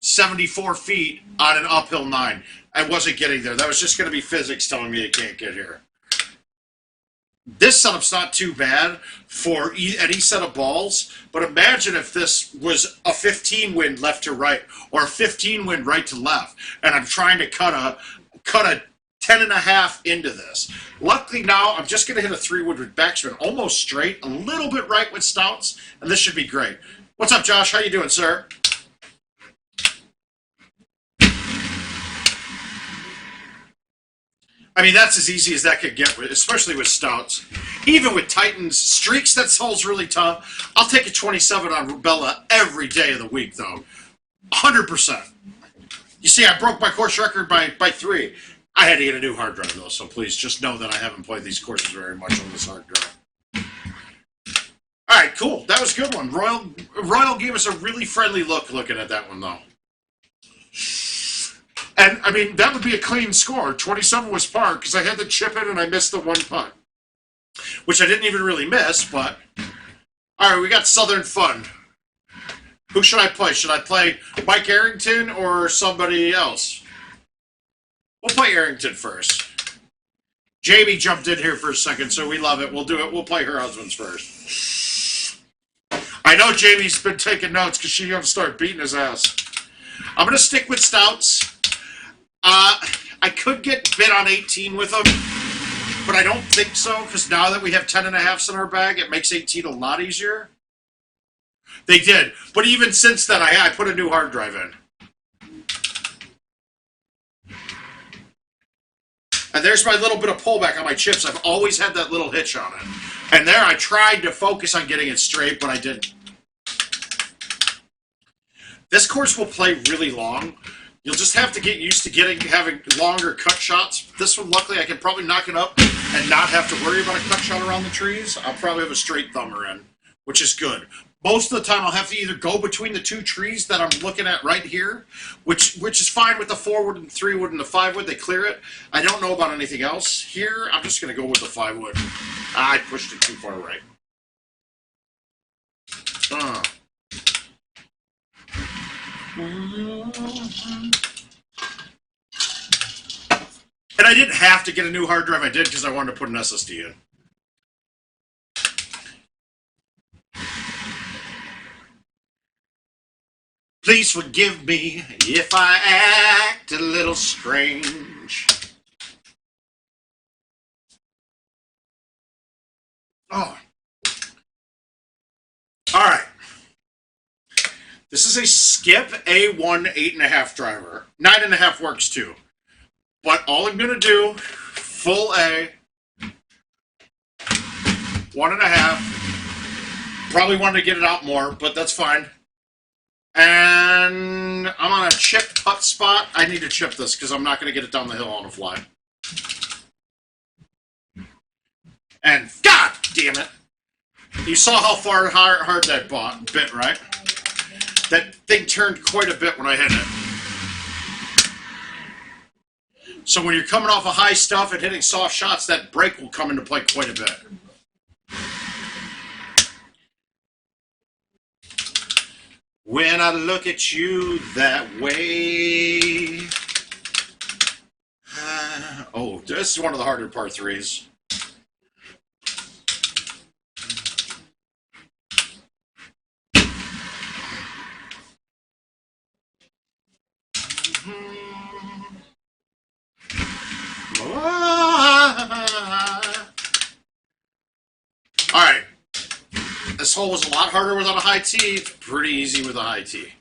74 feet on an uphill 9. I wasn't getting there. That was just going to be physics telling me it can't get here. This setup's not too bad for any set of balls, but imagine if this was a 15 wind left to right or a 15 wind right to left, and I'm trying to cut a 10.5 into this. Luckily now, I'm just going to hit a 3-wood with backspin, almost straight, a little bit right with stouts, and this should be great. What's up, Josh? How you doing, sir? I mean, that's as easy as that could get, especially with stouts. Even with Titans, streaks, that hole's really tough. I'll take a 27 on Rubella every day of the week, though. 100%. You see, I broke my course record by 3. I had to get a new hard drive, though, so please just know that I haven't played these courses very much on this hard drive. All right, cool. That was a good one. Royal gave us a really friendly look looking at that one, though. And, I mean, that would be a clean score. 27 was par, because I had the chip in and I missed the 1 putt. Which I didn't even really miss, but... All right, we got Southern Fun. Who should I play? Should I play Mike Arrington or somebody else? We'll play Arrington first. Jamie jumped in here for a second, so we love it. We'll do it. We'll play her husbands first. I know Jamie's been taking notes because she's going to start beating his ass. I'm going to stick with stouts. I could get bid on 18 with them, but I don't think so, because now that we have 10.5s in our bag, it makes 18 a lot easier. They did. But even since then, I put a new hard drive in. And there's my little bit of pullback on my chips. I've always had that little hitch on it. And there I tried to focus on getting it straight, but I didn't. This course will play really long. You'll just have to get used to having longer cut shots. This one, luckily, I can probably knock it up and not have to worry about a cut shot around the trees. I'll probably have a straight thumber in, which is good. Most of the time, I'll have to either go between the two trees that I'm looking at right here, which is fine with the 4-wood and the 3-wood and the 5-wood. They clear it. I don't know about anything else. Here, I'm just going to go with the 5-wood. I pushed it too far right. And I didn't have to get a new hard drive. I did because I wanted to put an SSD in. Please forgive me if I act a little strange. Oh. All right. This is a skip A1 8.5 driver. 9.5 works too. But all I'm going to do, full A, 1.5. Probably wanted to get it out more, but that's fine. And I'm on a chip putt spot. I need to chip this because I'm not going to get it down the hill on a fly. And God damn it. You saw how far hard that bit, right? That thing turned quite a bit when I hit it. So when you're coming off of high stuff and hitting soft shots, that break will come into play quite a bit. When I look at you that way. Oh, this is one of the harder par threes. All right. This hole was a lot harder without a high tee. It's pretty easy with a high tee.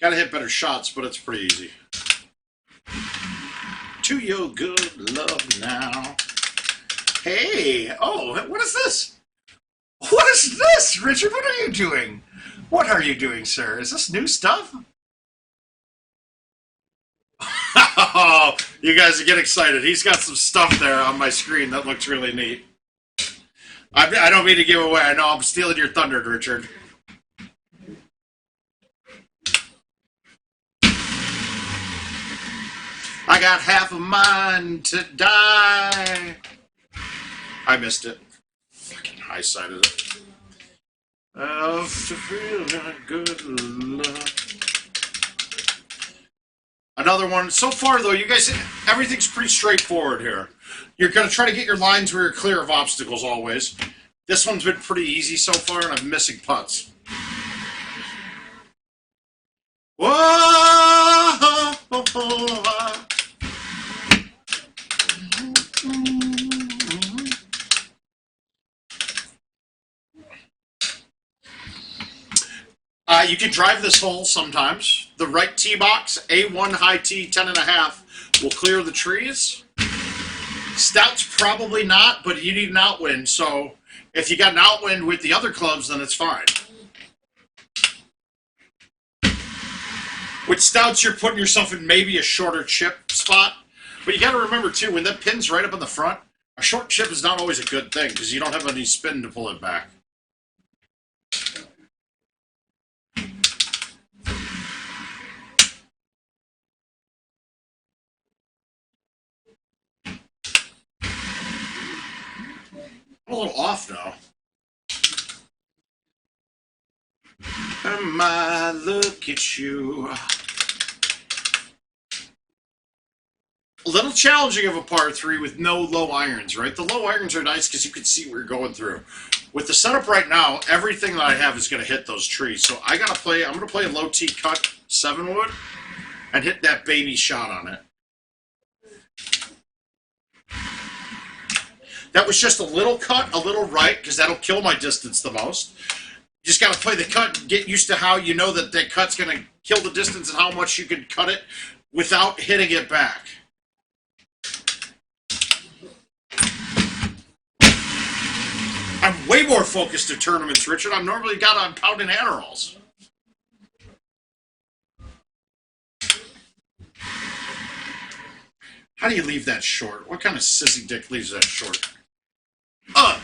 Gotta hit better shots, but it's pretty easy. To your good love now. Hey, oh, what is this? What is this, Richard? What are you doing? What are you doing, sir? Is this new stuff? Oh, you guys get excited. He's got some stuff there on my screen that looks really neat. I don't mean to give away. I know I'm stealing your thunder, Richard. I got half a mind to die. I missed it. Fucking high-sided it. To feel good love. Another one. So far, though, you guys, everything's pretty straightforward here. You're going to try to get your lines where you're clear of obstacles always. This one's been pretty easy so far, and I'm missing putts. Whoa! You can drive this hole sometimes. The right tee box, A1 high tee, 10.5, will clear the trees. Stouts probably not, but you need an outwind. So if you got an outwind with the other clubs, then it's fine. With stouts, you're putting yourself in maybe a shorter chip spot. But you got to remember, too, when that pin's right up in the front, a short chip is not always a good thing because you don't have any spin to pull it back. I'm a little off now. My look at you. A little challenging of a par 3 with no low irons, right? The low irons are nice because you can see where you're going through. With the setup right now, everything that I have is going to hit those trees. So I'm going to play a low tee cut 7-wood and hit that baby shot on it. That was just a little cut, a little right, because that'll kill my distance the most. You just got to play the cut and get used to how you know that that cut's going to kill the distance and how much you can cut it without hitting it back. I'm way more focused at tournaments, Richard. I'm normally got on pounding Adderalls. How do you leave that short? What kind of sissy dick leaves that short? Ugh!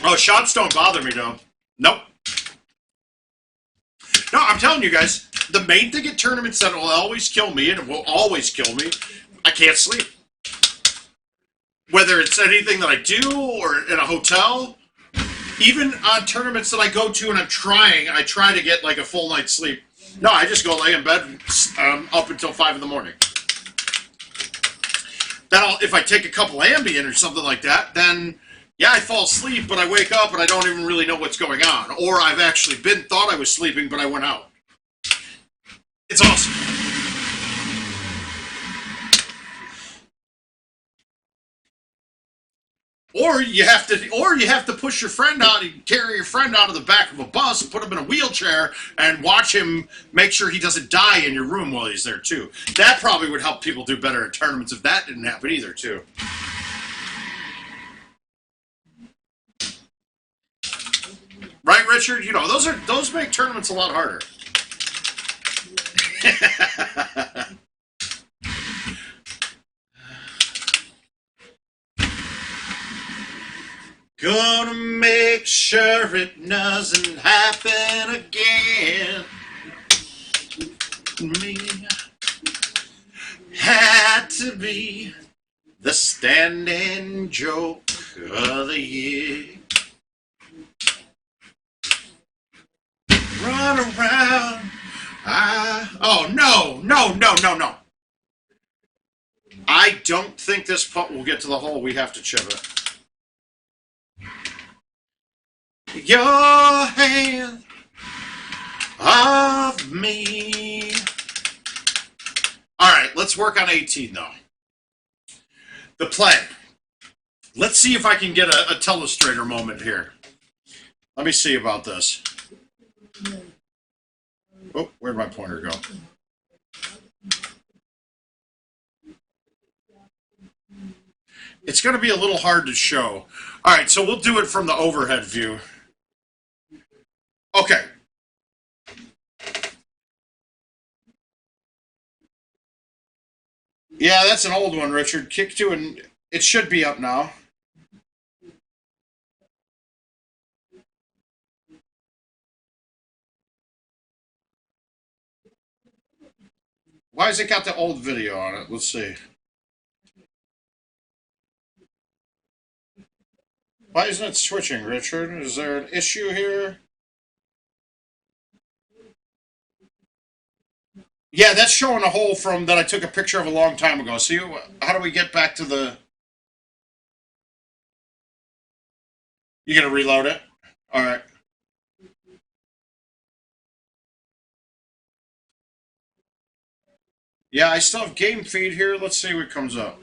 Oh, shots don't bother me, though. Nope. No, I'm telling you guys, the main thing at tournaments that will always kill me, and it will always kill me, I can't sleep. Whether it's anything that I do or in a hotel, even on tournaments that I go to and I try to get like a full night's sleep. No, I just go lay in bed up until 5 in the morning. If I take a couple Ambien or something like that, then yeah, I fall asleep, but I wake up and I don't even really know what's going on. Or I've actually thought I was sleeping, but I went out. It's awesome. Or you have to push your friend out and carry your friend out of the back of a bus and put him in a wheelchair and watch him make sure he doesn't die in your room while he's there too. That probably would help people do better at tournaments if that didn't happen either too. Right, Richard? You know, those make tournaments a lot harder. Gonna make sure it doesn't happen again. Me had to be the standing joke of the year. Run around. Oh, no. I don't think this putt will get to the hole. We have to chip it. Your hand of me. All right, let's work on 18, though. The play. Let's see if I can get a telestrator moment here. Let me see about this. Oh, where'd my pointer go? It's going to be a little hard to show. All right, so we'll do it from the overhead view. Okay. Yeah, that's an old one, Richard. Kick to, and it should be up now. Why has it got the old video on it? Let's see. Why isn't it switching, Richard? Is there an issue here? Yeah, that's showing a hole from that I took a picture of a long time ago. See, how do we get back to the... You gonna reload it? All right. Yeah, I still have game feed here. Let's see what comes up.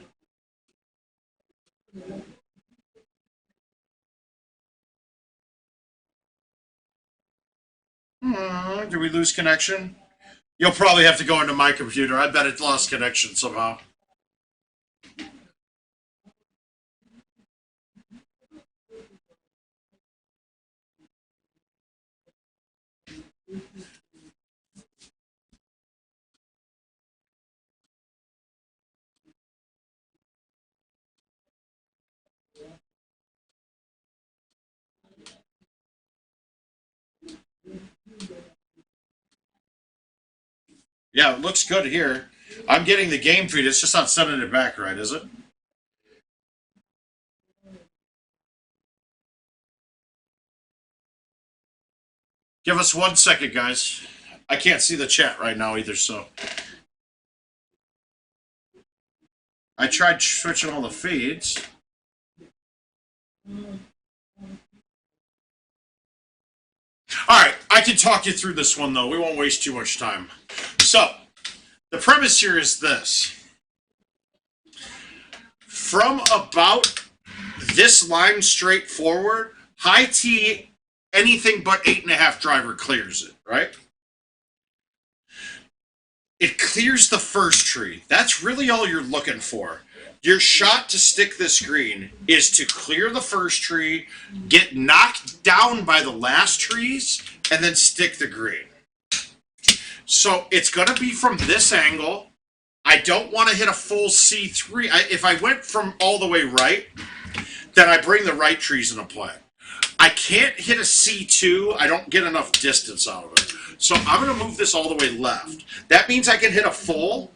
Did we lose connection? You'll probably have to go into my computer. I bet it lost connection somehow. Yeah, it looks good here. I'm getting the game feed. It's just not sending it back right, is it? Give us 1 second, guys. I can't see the chat right now either, so. I tried switching all the feeds. All right, I can talk you through this one, though. We won't waste too much time. So, the premise here is this. from about this line straight forward, high tee, anything but 8.5 driver clears it, right? It clears the first tree. That's really all you're looking for. Your shot to stick this green is to clear the first tree, get knocked down by the last trees, and then stick the green. So it's going to be from this angle. I don't want to hit a full C3. If I went from all the way right, then I bring the right trees into play. I can't hit a C2. I don't get enough distance out of it. So I'm going to move this all the way left. That means I can hit a full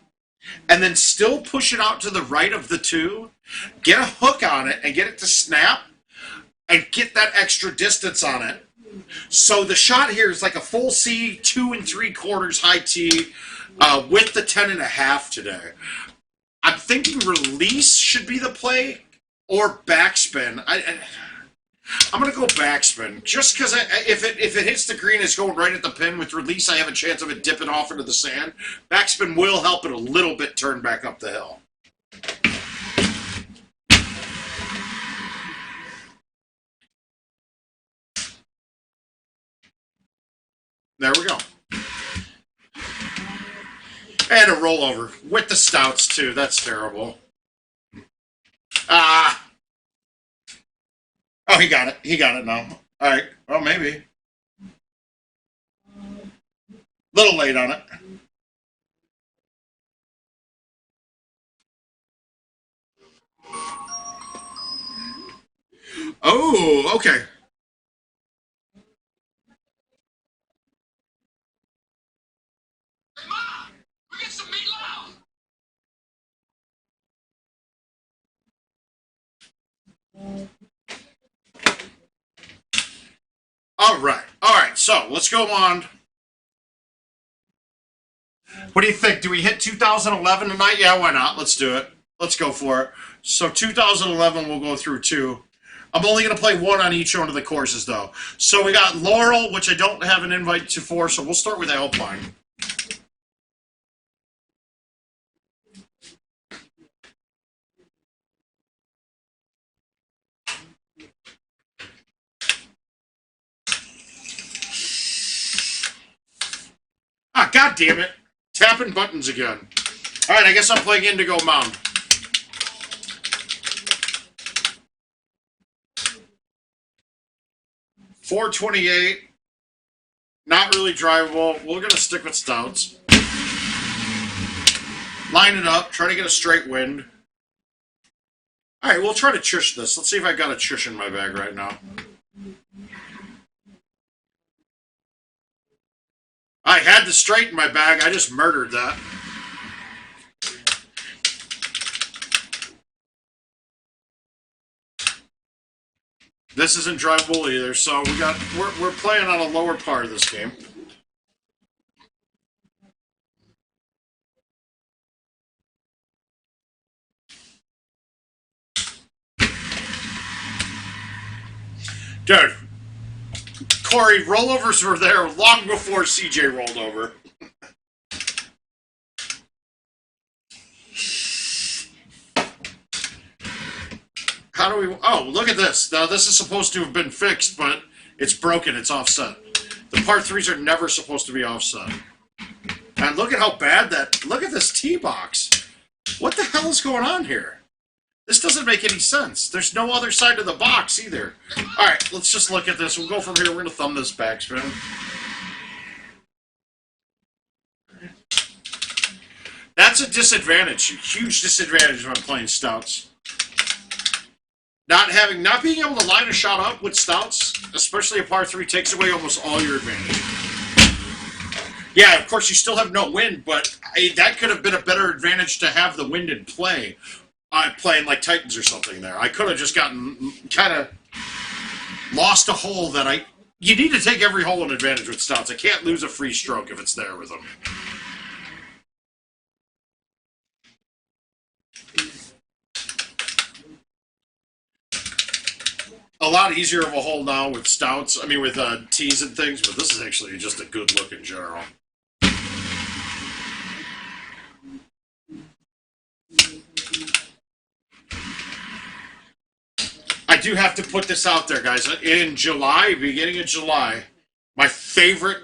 and then still push it out to the right of the 2, get a hook on it and get it to snap and get that extra distance on it. So the shot here is like a full C, 2 3/4 high tee with the 10.5 today. I'm thinking release should be the play or backspin. I'm going to go backspin just because if it hits the green, it's going right at the pin. With release, I have a chance of it dipping off into the sand. Backspin will help it a little bit turn back up the hill. There we go. And a rollover with the stouts, too. That's terrible. Oh, he got it. He got it now. All right. Well, maybe. Little late on it. Oh, okay. All right. All right. So let's go on. What do you think? Do we hit 2011 tonight? Yeah, why not? Let's do it. Let's go for it. So 2011, we'll go through 2. I'm only going to play 1 on each one of the courses, though. So we got Laurel, which I don't have an invite to for, so we'll start with Alpine. Ah, God damn it. Tapping buttons again. All right, I guess I'm playing Indigo Mound. .428. Not really drivable. We're going to stick with stouts. Line it up. Try to get a straight wind. All right, we'll try to chush this. Let's see if I got a chush in my bag right now. I had the straight in my bag. I just murdered that. This isn't drivable either, so we're playing on a lower part of this game. Dude, Corey, rollovers were there long before CJ rolled over. How do we... Oh, look at this. Now, this is supposed to have been fixed, but it's broken. It's offset. The par 3s are never supposed to be offset. And look at how bad that... Look at this tee box. What the hell is going on here? This doesn't make any sense. There's no other side of the box either. All right, let's just look at this. We'll go from here. We're going to thumb this backspin. That's a disadvantage. A huge disadvantage when I'm playing stouts. Not being able to line a shot up with stouts, especially a par 3, takes away almost all your advantage. Yeah, of course, you still have no wind, but that could have been a better advantage to have the wind in play. Playing like Titans or something there. I could have just gotten kind of lost a hole that You need to take every hole in advantage with stouts. I can't lose a free stroke if it's there with them. A lot easier of a hole now with stouts. I mean, with tees and things, but this is actually just a good look in general. do have to put this out there, guys. In July, beginning of July, my favorite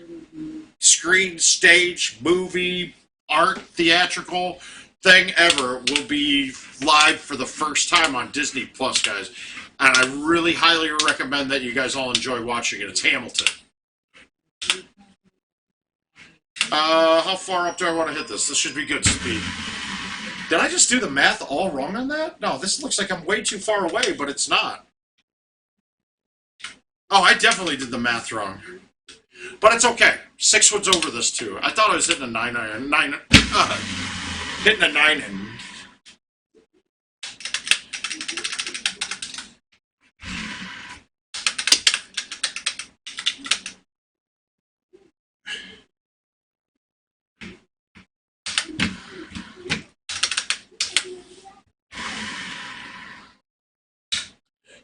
screen, stage, movie, art, theatrical thing ever will be live for the first time on Disney Plus, guys. And I really highly recommend that you guys all enjoy watching it. It's Hamilton. How far up do I want to hit this? This should be good speed. Did I just do the math all wrong on that? No, this looks like I'm way too far away, but it's not. Oh, I definitely did the math wrong. But it's okay. 6 wood's over this, too. I thought I was hitting a 9 iron. Hitting a 9 and...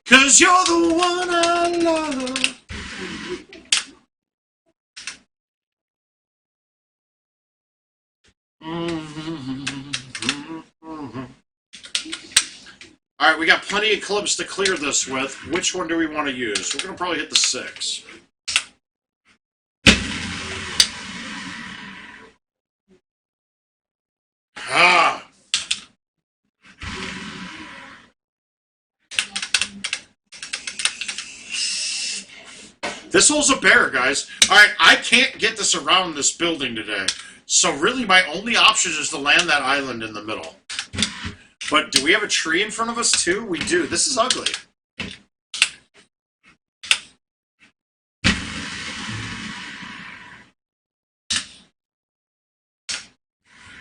Cause you're the one I love. Alright, we got plenty of clubs to clear this with. Which one do we want to use? We're going to probably hit the 6. Ah! This hole's a bear, guys. Alright, I can't get this around this building today. So really my only option is to land that island in the middle. But do we have a tree in front of us too? We do. This is ugly.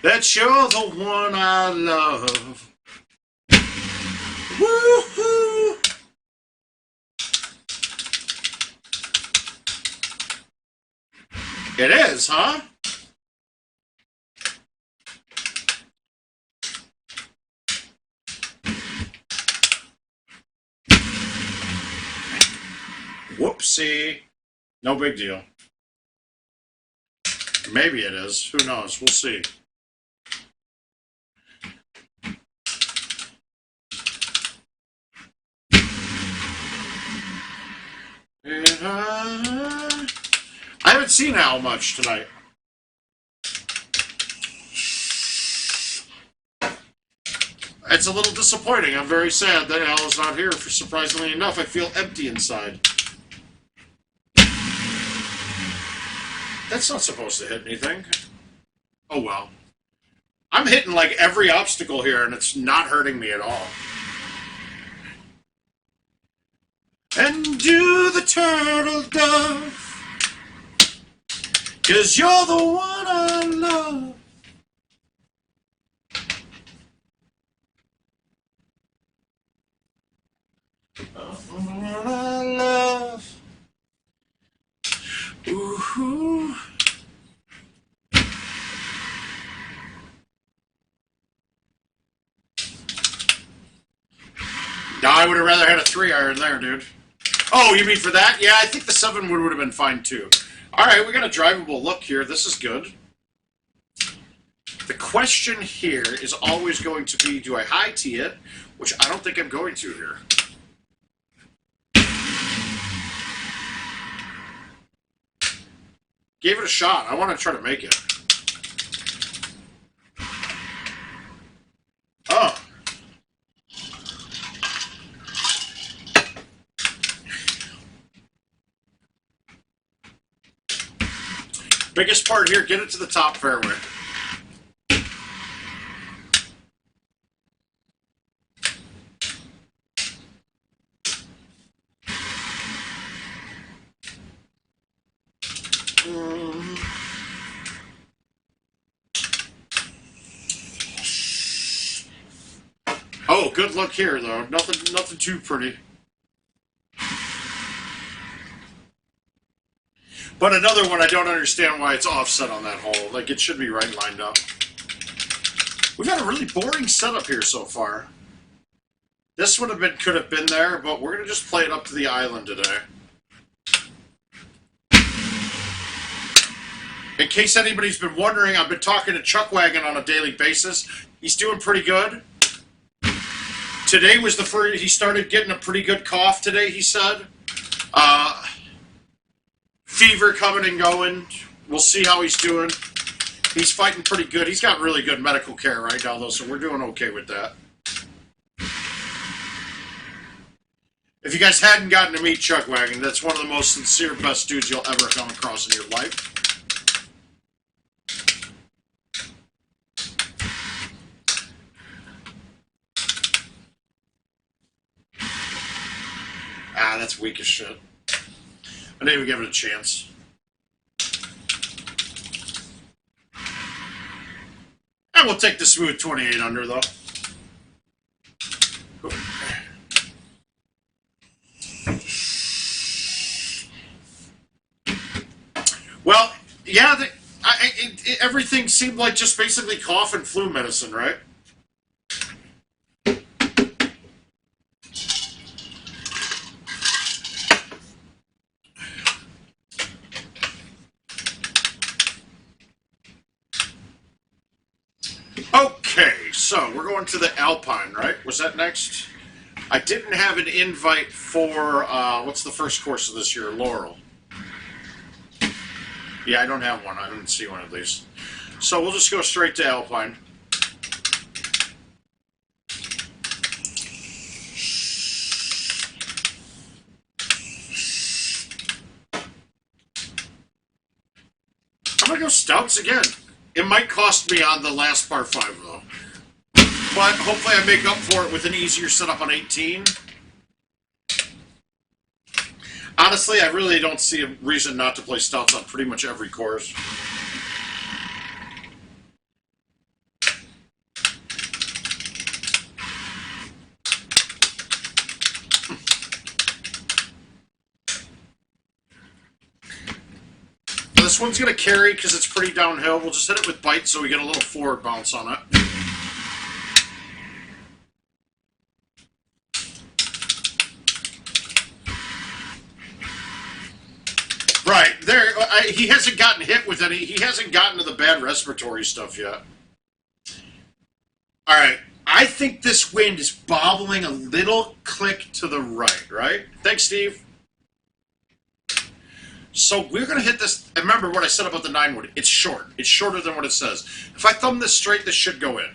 That you're the one I love. Woo-hoo! It is, huh? Whoopsie. No big deal. Maybe it is. Who knows? We'll see. I haven't seen Al much tonight. It's a little disappointing. I'm very sad that Al is not here. For surprisingly enough, I feel empty inside. That's not supposed to hit anything. Oh well. I'm hitting like every obstacle here, and it's not hurting me at all. And do the turtle dove, 'cause you're the one I love. The one I love. Ooh-hoo. No, I would have rather had a 3 iron there, dude. Oh, you mean for that? Yeah, I think the 7 wood would have been fine too. Alright, we got a drivable look here. This is good. The question here is always going to be, do I high tee it? Which I don't think I'm going to here. Gave it a shot. I want to try to make it. Oh. Biggest part here, get it to the top fairway. Oh, good luck here though. Nothing too pretty. But another one, I don't understand why it's offset on that hole. Like, it should be right lined up. We've had a really boring setup here so far. This could have been there, but we're going to just play it up to the island today. In case anybody's been wondering, I've been talking to Chuckwagon on a daily basis. He's doing pretty good. Today was the first, he started getting a pretty good cough today, he said. Fever coming and going. We'll see how he's doing. He's fighting pretty good. He's got really good medical care right now, though, so we're doing okay with that. If you guys hadn't gotten to meet Chuck Wagon, that's one of the most sincere, best dudes you'll ever come across in your life. Ah, that's weak as shit. I didn't even give it a chance. And we'll take the smooth 28 under, though. Well, yeah, everything seemed like just basically cough and flu medicine, right? Okay, so we're going to the Alpine, right? Was that next? I didn't have an invite for, what's the first course of this year? Laurel. Yeah, I don't have one. I didn't see one at least. So we'll just go straight to Alpine. I'm going to go Stouts again. It might cost me on the last par 5, though. But hopefully I make up for it with an easier setup on 18. Honestly, I really don't see a reason not to play Stouts on pretty much every course. This one's going to carry because it's pretty downhill. We'll just hit it with bite so we get a little forward bounce on it. Right, there, he hasn't gotten hit with any, he hasn't gotten to the bad respiratory stuff yet. Alright, I think this wind is bobbling a little click to the right? Thanks, Steve. So we're going to hit this, remember what I said about the 9-wood, it's short. It's shorter than what it says. If I thumb this straight, this should go in.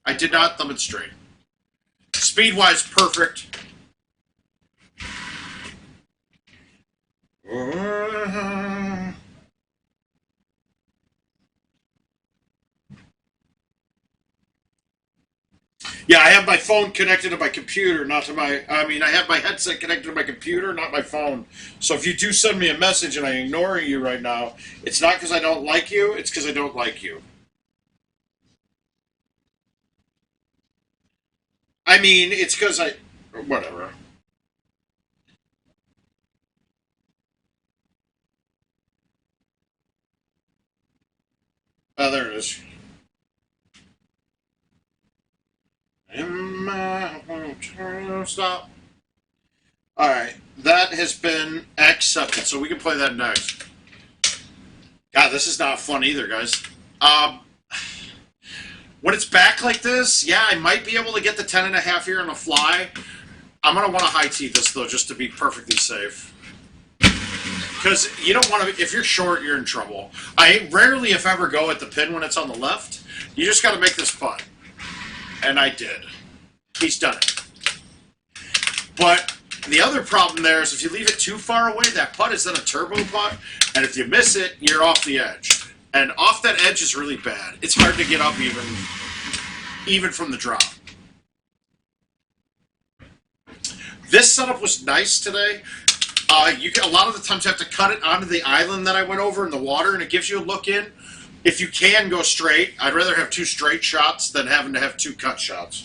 I did not thumb it straight. Speed-wise, perfect. Yeah, I have my phone connected to my computer, not to my, I have my headset connected to my computer, not my phone. So if you do send me a message and I'm ignoring you right now, it's not because I don't like you, it's because I don't like you. I mean, it's because I, whatever. Oh, there it is. Stop. Alright, that has been accepted, so we can play that next. God, this is not fun either, guys. When it's back like this, yeah, I might be able to get the 10.5 here on the fly. I'm going to want to high tee this, though, just to be perfectly safe. Because you don't want to, if you're short, you're in trouble. I rarely, if ever, go at the pin when it's on the left. You just got to make this putt. And I did. He's done it. But the other problem there is if you leave it too far away, that putt is then a turbo putt. And if you miss it, you're off the edge. And off that edge is really bad. It's hard to get up even from the drop. This setup was nice today. A lot of the times you have to cut it onto the island that I went over in the water, and it gives you a look in. If you can go straight, I'd rather have 2 straight shots than having to have 2 cut shots.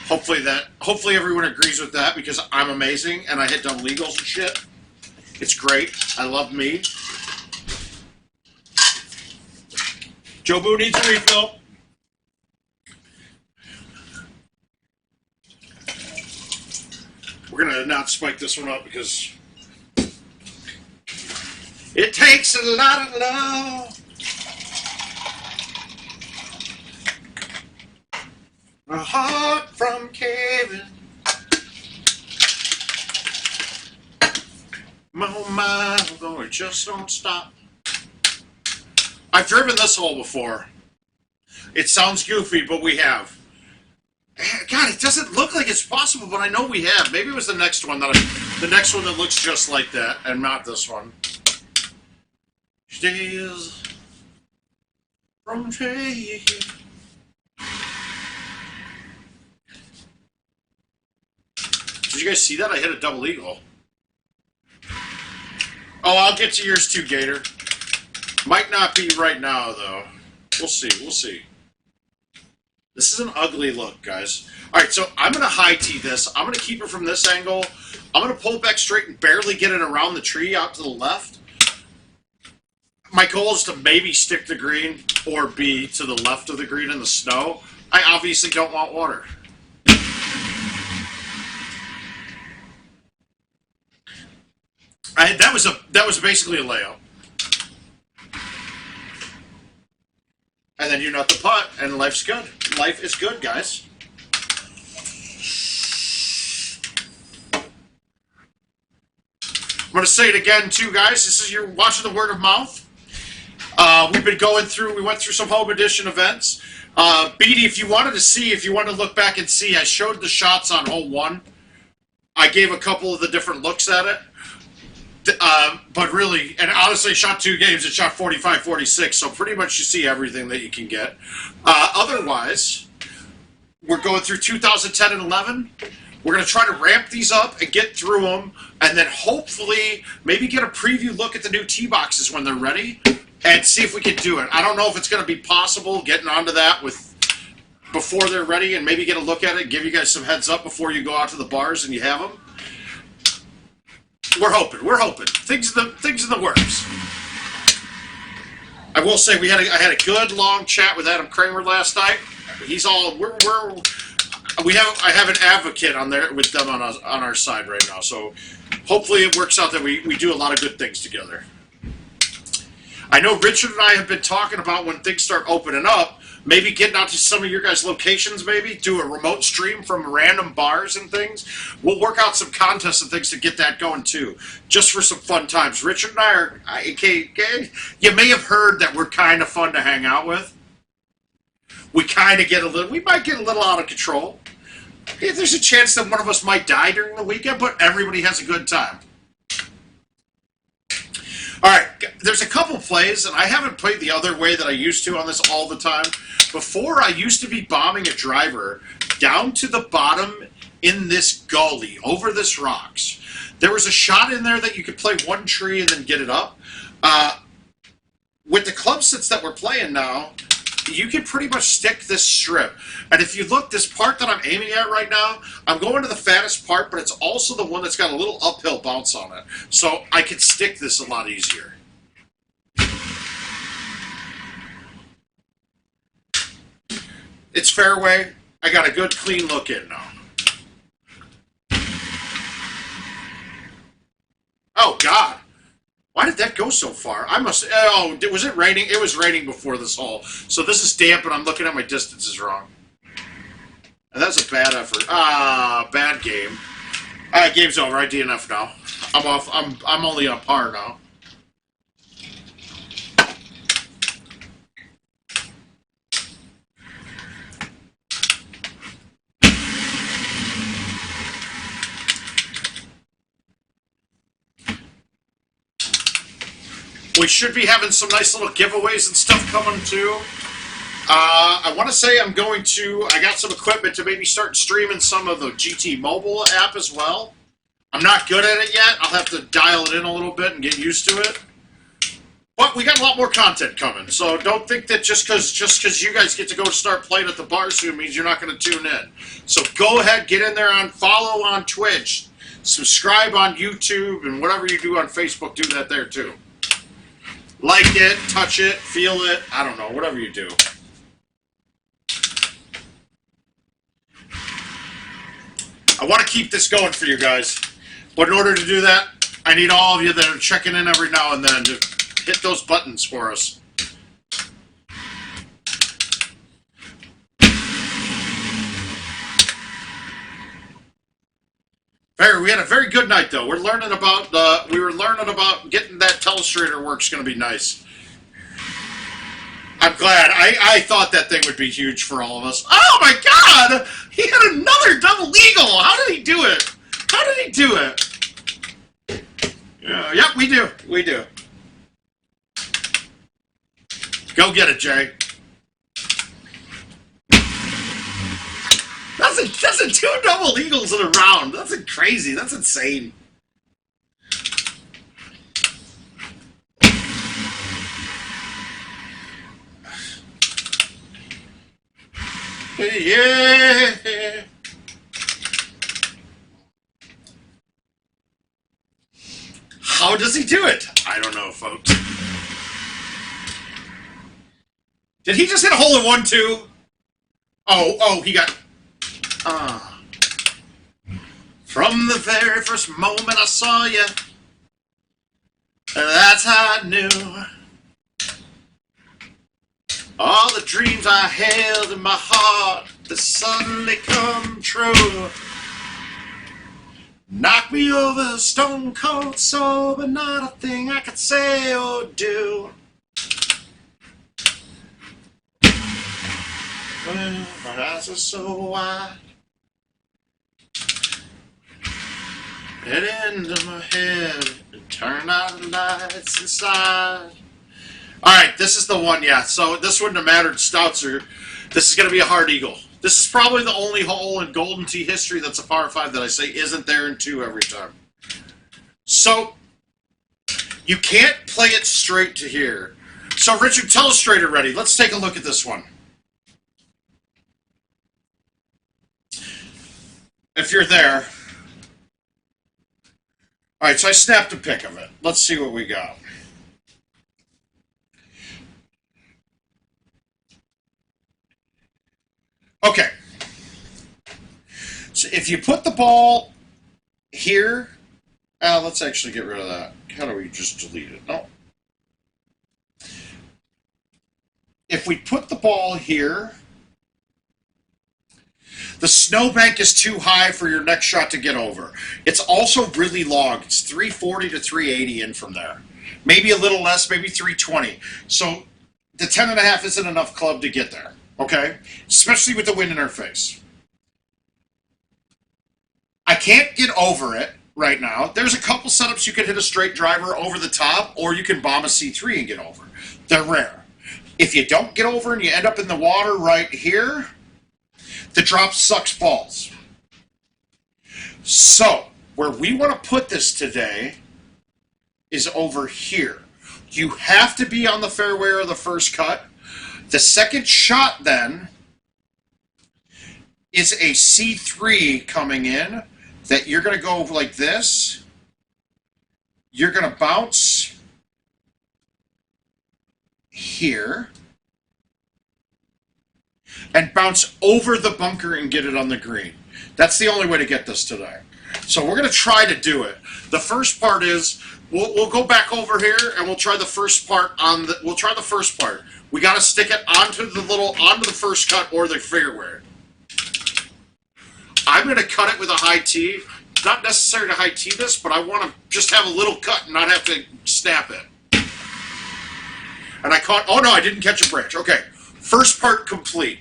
Hopefully everyone agrees with that, because I'm amazing, and I hit dumb legals and shit. It's great. I love me. Joe Boo needs a refill. We're going to not spike this one up because it takes a lot of love. A heart from Kevin. My mind going just don't stop. I've driven this hole before. It sounds goofy, but we have. God, it doesn't look like it's possible, but I know we have. Maybe it was the next one that looks just like that, and not this one. Stays from trade. Did you guys see that? I hit a double eagle. Oh, I'll get to yours too, Gator. Might not be right now, though. We'll see. We'll see. This is an ugly look, guys. All right, so I'm going to high tee this. I'm going to keep it from this angle. I'm going to pull it back straight and barely get it around the tree out to the left. My goal is to maybe stick the green or be to the left of the green in the snow. I obviously don't want water. That was basically a layup. And then you nut the putt, and life's good. Life is good, guys. I'm going to say it again, too, guys. You're watching the word of mouth. We went through some home edition events. Beatty, if you wanted to look back and see, I showed the shots on hole 1. I gave a couple of the different looks at it. But really, and honestly, shot 2 games, it shot 45, 46, so pretty much you see everything that you can get. Otherwise, we're going through 2010 and 11. We're going to try to ramp these up and get through them, and then hopefully maybe get a preview look at the new tee boxes when they're ready, and see if we can do it. I don't know if it's going to be possible getting onto that before they're ready, and maybe get a look at it, give you guys some heads up before you go out to the bars and you have them. We're hoping. Things in the works. I will say I had a good long chat with Adam Kramer last night. He's all I have an advocate on there with them on our side right now. So hopefully it works out that we do a lot of good things together. I know Richard and I have been talking about when things start opening up, maybe getting out to some of your guys' locations, maybe do a remote stream from random bars and things. We'll work out some contests and things to get that going too, just for some fun times. Richard and I are, you may have heard that we're kind of fun to hang out with. We might get a little out of control. There's a chance that one of us might die during the weekend, but everybody has a good time. All right, there's a couple plays, and I haven't played the other way that I used to on this all the time. Before, I used to be bombing a driver down to the bottom in this gully, over this rocks. There was a shot in there that you could play one tree and then get it up. With the club sets that we're playing now, you can pretty much stick this strip. And if you look, this part that I'm aiming at right now, I'm going to the fattest part, but it's also the one that's got a little uphill bounce on it. So I can stick this a lot easier. It's fairway. I got a good clean look in now. Oh, God. Why did that go so far? Was it raining? It was raining before this hole. So this is damp, and I'm looking at my distances wrong. And that's a bad effort. Bad game. Game's over. I DNF now. I'm off. I'm only on par now. We should be having some nice little giveaways and stuff coming too. I want to say I got some equipment to maybe start streaming some of the GT mobile app as well. I'm not good at it yet. I'll have to dial it in a little bit and get used to it. But we got a lot more content coming, so don't think that just because you guys get to go start playing at the bar soon means you're not going to tune in. So go ahead, get in there follow on Twitch, subscribe on YouTube, and whatever you do on Facebook, do that there too. Like it, touch it, feel it, I don't know, whatever you do. I want to keep this going for you guys, but in order to do that, I need all of you that are checking in every now and then to hit those buttons for us. Barry, we had a very good night, though. We were learning about getting that telestrator work's going to be nice. I'm glad. I thought that thing would be huge for all of us. Oh my God! He had another double eagle. How did he do it? How did he do it? Yep, we do. We do. Go get it, Jay. That's a 2 double eagles in a round. That's crazy. That's insane. Yeah. How does he do it? I don't know, folks. Did he just hit a hole in one too? Oh, he got. From the very first moment I saw you, that's how I knew. All the dreams I held in my heart that suddenly come true. Knock me over, stone cold sober, not a thing I could say or do. Well, my eyes are so wide, head into my head, and turn out the lights inside. Alright, this is the one, yeah. So this wouldn't have mattered. Stouts are. This is going to be a hard eagle. This is probably the only hole in Golden Tee history that's a par 5 that I say isn't there in 2 every time. So, you can't play it straight to here. So, Richard, telestrator ready. Let's take a look at this one. If you're there. Alright, so I snapped a pic of it. Let's see what we got. Okay, so if you put the ball here, let's actually get rid of that. How do we just delete it? No. If we put the ball here, the snowbank is too high for your next shot to get over. It's also really long. It's 340 to 380 in from there. Maybe a little less, maybe 320. So the 10.5 isn't enough club to get there. Okay? Especially with the wind in our face. I can't get over it right now. There's a couple setups you can hit a straight driver over the top, or you can bomb a C3 and get over. They're rare. If you don't get over and you end up in the water right here, the drop sucks balls. So, where we want to put this today is over here. You have to be on the fairway or the first cut. The second shot, then, is a C3 coming in that you're going to go like this. You're going to bounce here and bounce over the bunker and get it on the green. That's the only way to get this today. So we're going to try to do it. The first part is we'll go back over here and we'll try the first part on the. We'll try the first part. We got to stick it onto the first cut or the fairway. I'm going to cut it with a high tee. Not necessary to high tee this, but I want to just have a little cut and not have to snap it. And I caught. Oh no, I didn't catch a branch. Okay, first part complete.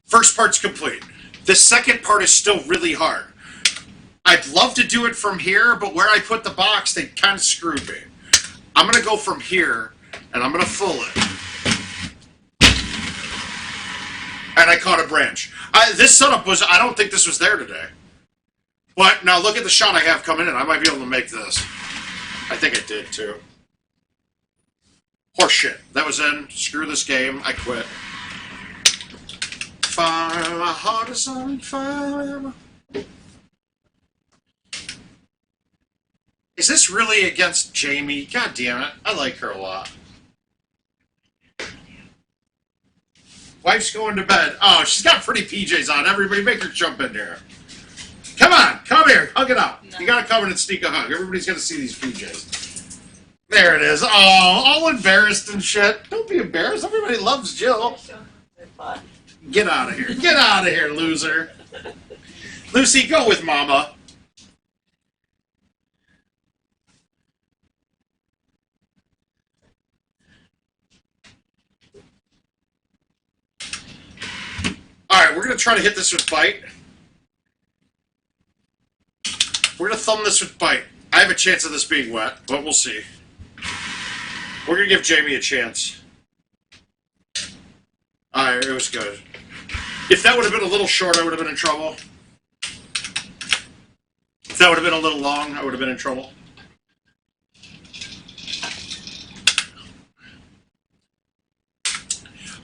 First part's complete. The second part is still really hard. I'd love to do it from here, but where I put the box, they kind of screwed me. I'm going to go from here, and I'm going to full it. And I caught a branch. This setup was, I don't think this was there today. But now look at the shot I have coming in. I might be able to make this. I think I did, too. Horseshit. That was in. Screw this game. I quit. Fire, my heart is on fire. Is this really against Jamie? God damn it. I like her a lot. Wife's going to bed. Oh, she's got pretty PJs on. Everybody make her jump in there. Come on. Come here. Hug it out. No. You got to come in and sneak a hug. Everybody's going to see these PJs. There it is. Oh, all embarrassed and shit. Don't be embarrassed. Everybody loves Jill. Get out of here. Get out of here, loser. Lucy, go with Mama. Alright, we're going to try to hit this with Bite. We're going to thumb this with Bite. I have a chance of this being wet, but we'll see. We're going to give Jamie a chance. Alright, it was good. If that would have been a little short, I would have been in trouble. If that would have been a little long, I would have been in trouble.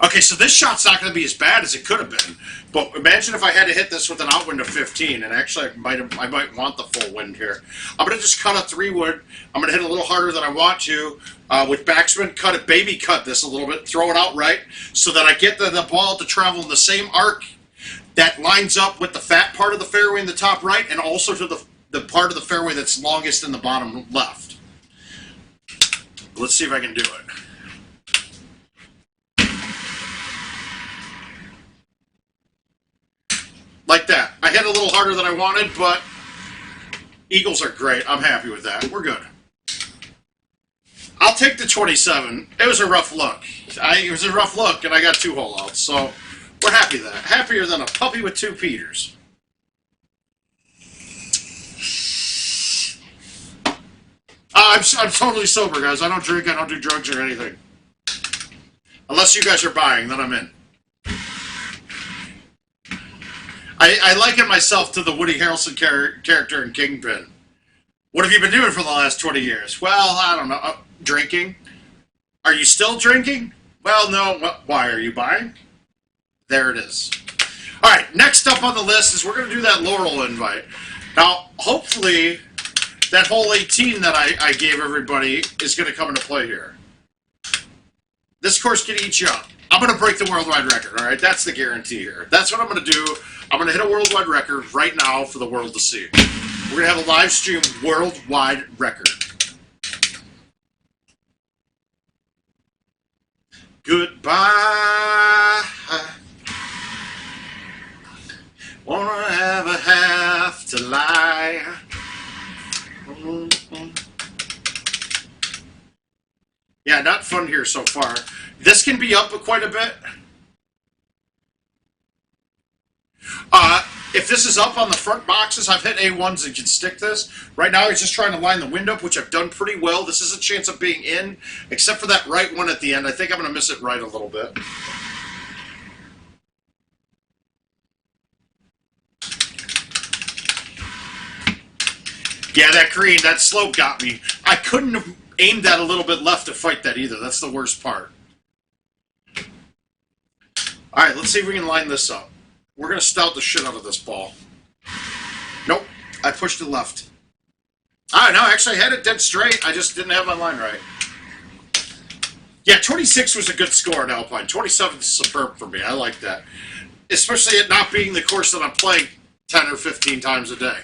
Okay, so this shot's not going to be as bad as it could have been. But imagine if I had to hit this with an outwind of 15, and actually I might want the full wind here. I'm going to just cut a 3-wood. I'm going to hit a little harder than I want to. With backspin, cut this a little bit, throw it out right, so that I get the ball to travel in the same arc that lines up with the fat part of the fairway in the top right, and also to the part of the fairway that's longest in the bottom left. Let's see if I can do it. Like that. I hit a little harder than I wanted, but eagles are great. I'm happy with that. We're good. I'll take the 27. It was a rough look. It was a rough look, and I got 2 hole outs, so we're happy with that. Happier than a puppy with 2 Peters. I'm totally sober, guys. I don't drink. I don't do drugs or anything. Unless you guys are buying, then I'm in. I liken myself to the Woody Harrelson character in Kingpin. What have you been doing for the last 20 years? Well, I don't know. Drinking. Are you still drinking? Well, no. Why are you buying? There it is. All right, next up on the list is we're going to do that Laurel invite. Now, hopefully, that hole 18 that I gave everybody is going to come into play here. This course can eat you up. I'm going to break the worldwide record, all right? That's the guarantee here. That's what I'm going to do. I'm going to hit a worldwide record right now for the world to see. We're going to have a live stream worldwide record. Goodbye. Won't ever have to lie. Yeah, not fun here so far. This can be up quite a bit. If this is up on the front boxes, I've hit A1s and can stick this. Right now, he's just trying to line the wind up, which I've done pretty well. This is a chance of being in, except for that right one at the end. I think I'm going to miss it right a little bit. Yeah, that green, that slope got me. I couldn't have aimed that a little bit left to fight that either. That's the worst part. All right, let's see if we can line this up. We're going to stout the shit out of this ball. Nope, I pushed it left. No, actually I had it dead straight. I just didn't have my line right. Yeah, 26 was a good score in Alpine. 27 is superb for me. I like that. Especially it not being the course that I'm playing 10 or 15 times a day.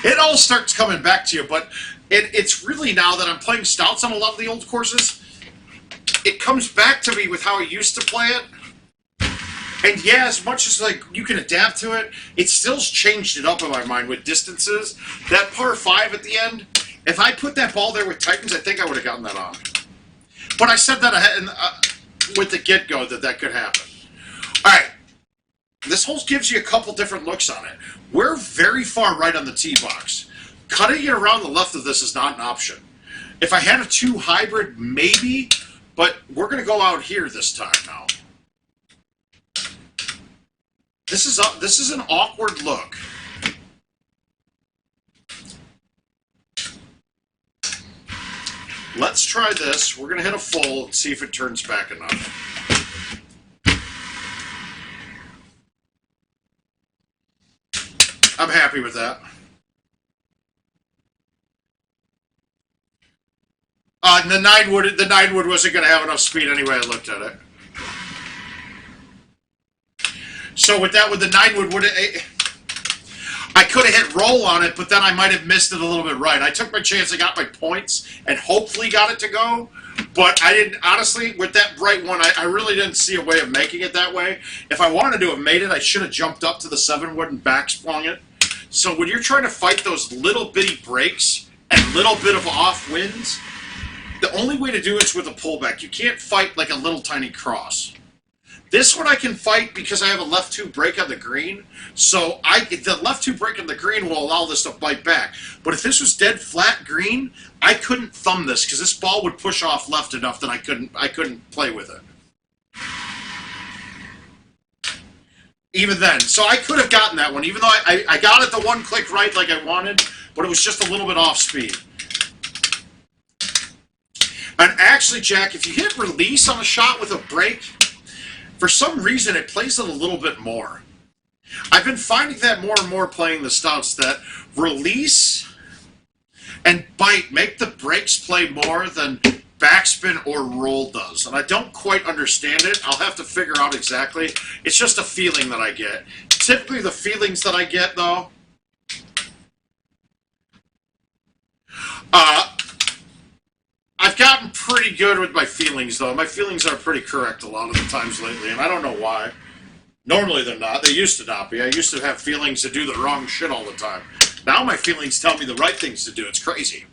It all starts coming back to you, but it's really now that I'm playing stouts on a lot of the old courses, it comes back to me with how I used to play it. And yeah, as much as like you can adapt to it, it still's changed it up in my mind with distances. That par 5 at the end, if I put that ball there with Titans, I think I would have gotten that on. But I said that ahead with the get-go that could happen. All right, this hole gives you a couple different looks on it. We're very far right on the tee box. Cutting it around the left of this is not an option. If I had a 2 hybrid, maybe, but we're going to go out here this time now. This is an awkward look. Let's try this. We're going to hit a full and see if it turns back enough. I'm happy with that. The 9-wood wasn't going to have enough speed anyway. I looked at it. So with the 9-wood, I could have hit roll on it, but then I might have missed it a little bit right. I took my chance. I got my points and hopefully got it to go. But I didn't, honestly, with that bright one, I really didn't see a way of making it that way. If I wanted to have made it, I should have jumped up to the 7-wood and backsprung it. So when you're trying to fight those little bitty breaks and little bit of off winds, the only way to do it is with a pullback. You can't fight like a little tiny cross. This one I can fight because I have a left 2 break on the green. So the left 2 break on the green will allow this to bite back. But if this was dead flat green, I couldn't thumb this because this ball would push off left enough that I couldn't play with it. Even then. So I could have gotten that one, even though I got it the one click right like I wanted, but it was just a little bit off speed. And actually, Jack, if you hit release on a shot with a break, for some reason, it plays it a little bit more. I've been finding that more and more playing the stouts, that release and bite make the breaks play more than backspin or roll does. And I don't quite understand it. I'll have to figure out exactly. It's just a feeling that I get. Typically, the feelings that I get, though, I've gotten pretty good with my feelings, though. My feelings are pretty correct a lot of the times lately, and I don't know why. Normally they're not. They used to not be. I used to have feelings to do the wrong shit all the time. Now my feelings tell me the right things to do. It's crazy.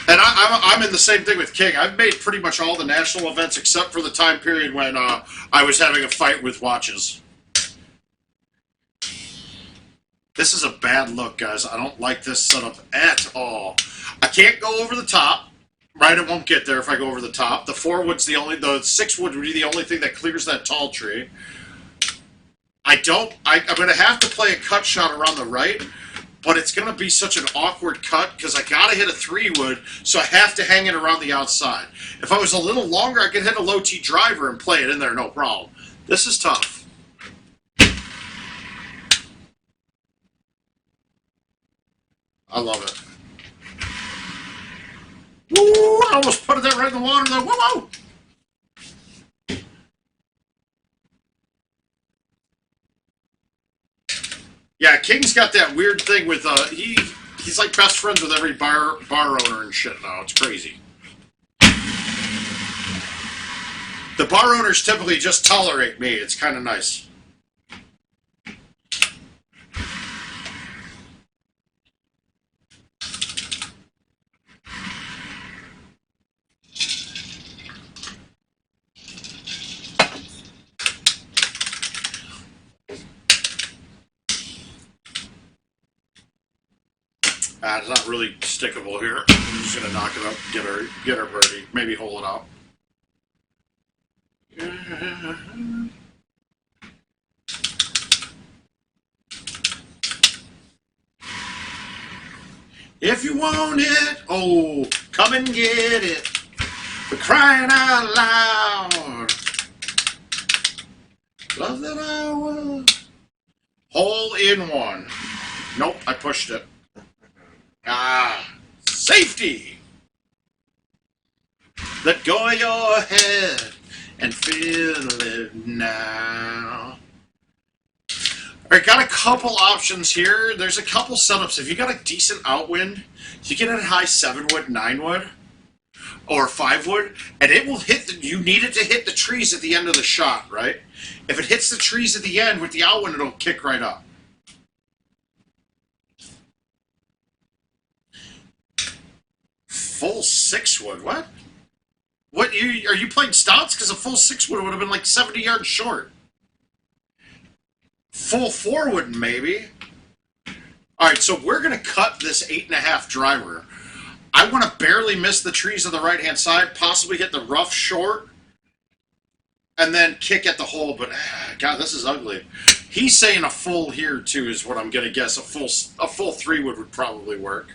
And I'm in the same thing with King. I've made pretty much all the national events except for the time period when I was having a fight with watches. This is a bad look, guys. I don't like this setup at all. I can't go over the top. Right, it won't get there if I go over the top. The 4-wood's the 6-wood would be the only thing that clears that tall tree. I'm going to have to play a cut shot around the right, but it's going to be such an awkward cut because I got to hit a 3-wood, so I have to hang it around the outside. If I was a little longer, I could hit a low T driver and play it in there, no problem. This is tough. I love it. Woo! I almost put that right in the water there. Whoa! Yeah, King's got that weird thing with he's like best friends with every bar owner and shit now. It's crazy. The bar owners typically just tolerate me. It's kind of nice. It's not really stickable here. I'm just gonna knock it up, get her birdie, maybe hole it out. If you want it, oh, come and get it. For crying out loud. Love that I was. Hole in one. Nope, I pushed it. Safety! Let go of your head and feel it now. Alright, got a couple options here. There's a couple setups. If you got a decent outwind, you can hit a high 7-wood, 9-wood, or 5-wood, and it will hit, you need it to hit the trees at the end of the shot, right? If it hits the trees at the end with the outwind, it'll kick right up. Full 6-wood? What? What are you playing stouts? Because a full 6-wood would have been like 70 yards short. Full 4-wood, maybe. All right, so we're going to cut this 8.5 driver. I want to barely miss the trees on the right-hand side, possibly hit the rough short, and then kick at the hole. But God, this is ugly. He's saying a full here too is what I'm going to guess. A full 3-wood would probably work.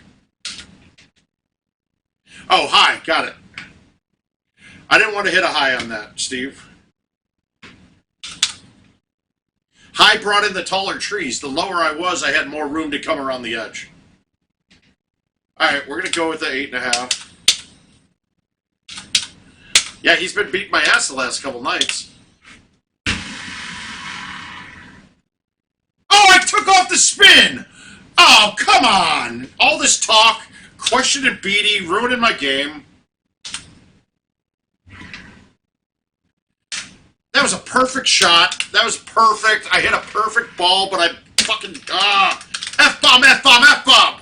Oh, high. Got it. I didn't want to hit a high on that, Steve. High brought in the taller trees. The lower I was, I had more room to come around the edge. All right, we're gonna go with the 8.5. Yeah, he's been beating my ass the last couple nights. Oh, I took off the spin! Oh, come on! All this talk, questioning Beatty, ruining my game. That was a perfect shot. That was perfect. I hit a perfect ball, but I fucking... F-bomb, F-bomb, F-bomb!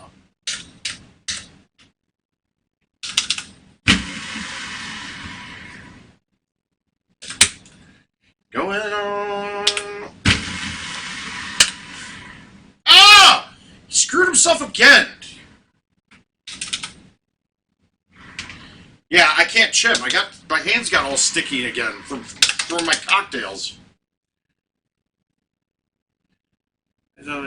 Going on... Ah! He screwed himself again. Yeah, I can't chip. My hands got all sticky again from my cocktails. That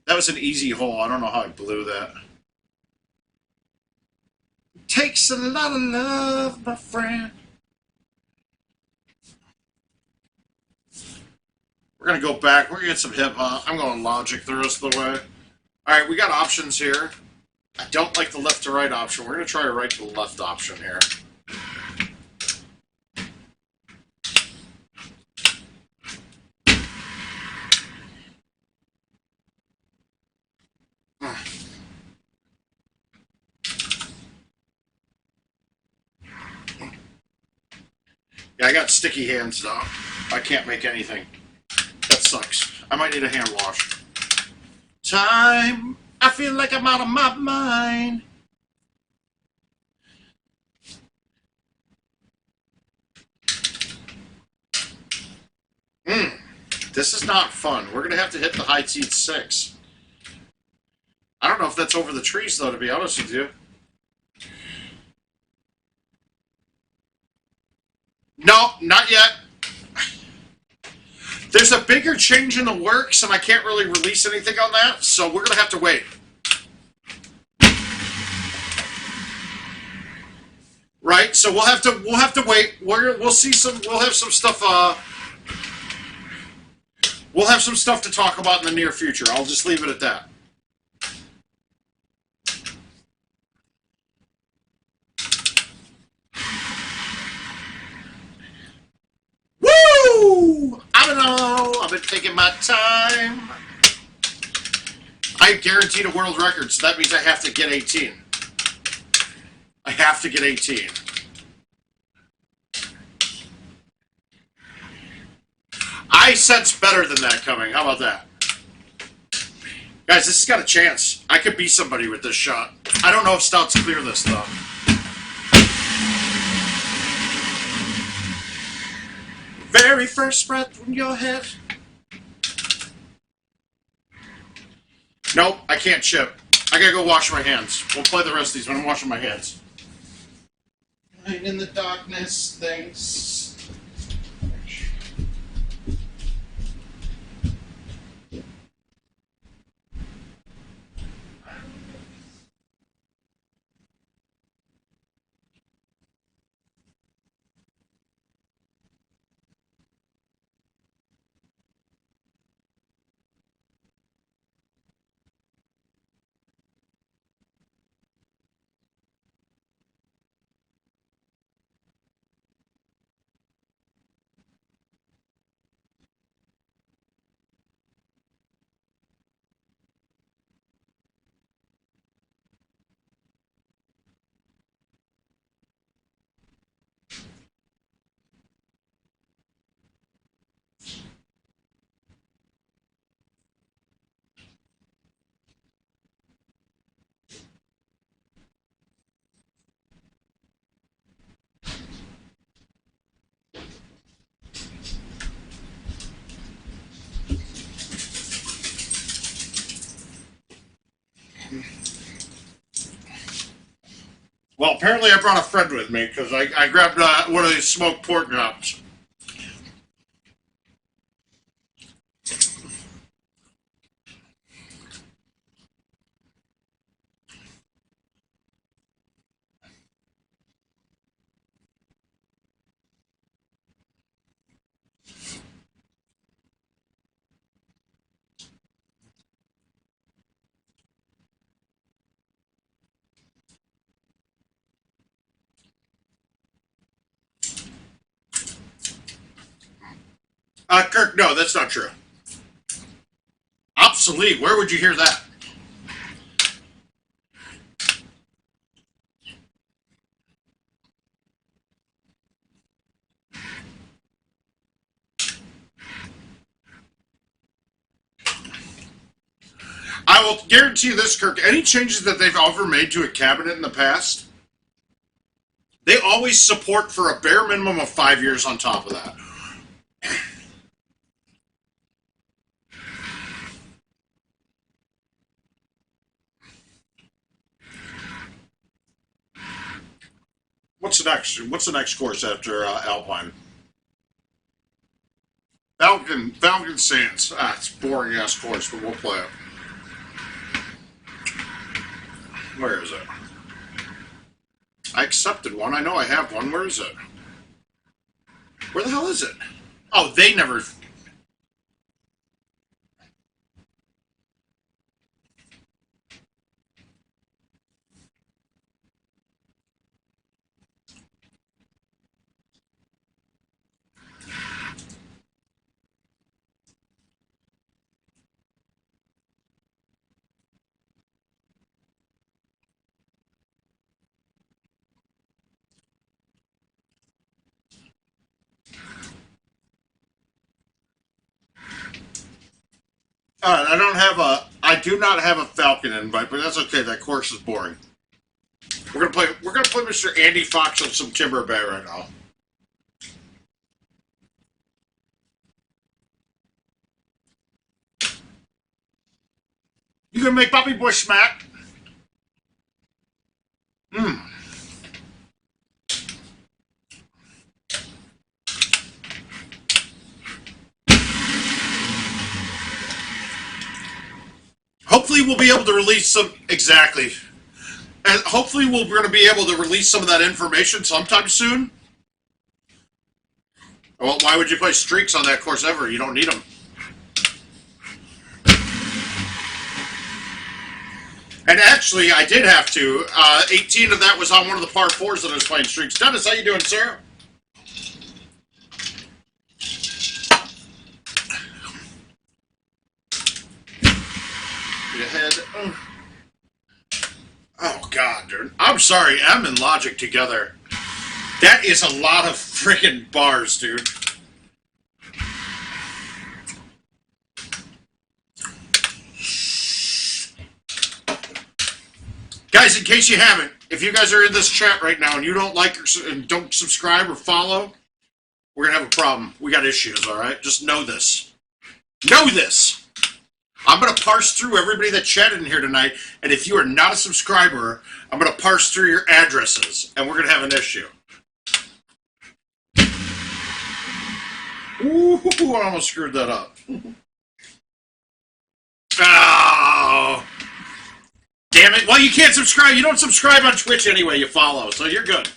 was an easy hole. I don't know how I blew that. Takes a lot of love, my friend. We're going to go back. We're going to get some hip-hop. I'm going Logic the rest of the way. All right, we got options here. I don't like the left to right option. We're going to try a right to left option here. Yeah, I got sticky hands though. I can't make anything. That sucks. I might need a hand wash. Time. I feel like I'm out of my mind. This is not fun. We're going to have to hit the high teeth 6. I don't know if that's over the trees, though, to be honest with you. No, not yet. There's a bigger change in the works, and I can't really release anything on that, so we're going to have to wait. Right? So we'll have to wait. We'll see some. We'll have some stuff. We'll have some stuff to talk about in the near future. I'll just leave it at that. Woo! I don't know. I've been taking my time. I guaranteed a world record, so that means I have to get 18. I have to get 18. I sense better than that coming. How about that? Guys, this has got a chance. I could be somebody with this shot. I don't know if Stouts clear this, though. Very first breath from your head. Nope, I can't chip. I gotta go wash my hands. We'll play the rest of these when I'm washing my hands. Light in the darkness, thanks. Well, apparently I brought a friend with me because I grabbed one of these smoked pork chops. Kirk, no, that's not true. Obsolete. Where would you hear that? I will guarantee you this, Kirk. Any changes that they've ever made to a cabinet in the past, they always support for a bare minimum of 5 years on top of that. What's the next course after Alpine? Falcon Sands. It's a boring ass course, but we'll play it. Where is it? I accepted one. I know I have one. Where is it? Where the hell is it? Oh, they never. I do not have a Falcon invite, but that's okay. That course is boring. We're gonna play Mr. Andy Fox on some Timber Bay right now. You gonna make Bobby Bush smack? Hopefully we'll be able to release some exactly. And hopefully we're going to be able to release some of that information sometime soon. Well, why would you play streaks on that course ever? You don't need them. And actually, I did have to. 18 of that was on one of the par 4s that I was playing streaks. Dennis, how you doing, sir? Get ahead. Oh, God, dude. I'm sorry. M and Logic together. That is a lot of freaking bars, dude. Guys, in case you haven't, if you guys are in this chat right now and you don't like and don't subscribe or follow, we're going to have a problem. We got issues, all right? Just know this. Know this. I'm going to parse through everybody that chatted in here tonight, and if you are not a subscriber, I'm going to parse through your addresses, and we're going to have an issue. Ooh, I almost screwed that up. Oh. Damn it. Well, you can't subscribe. You don't subscribe on Twitch anyway. You follow, so you're good.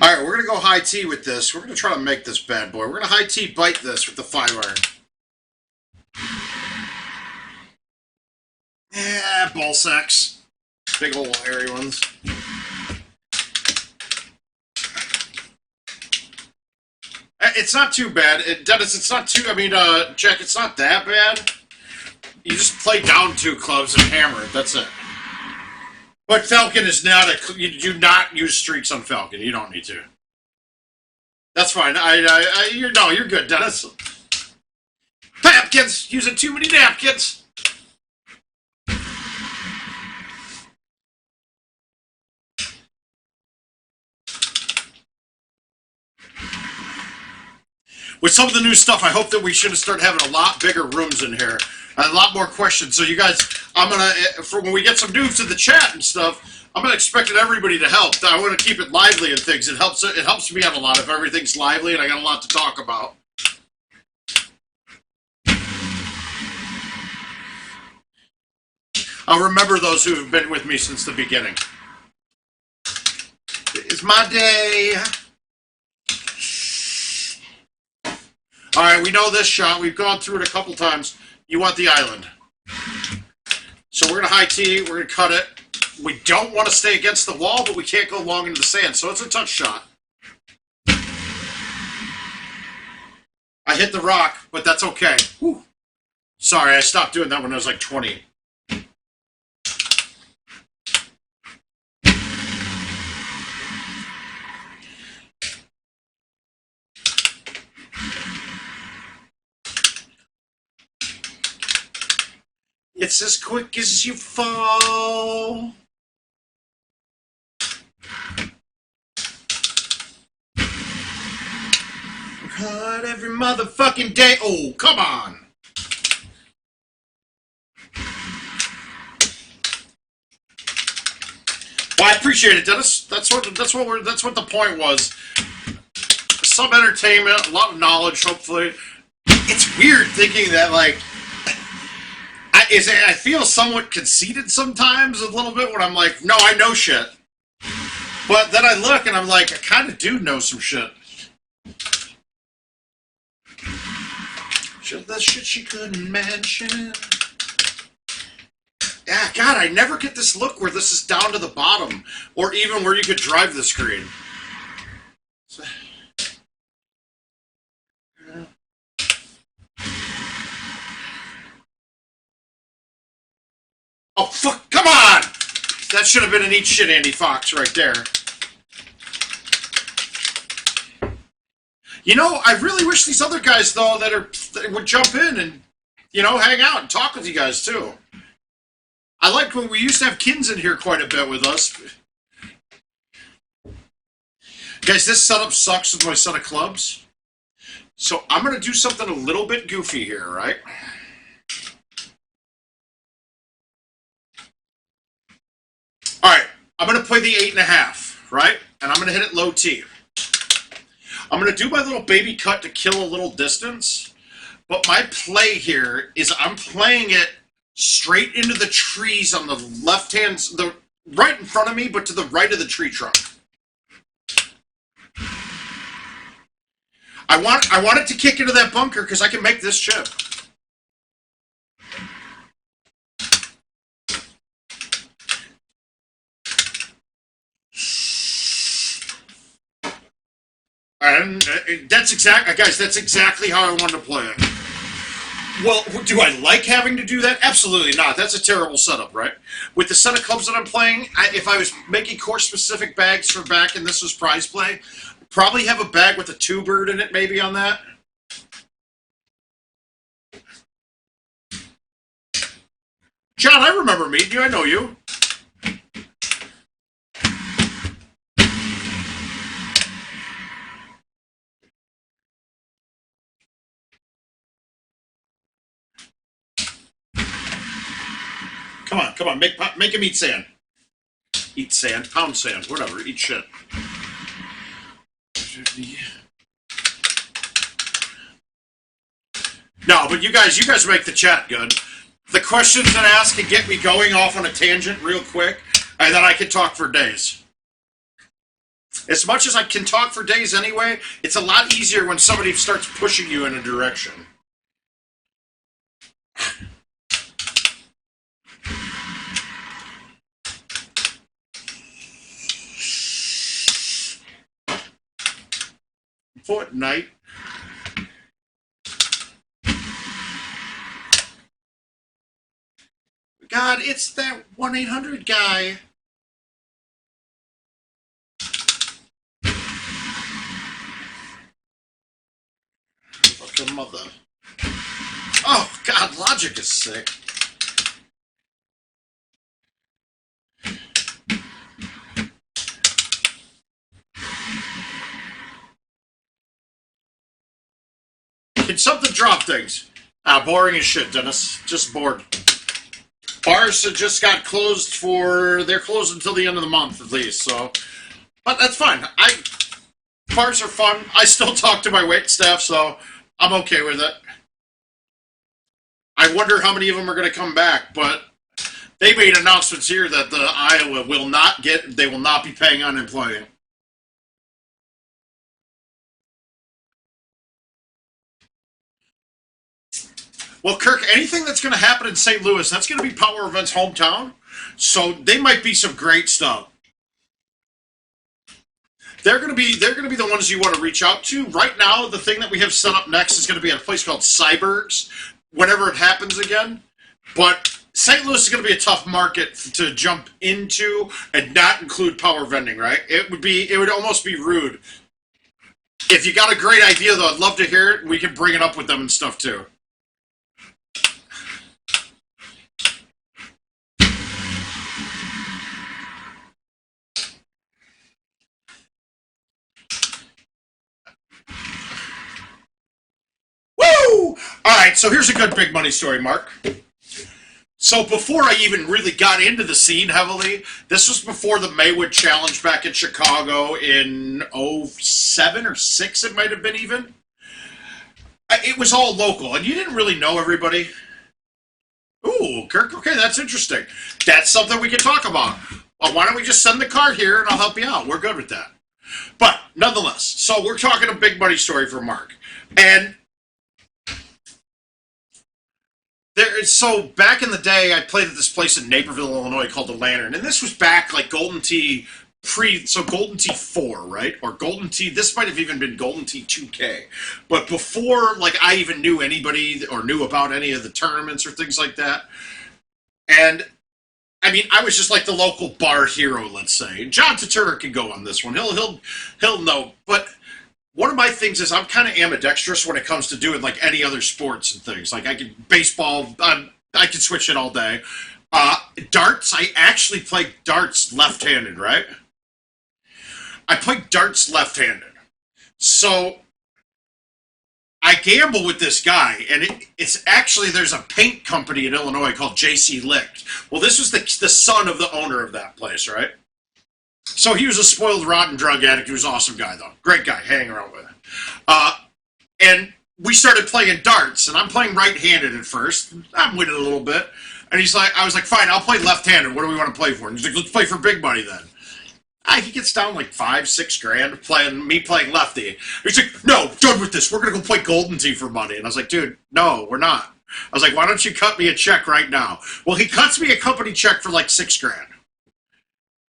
All right, we're going to go high tee with this. We're going to try to make this bad boy. We're going to high tee bite this with the 5-iron. Yeah, ball sacks. Big old hairy ones. It's not too bad. Dennis, it's not too... I mean, Jack, it's not that bad. You just play down 2 clubs and hammer it. That's it. But Falcon is not a... You do not use streaks on Falcon. You don't need to. That's fine. You're good, Dennis. Napkins! Using too many napkins! With some of the new stuff, I hope that we should start having a lot bigger rooms in here. A lot more questions. So you guys, I'm going to, for when we get some dudes in the chat and stuff, I'm going to expect everybody to help. I want to keep it lively and things. It helps me out a lot if everything's lively and I got a lot to talk about. I'll remember those who have been with me since the beginning. It's my day. All right, we know this shot. We've gone through it a couple times. You want the island. So we're going to high tee. We're going to cut it. We don't want to stay against the wall, but we can't go long into the sand, so it's a touch shot. I hit the rock, but that's okay. Whew. Sorry, I stopped doing that when I was like 20. It's as quick as you fall. Hard every motherfucking day. Oh, come on. Well, I appreciate it, Dennis. That's what the point was. Some entertainment, a lot of knowledge, hopefully. It's weird thinking that, like, I feel somewhat conceited sometimes, a little bit, when I'm like, no, I know shit. But then I look and I'm like, I kind of do know some shit. The shit she couldn't mention. Yeah, God, I never get this look where this is down to the bottom, or even where you could drive the screen. So, oh, fuck, come on! That should have been an eat shit Andy Fox right there. You know, I really wish these other guys, though, that would jump in and, you know, hang out and talk with you guys, too. I like when we used to have Kins in here quite a bit with us. Guys, this setup sucks with my set of clubs. So I'm going to do something a little bit goofy here, right? All right, I'm going to play the 8.5, right? And I'm going to hit it low T. I'm going to do my little baby cut to kill a little distance, but my play here is I'm playing it straight into the trees on the left hand, the right in front of me, but to the right of the tree trunk. I want it to kick into that bunker because I can make this chip. And that's exactly how I wanted to play it. Well, do I like having to do that? Absolutely not. That's a terrible setup, right? With the set of clubs that I'm playing, if I was making course-specific bags for back and this was prize play, I'd probably have a bag with a 2-bird in it maybe on that. John, I remember meeting you. I know you. Come on, make him eat sand. Eat sand, pound sand, whatever, eat shit. No, but you guys make the chat good. The questions that ask can get me going off on a tangent real quick, and then I can talk for days. As much as I can talk for days anyway, it's a lot easier when somebody starts pushing you in a direction. Fortnite. God, it's that 1-800 guy. Fucking mother. Oh, God, logic is sick. Can something drop things? Boring as shit, Dennis. Just bored. Bars just got closed they're closed until the end of the month at least, so. But that's fine. Bars are fun. I still talk to my wait staff, so I'm okay with it. I wonder how many of them are going to come back, but they made announcements here that the Iowa they will not be paying unemployment. Well, Kirk, anything that's going to happen in St. Louis, that's going to be Power Event's hometown. So they might be some great stuff. They're gonna be the ones you want to reach out to. Right now, the thing that we have set up next is going to be at a place called Cybergs, whenever it happens again. But St. Louis is going to be a tough market to jump into and not include power vending, right? It would almost be rude. If you got a great idea, though, I'd love to hear it. We can bring it up with them and stuff too. Woo! All right, so here's a good big money story, Mark. So before I even really got into the scene heavily, this was before the Maywood Challenge back in Chicago in '07 or 6, it might have been even. It was all local, and you didn't really know everybody. Ooh, Kirk, okay, that's interesting. That's something we can talk about. Well, why don't we just send the card here, and I'll help you out. We're good with that. But, nonetheless, so we're talking a big money story for Mark. And so back in the day, I played at this place in Naperville, Illinois called the Lantern, and this was back like Golden Tee Golden Tee 4, right? Or Golden Tee, this might have even been Golden Tee 2K. But before, like, I even knew anybody or knew about any of the tournaments or things like that. And, I mean, I was just like the local bar hero, let's say. And John Turner can go on this one. He'll know. But one of my things is I'm kind of ambidextrous when it comes to doing like any other sports and things. Like I can baseball, I can switch it all day. Darts, I actually play darts left-handed, right? I play darts left-handed. So I gamble with this guy, and it's actually, there's a paint company in Illinois called J.C. Licht. Well, this was the son of the owner of that place, right? So he was a spoiled, rotten drug addict. He was an awesome guy, though. Great guy, hanging around with. And we started playing darts, and I'm playing right-handed at first. I'm winning a little bit. And I was like, fine, I'll play left-handed. What do we want to play for? And he's like, let's play for big money then. He gets down like $5-6 grand me playing lefty. He's like, no, done with this. We're going to go play Golden Tee for money. And I was like, dude, no, we're not. I was like, why don't you cut me a check right now? Well, he cuts me a company check for like $6 grand.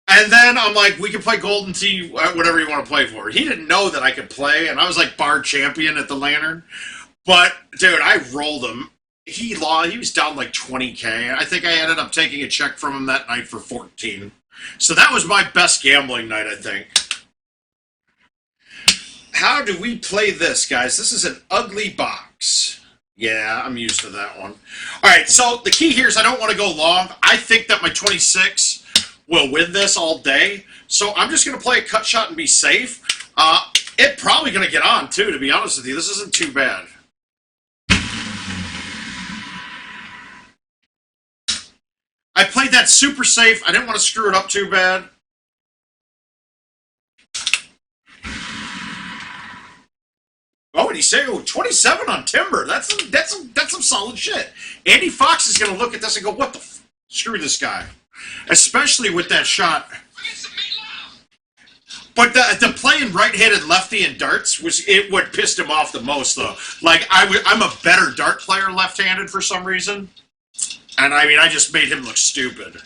And then I'm like, we can play Golden Tee, whatever you want to play for. He didn't know that I could play, and I was like bar champion at the Lantern. But, dude, I rolled him. He was down like $20K. I think I ended up taking a check from him that night for $14. So that was my best gambling night, I think. How do we play this, guys? This is an ugly box. Yeah, I'm used to that one. All right, so the key here is I don't want to go long. I think that my 26 will win this all day. So I'm just going to play a cut shot and be safe. It's probably going to get on, too, to be honest with you. This isn't too bad. I played that super safe. I didn't want to screw it up too bad. Oh, and he's saying, 27 on Timber. That's some solid shit. Andy Fox is going to look at this and go, what the screw this guy. Especially with that shot. But the playing right-handed lefty in darts was what pissed him off the most, though. Like, I'm a better dart player left-handed for some reason. And, I mean, I just made him look stupid.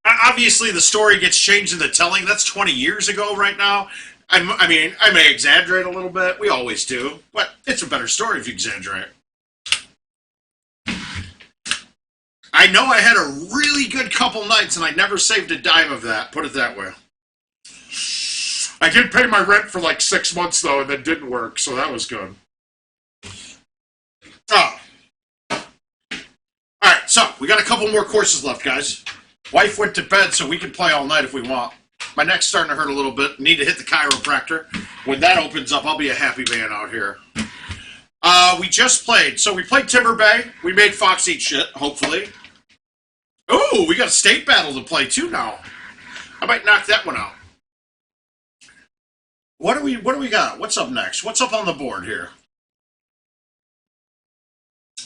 Obviously, the story gets changed in the telling. That's 20 years ago right now. I mean, I may exaggerate a little bit. We always do. But it's a better story if you exaggerate. I know I had a really good couple nights, and I never saved a dime of that. Put it that way. I did pay my rent for like 6 months, though, and that didn't work, so that was good. Oh. Alright, so we got a couple more courses left, guys. Wife went to bed, so we can play all night if we want. My neck's starting to hurt a little bit. Need to hit the chiropractor. When that opens up, I'll be a happy man out here. We just played. So we played Timber Bay. We made Fox eat shit, hopefully. Ooh, we got a state battle to play, too, now. I might knock that one out. What do we got? What's up next? What's up on the board here?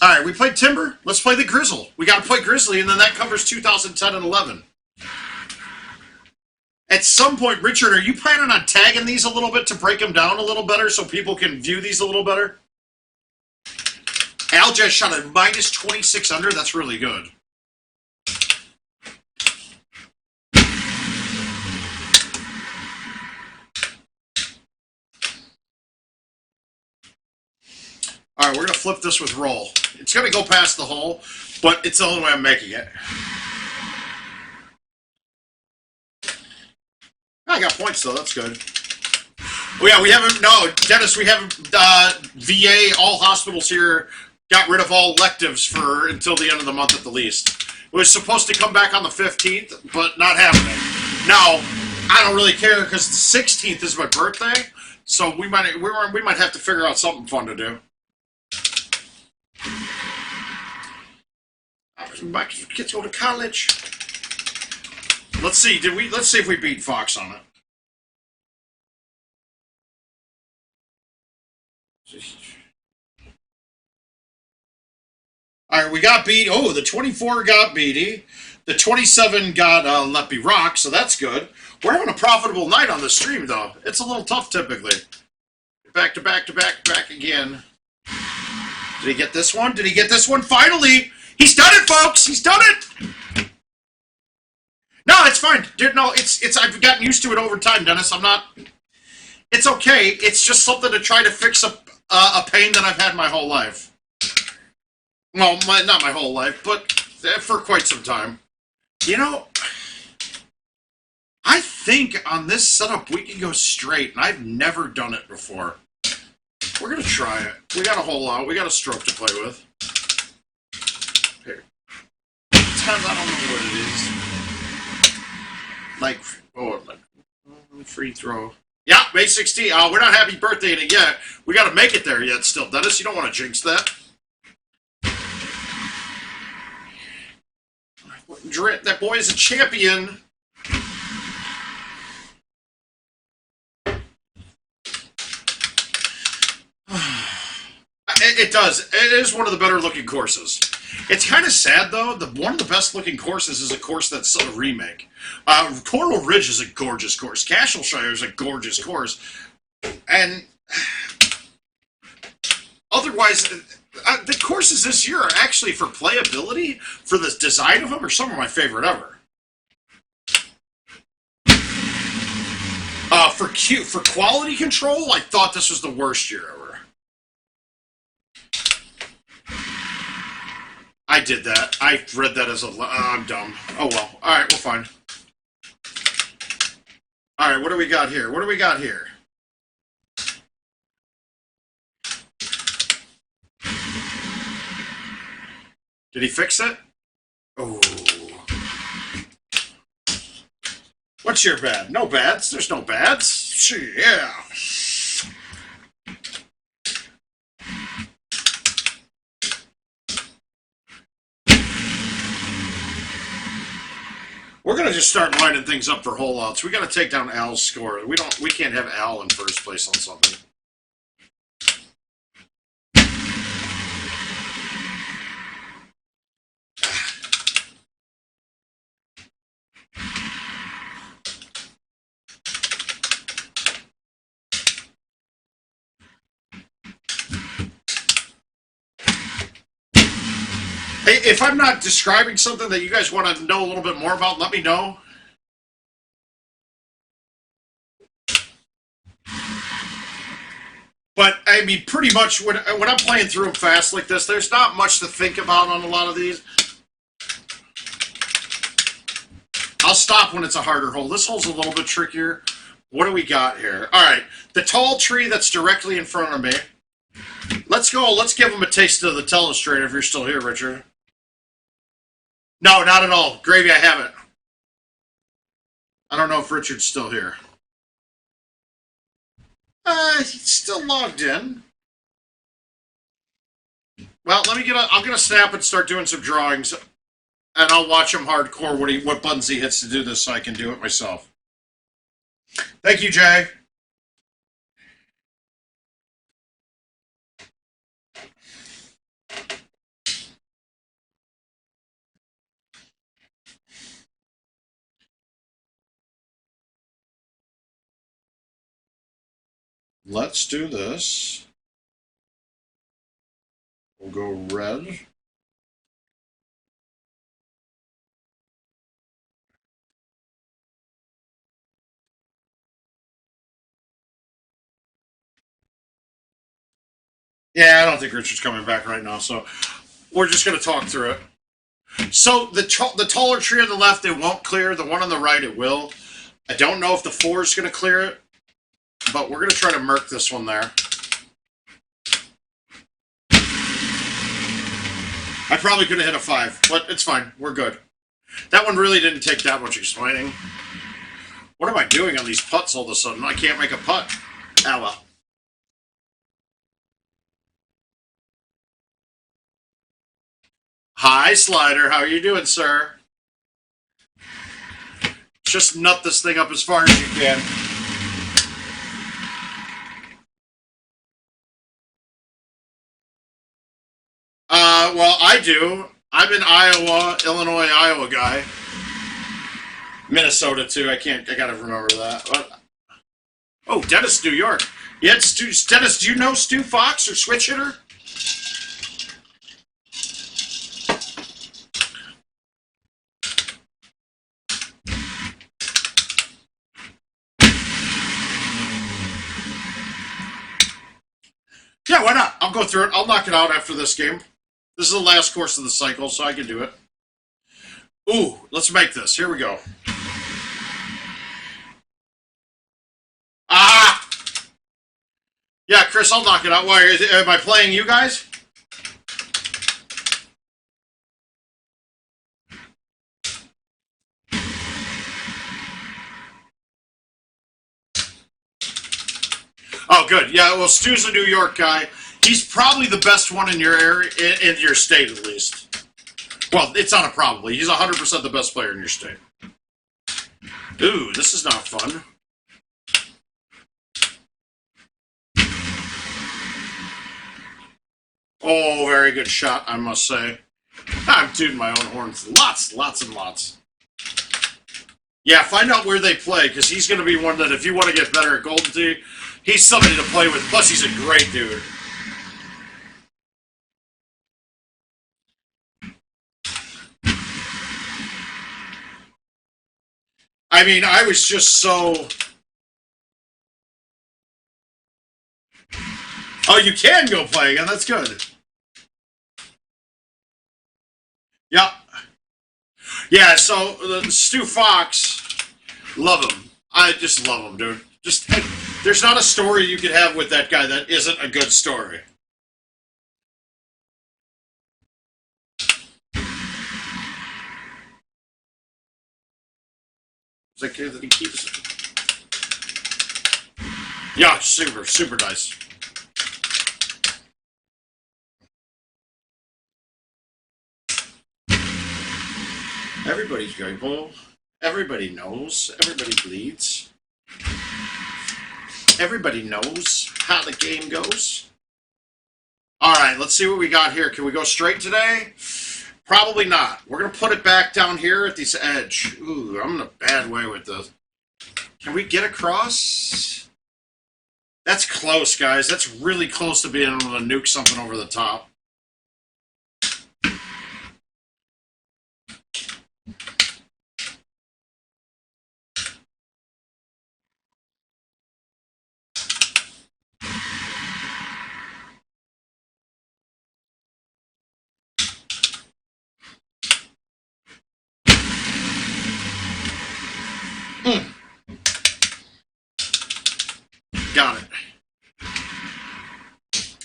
All right, we played Timber. Let's play the Grizzle. We got to play Grizzly, and then that covers 2010 and 11. At some point, Richard, are you planning on tagging these a little bit to break them down a little better so people can view these a little better? Al just shot a minus 2,600. That's really good. All right, we're going to flip this with roll. It's going to go past the hole, but it's the only way I'm making it. I got points, though. That's good. Oh, yeah, we haven't... No, Dennis, we haven't... VA, all hospitals here got rid of all electives for until the end of the month at the least. It was supposed to come back on the 15th, but not happening. Now, I don't really care because the 16th is my birthday, so we might have to figure out something fun to do. My kids go to college. Let's see. Let's see if we beat Fox on it. All right, we got beat. Oh, the 24 got Beatty. The 27 got Let Me Rock, so that's good. We're having a profitable night on the stream, though. It's a little tough typically. Back to back to back to back again. Did he get this one? Did he get this one? Finally! He's done it, folks! He's done it! No, it's fine. No, it's I've gotten used to it over time, Dennis. I'm not... It's okay. It's just something to try to fix a pain that I've had my whole life. Well, not my whole life, but for quite some time. You know, I think on this setup we can go straight, and I've never done it before. We're going to try it. We got a hole out. We got a stroke to play with. Here. Sometimes I don't know what it is. Like, oh, like, free throw. Yeah, May 16th. Oh, we're not happy birthday in it yet. We got to make it there yet still. Dennis, you don't want to jinx that. That boy is a champion. It does. It is one of the better looking courses. It's kind of sad though. One of the best looking courses is a course that's a remake. Coral Ridge is a gorgeous course. Castleshire is a gorgeous course, and otherwise, the courses this year are actually for playability, for the design of them, are some of my favorite ever. For quality control, I thought this was the worst year ever. I did that. I read that as a... I'm dumb. Oh, well. All right, we're fine. All right, what do we got here? What do we got here? Did he fix it? Oh. What's your bad? No bads. There's no bads. Yeah. We're gonna just start lining things up for hole outs. We gotta take down Al's score. We can't have Al in first place on something. Hey, if I'm not describing something that you guys want to know a little bit more about, let me know. But, I mean, pretty much when I'm playing through them fast like this, there's not much to think about on a lot of these. I'll stop when it's a harder hole. This hole's a little bit trickier. What do we got here? All right, the tall tree that's directly in front of me. Let's go. Let's give him a taste of the telestrator if you're still here, Richard. No, not at all. Gravy, I haven't. I don't know if Richard's still here. He's still logged in. Well, I'll get a snap and start doing some drawings, and I'll watch him hardcore what buttons he hits to do this so I can do it myself. Thank you, Jay. Let's do this. We'll go red. Yeah, I don't think Richard's coming back right now, so we're just going to talk through it. So the taller tree on the left, it won't clear. The one on the right, it will. I don't know if the 4 is going to clear it, but we're going to try to murk this one there. I probably could have hit a 5, but it's fine. We're good. That one really didn't take that much explaining. What am I doing on these putts all of a sudden? I can't make a putt. Ah, well. Hi, Slider. How are you doing, sir? Just nut this thing up as far as you can. Well, I do. I'm in Iowa, Illinois, Iowa guy. Minnesota, too. I gotta remember that. But, oh, Dennis, New York. Yeah, Dennis, do you know Stu Fox or Switch Hitter? Yeah, why not? I'll go through it. I'll knock it out after this game. This is the last course of the cycle, so I can do it. Ooh, let's make this. Here we go. Ah! Yeah, Chris, I'll knock it out. Why? Am I playing you guys? Oh, good. Yeah, well, Stu's a New York guy. He's probably the best one in your area, in your state at least. Well, it's not a probably. He's 100% the best player in your state. Ooh, this is not fun. Oh, very good shot, I must say. I'm tooting my own horns. Lots and lots. Yeah, find out where they play, because he's going to be one that if you want to get better at Golden Tee, he's somebody to play with. Plus, he's a great dude. I mean, I was just so... Oh, you can go play again. That's good. Yep. Yeah, so Stu Fox, love him. I just love him, dude. There's not a story you could have with that guy that isn't a good story. It's like that he keeps it. Yeah, super nice. Everybody's gullible. Everybody knows. Everybody bleeds. Everybody knows how the game goes. All right, let's see what we got here. Can we go straight today? Probably not. We're going to put it back down here at this edge. Ooh, I'm in a bad way with this. Can we get across? That's close, guys. That's really close to being able to nuke something over the top. Got it.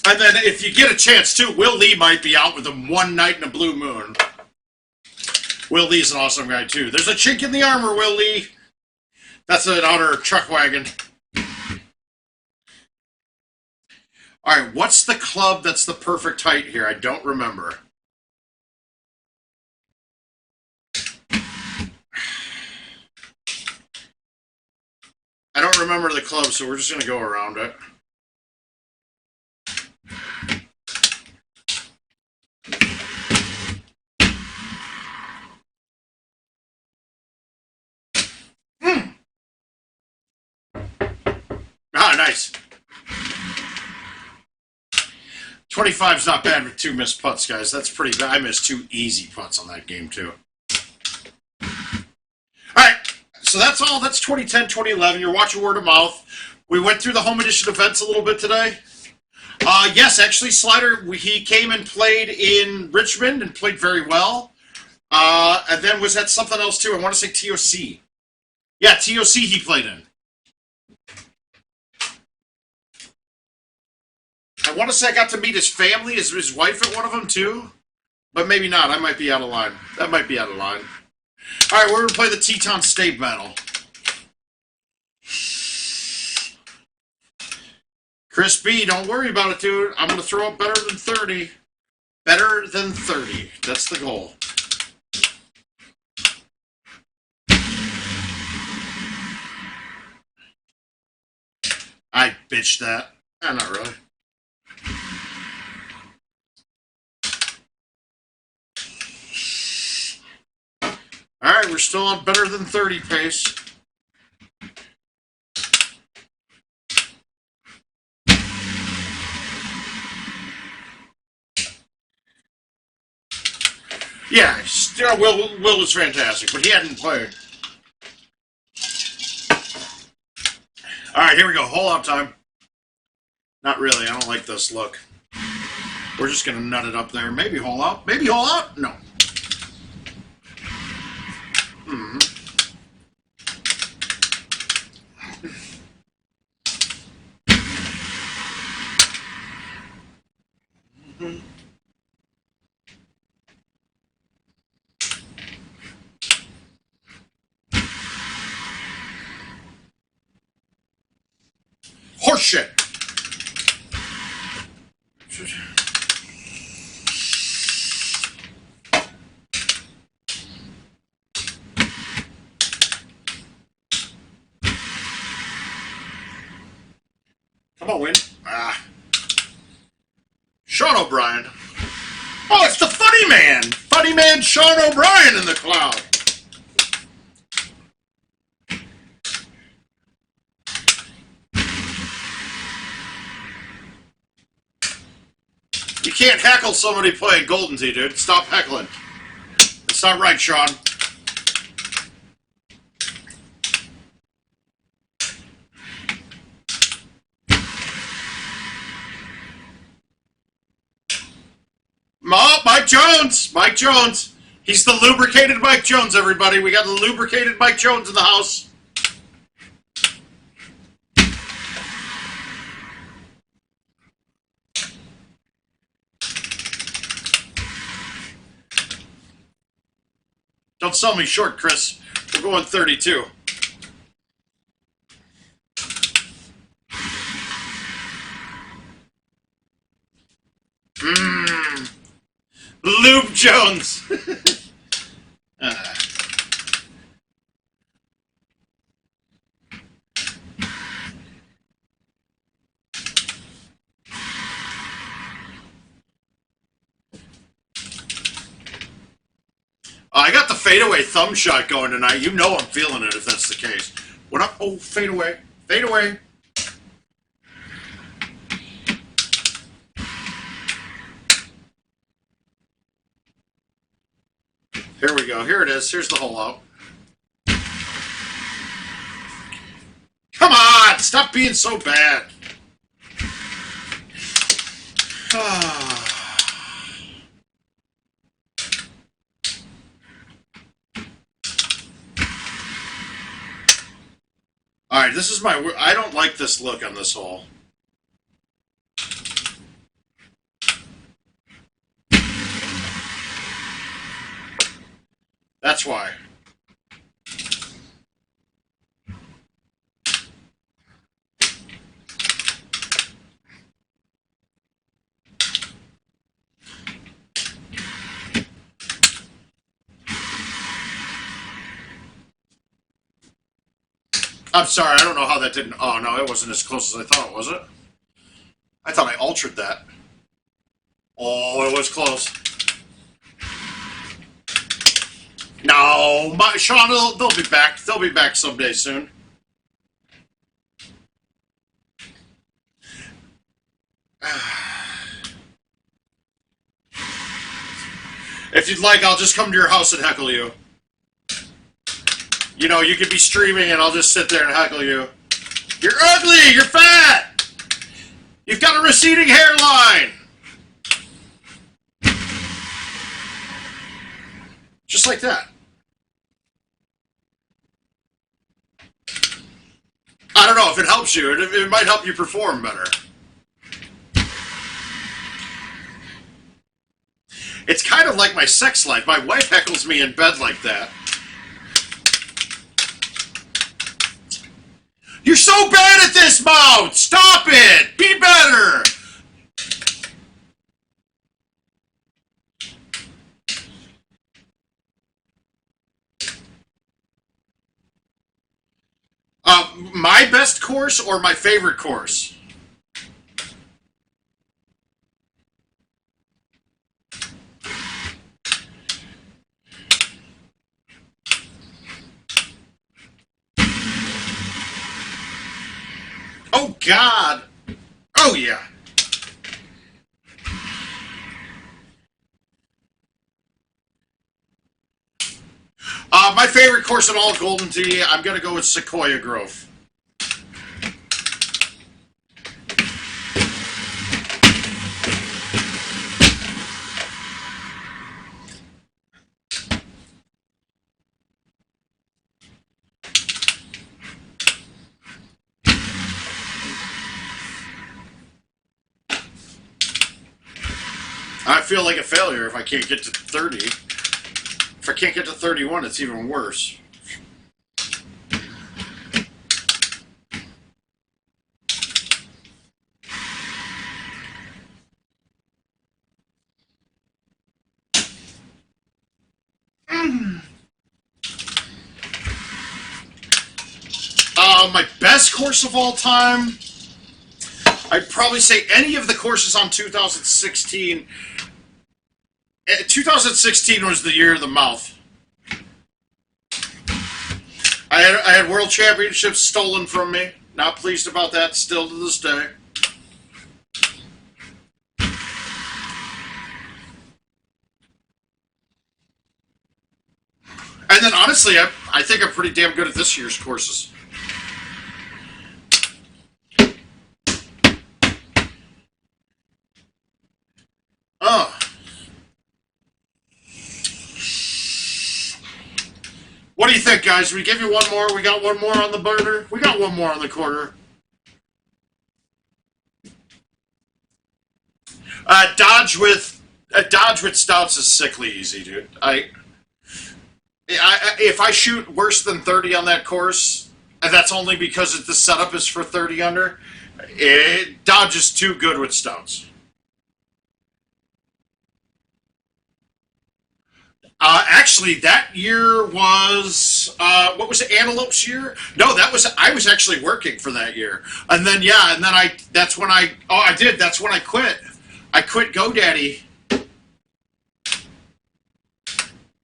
And then if you get a chance too, Will Lee might be out with him one night in a blue moon. Will Lee's an awesome guy too. There's a chink in the armor, Will Lee. That's an outer truck wagon. All right, what's the club that's the perfect height here? I don't remember. I don't remember the club, so we're just going to go around it. Ah, nice. 25's not bad with 2 missed putts, guys. That's pretty bad. I missed 2 easy putts on that game, too. All right, so that's all. That's 2010, 2011. You're watching Word of Mouth. We went through the home edition events a little bit today. Yes, actually, Slider, he came and played in Richmond and played very well. And then was that something else, too? I want to say TOC. Yeah, TOC he played in. I want to say I got to meet his family, his wife at one of them, too. But maybe not. I might be out of line. That might be out of line. All right, we're going to play the Teton State Battle. Chris B, don't worry about it, dude. I'm going to throw up better than 30. Better than 30. That's the goal. I bitched that. Not really. All right, we're still on better than 30 pace. Yeah, still, Will was fantastic, but he hadn't played. All right, here we go. Hole out time. Not really. I don't like this look. We're just going to nut it up there. Maybe hole out. Maybe hole out? No. Horseshit. Come on, win. Sean O'Brien. Oh, it's the funny man. Funny man Sean O'Brien in the cloud. You can't heckle somebody playing Golden Tee, dude. Stop heckling. It's not right, Sean. Oh, Mike Jones. Mike Jones. He's the lubricated Mike Jones, everybody. We got the lubricated Mike Jones in the house. Don't sell me short, Chris. We're going 32. Lube Jones. I got the fadeaway thumb shot going tonight. You know I'm feeling it if that's the case. What up? Oh, fade away. Fade away. Here we go. Here it is. Here's the hole out. Come on! Stop being so bad. All right, this is my... I don't like this look on this hole. That's why. I'm sorry, I don't know how that didn't... Oh, no, it wasn't as close as I thought, was it? I thought I altered that. Oh, it was close. No, Sean, they'll be back. They'll be back someday soon. If you'd like, I'll just come to your house and heckle you. You know, you could be streaming and I'll just sit there and heckle you. You're ugly! You're fat! You've got a receding hairline! Just like that. I don't know if it helps you. It might help you perform better. It's kind of like my sex life. My wife heckles me in bed like that. You're so bad at this, mouth! Stop it! Be better! My best course or my favorite course? Oh, God. Oh, yeah. My favorite course in all of Golden Tee, I'm going to go with Sequoia Grove. I feel like a failure if I can't get to 30. If I can't get to 31, it's even worse. My best course of all time, I'd probably say any of the courses on 2016. 2016 was the year of the mouth. I had world championships stolen from me. Not pleased about that still to this day. And then honestly, I think I'm pretty damn good at this year's courses. Oh. What do you think, guys? We give you one more? We got one more on the burner? We got one more on the corner. Dodge with stouts is sickly easy, dude. If I shoot worse than 30 on that course, and that's only because the setup is for 30 under, Dodge is too good with stouts. Actually, that year was what was it? Antelope's year? No, I was actually working for that year, and then that's when I quit. I quit GoDaddy.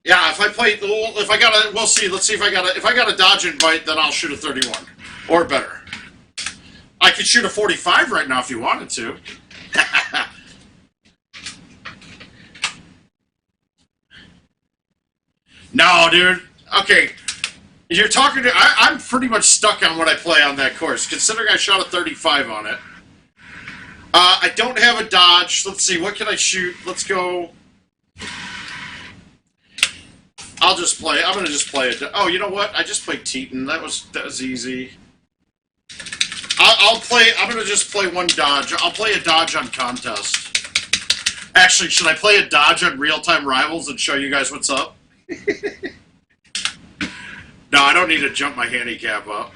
Yeah, we'll see. Let's see if I got a Dodge invite, then I'll shoot a 31 or better. I could shoot a 45 right now if you wanted to. No, dude. Okay. You're talking to... I'm pretty much stuck on what I play on that course, considering I shot a 35 on it. I don't have a Dodge. Let's see. What can I shoot? Let's go... I'm going to just play it. Oh, you know what? I just played Teton. That was easy. I'm going to just play one Dodge. I'll play a Dodge on contest. Actually, should I play a Dodge on Real-Time Rivals and show you guys what's up? No, I don't need to jump my handicap up.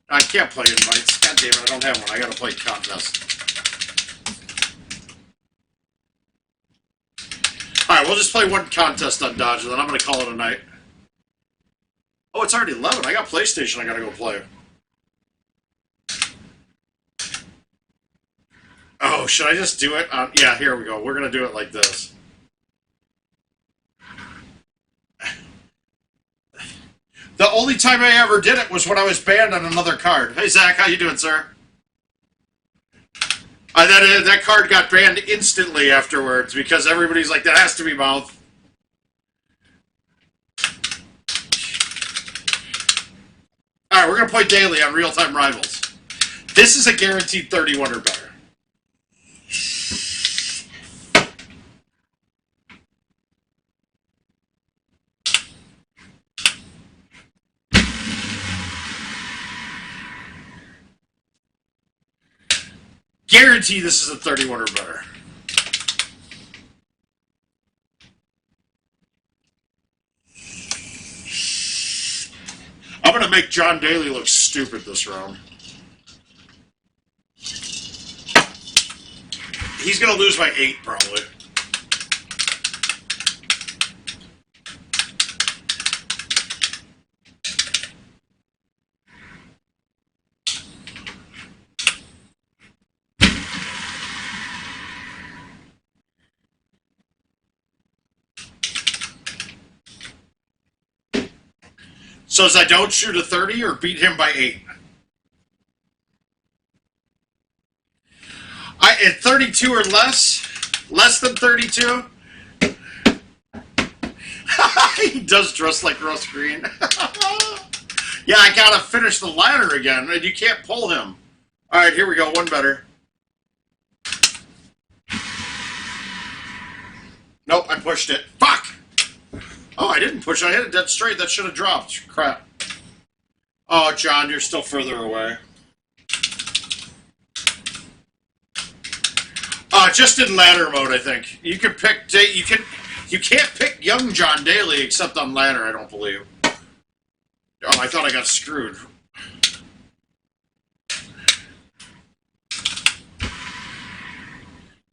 I can't play invites. God damn it, I don't have one. I gotta play contest. Alright, we'll just play one contest on Dodge, and then I'm gonna call it a night. Oh, it's already 11. I got PlayStation I gotta go play. Oh, should I just do it? Yeah, here we go. We're gonna do it like this. The only time I ever did it was when I was banned on another card. Hey, Zach, how you doing, sir? That card got banned instantly afterwards because everybody's like, that has to be mouth. All right, we're going to play daily on real-time rivals. This is a guaranteed 31 or better. Guarantee this is a 31 or better. I'm going to make John Daly look stupid this round. He's going to lose by 8, probably. So as I don't shoot a 30 or beat him by 8? At 32 or less than 32? He does dress like Russ Green. Yeah, I gotta finish the ladder again, and you can't pull him. All right, here we go, one better. Nope, I pushed it. Fuck! Oh, I didn't push. I hit it dead straight. That should have dropped. Crap. Oh, John, you're still further away. Just in ladder mode, I think. You can pick. You can't pick young John Daly except on ladder. I don't believe. Oh, I thought I got screwed.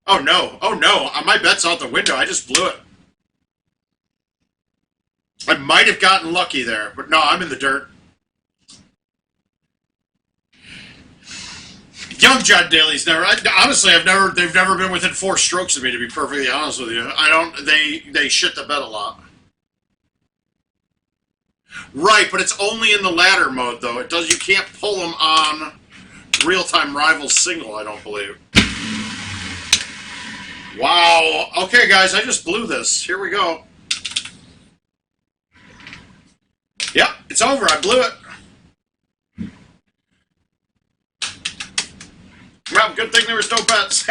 Oh no! Oh no! My bet's out the window. I just blew it. I might have gotten lucky there, but no, I'm in the dirt. Young John Daly's never. Honestly, they've never been within 4 strokes of me. To be perfectly honest with you, I don't. They shit the bed a lot. Right, but it's only in the ladder mode though. It does. You can't pull them on real-time rivals single. I don't believe. Wow. Okay, guys, I just blew this. Here we go. Yep, it's over. I blew it. Well, good thing there was no bets.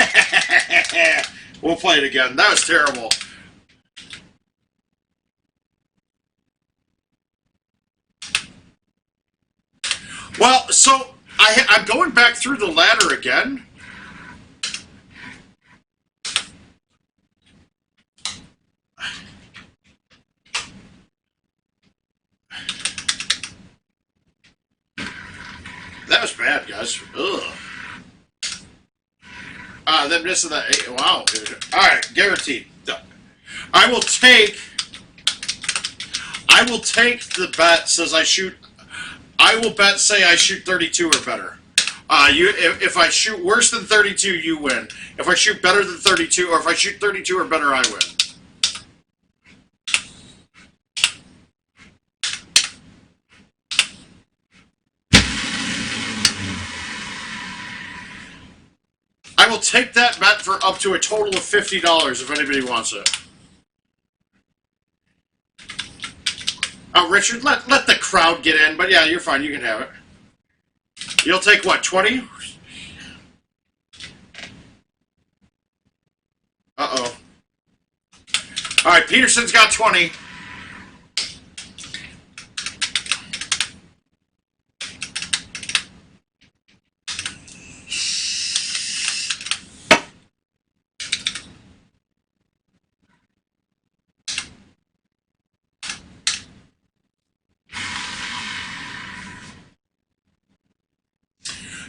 We'll play it again. That was terrible. Well, so I'm going back through the ladder again. That was bad, guys. Ugh. Them missing that 8. Wow, dude. All right, guaranteed. I will take the bet says I shoot. I will bet say I shoot 32 or better. If I shoot worse than 32, you win. If I shoot better than 32, or if I shoot 32 or better, I win. I will take that bet for up to a total of $50 if anybody wants it. Oh, Richard, let the crowd get in, but yeah, you're fine. You can have it. You'll take what, 20? Uh-oh. All right, Peterson's got 20.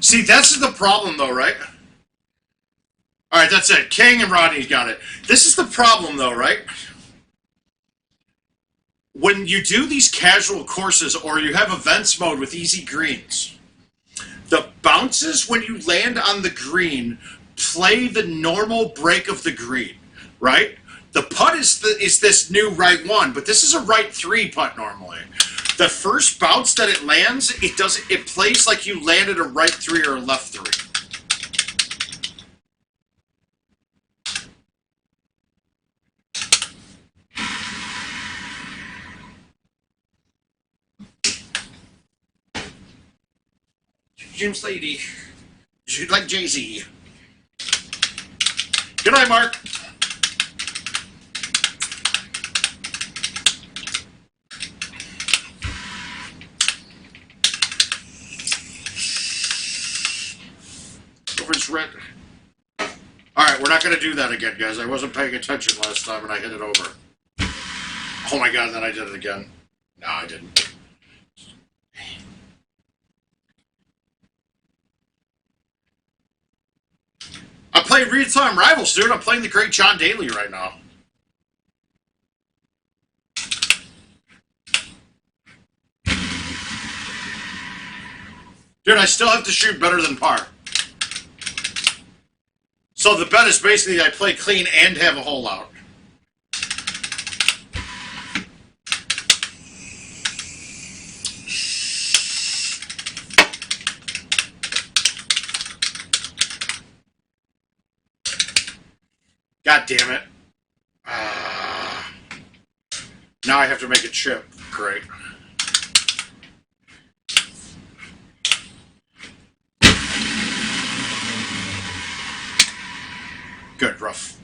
See, that's the problem, though, right? All right, that's it. King and Rodney's got it. This is the problem, though, right? When you do these casual courses or you have events mode with easy greens, the bounces when you land on the green play the normal break of the green, right? The putt is this new right 1, but this is a right 3 putt normally. The first bounce that it lands, it plays like you landed a right 3 or a left 3. Jim Slady. Like Jay-Z. Good night, Mark. Over's red. Alright, we're not going to do that again, guys. I wasn't paying attention last time and I hit it over. Oh my god, and then I did it again. No, I didn't. I'm playing Real-Time Rivals, dude. I'm playing the great John Daly right now. Dude, I still have to shoot better than par. So the bet is basically I play clean and have a hole out. God damn it. Now I have to make a chip. Great. Good, rough.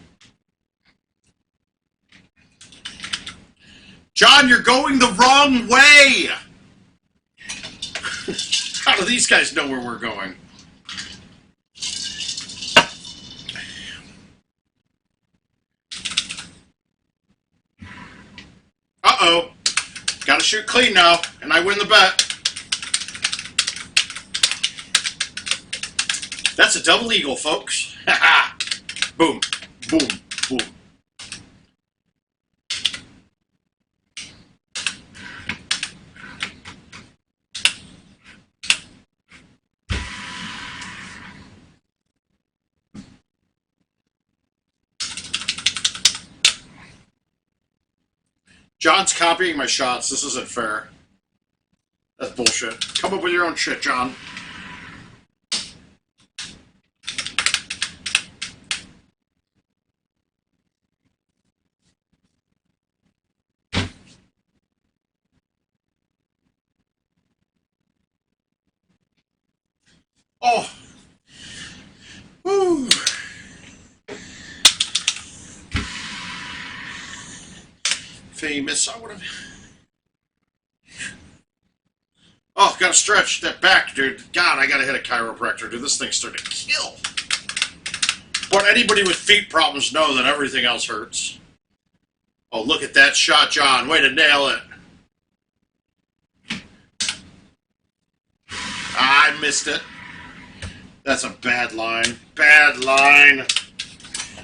John, you're going the wrong way! How do these guys know where we're going? Uh-oh. Gotta shoot clean now, and I win the bet. That's a double eagle, folks. Ha-ha! Boom, boom, boom. John's copying my shots. This isn't fair. That's bullshit. Come up with your own shit, John. Oh. Woo. Famous. I would have. Oh, gotta stretch that back, dude. God, I gotta hit a chiropractor, dude. This thing's starting to kill. But anybody with feet problems know that everything else hurts. Oh, look at that shot, John. Way to nail it. I missed it. That's a bad line. Bad line.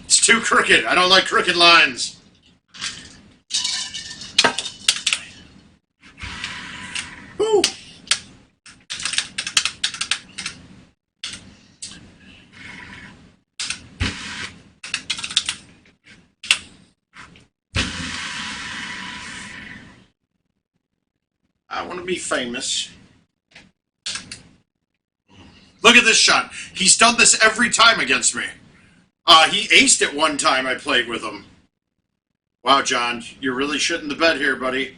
It's too crooked. I don't like crooked lines. Woo. I want to be famous. Look at this shot. He's done this every time against me. He aced it one time I played with him. Wow, John, you're really shitting the bed here, buddy.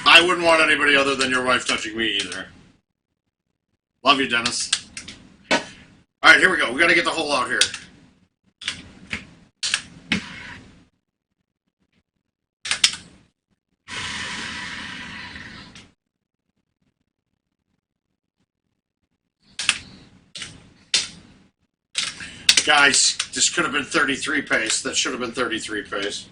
I wouldn't want anybody other than your wife touching me either. Love you, Dennis. All right, here we go. We got to get the hole out here. Guys, this could have been 33 pace. That should have been 33 pace.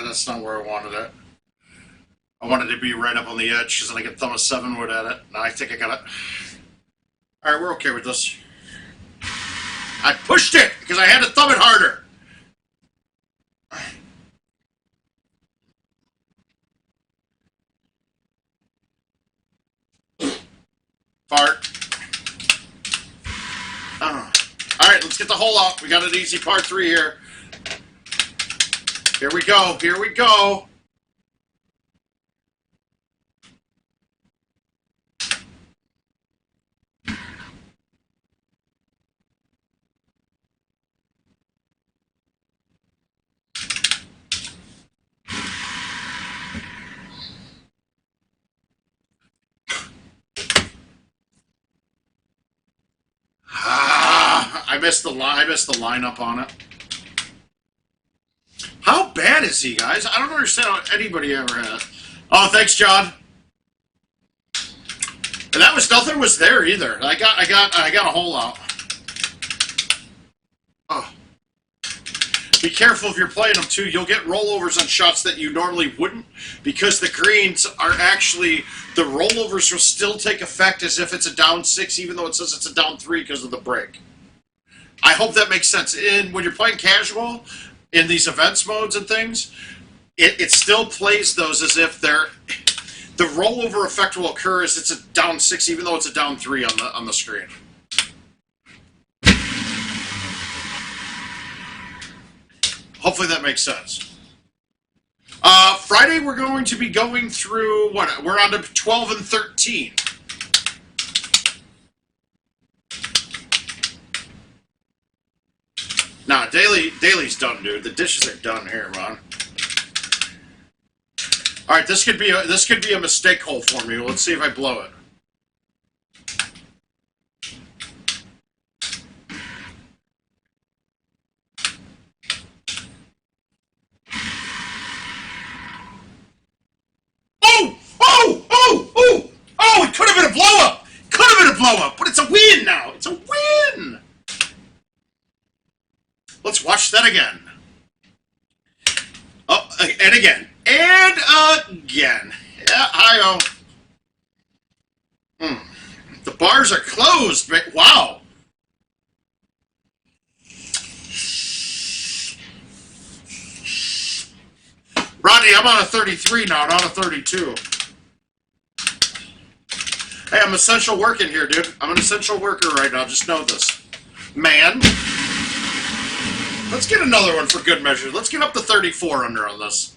That's not where I wanted it. I wanted to be right up on the edge because then I could thumb a 7-wood at it. Now I think I got it. All right, we're okay with this. I pushed it because I had to thumb it harder. Fart. All right, let's Let's get the hole out. We got an easy par 3 here. Here we go. Here we go. I missed the line. I missed the lineup on it. How bad is he, guys? I don't understand how anybody ever has. Oh, thanks, John. And that was nothing was there either. I got a hole out. Oh. Be careful if you're playing them too. You'll get rollovers on shots that you normally wouldn't, because the greens are actually, the rollovers will still take effect as if it's a down 6, even though it says it's a down 3 because of the break. I hope that makes sense. And when you're playing casual in these events modes and things, it still plays those as if they're, the rollover effect will occur as it's a down 6, even though it's a down 3 on the screen. Hopefully that makes sense. Friday we're going to be going through, what, we're on to 12 and 13. Nah, Daly's done, dude. The dishes are done here, man. All right, this could be a mistake hole for me. Let's see if I blow it. Oh! It could have been a blow up. Could have been a blow up, but it's a win now. It's a win. Let's watch that again. Oh, and again. And again. Yeah, hi-oh. The bars are closed. Wow. Rodney, I'm on a 33 now, not a 32. Hey, I'm essential working here, dude. I'm an essential worker right now. Just know this. Man. Let's get another one for good measure. Let's get up to 34 under on this.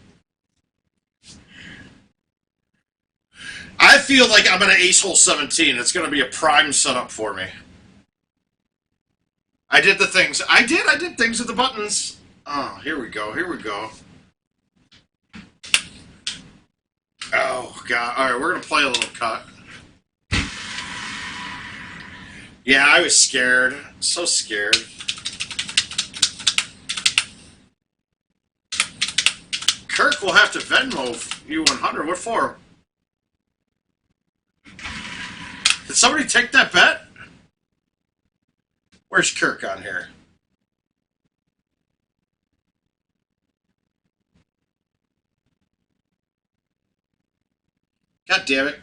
I feel like I'm going to ace hole 17. It's going to be a prime setup for me. I did the things. I did things with the buttons. Oh, here we go. Here we go. Oh, God. All right, we're going to play a little cut. Yeah, I was scared. So scared. Kirk will have to Venmo you 100. What for? Did somebody take that bet? Where's Kirk on here? God damn it.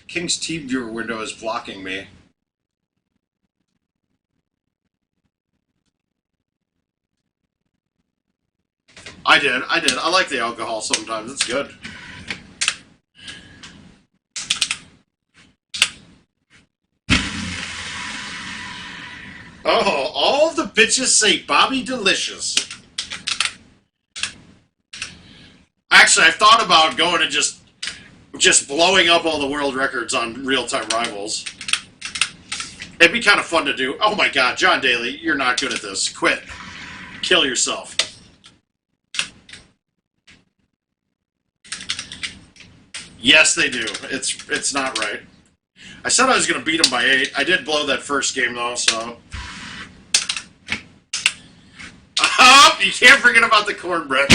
King's Team Viewer window is blocking me. I did. I like the alcohol sometimes. It's good. Oh, all the bitches say Bobby Delicious. Actually, I've thought about going and just blowing up all the world records on real-time rivals. It'd be kind of fun to do. Oh my God, John Daly, you're not good at this. Quit. Kill yourself. Yes, they do. It's not right. I said I was going to beat them by 8. I did blow that first game, though, so... Oh, you can't forget about the cornbread.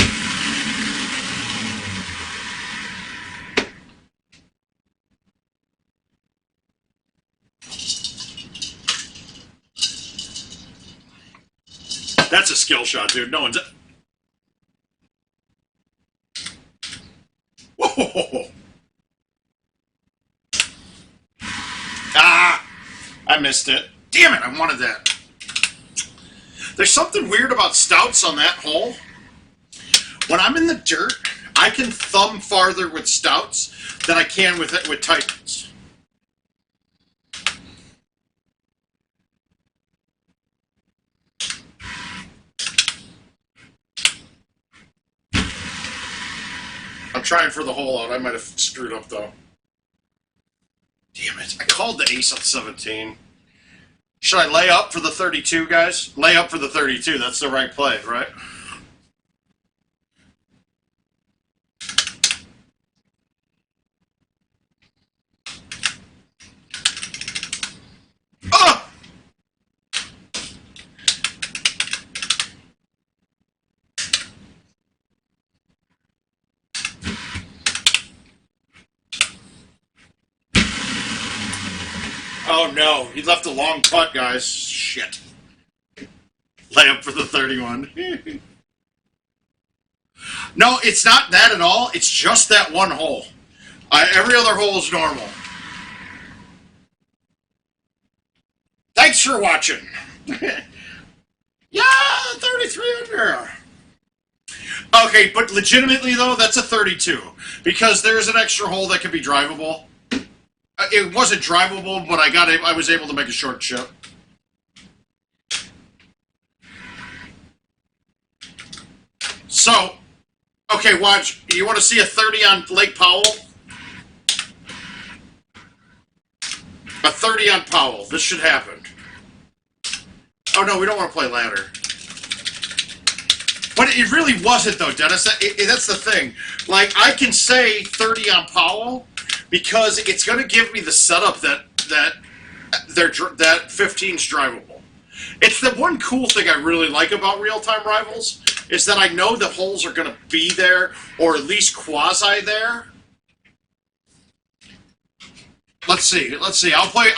That's a skill shot, dude. No one's... Whoa! Ah! I missed it. Damn it, I wanted that. There's something weird about stouts on that hole. When I'm in the dirt, I can thumb farther with stouts than I can with Titans. I'm trying for the hole out. I might have screwed up, though. Damn it. I called the ace on 17. Should I lay up for the 32, guys? Lay up for the 32. That's the right play, right? Oh! Oh no, he left a long putt, guys. Shit. Lay up for the 31. No, it's not that at all. It's just that one hole. Every other hole is normal. Thanks for watching. Yeah, 33 under. Okay, but legitimately though, that's a 32 because there's an extra hole that can be drivable. It wasn't drivable, but I was able to make a short chip. So, okay, watch. You want to see a 30 on Lake Powell? A 30 on Powell. This should happen. Oh, no, we don't want to play ladder. But it really wasn't, though, Dennis. That's the thing. Like, I can say 30 on Powell because it's going to give me the setup that 15's drivable. It's the one cool thing I really like about real-time rivals is that I know the holes are going to be there, or at least quasi there. Let's see. I'll play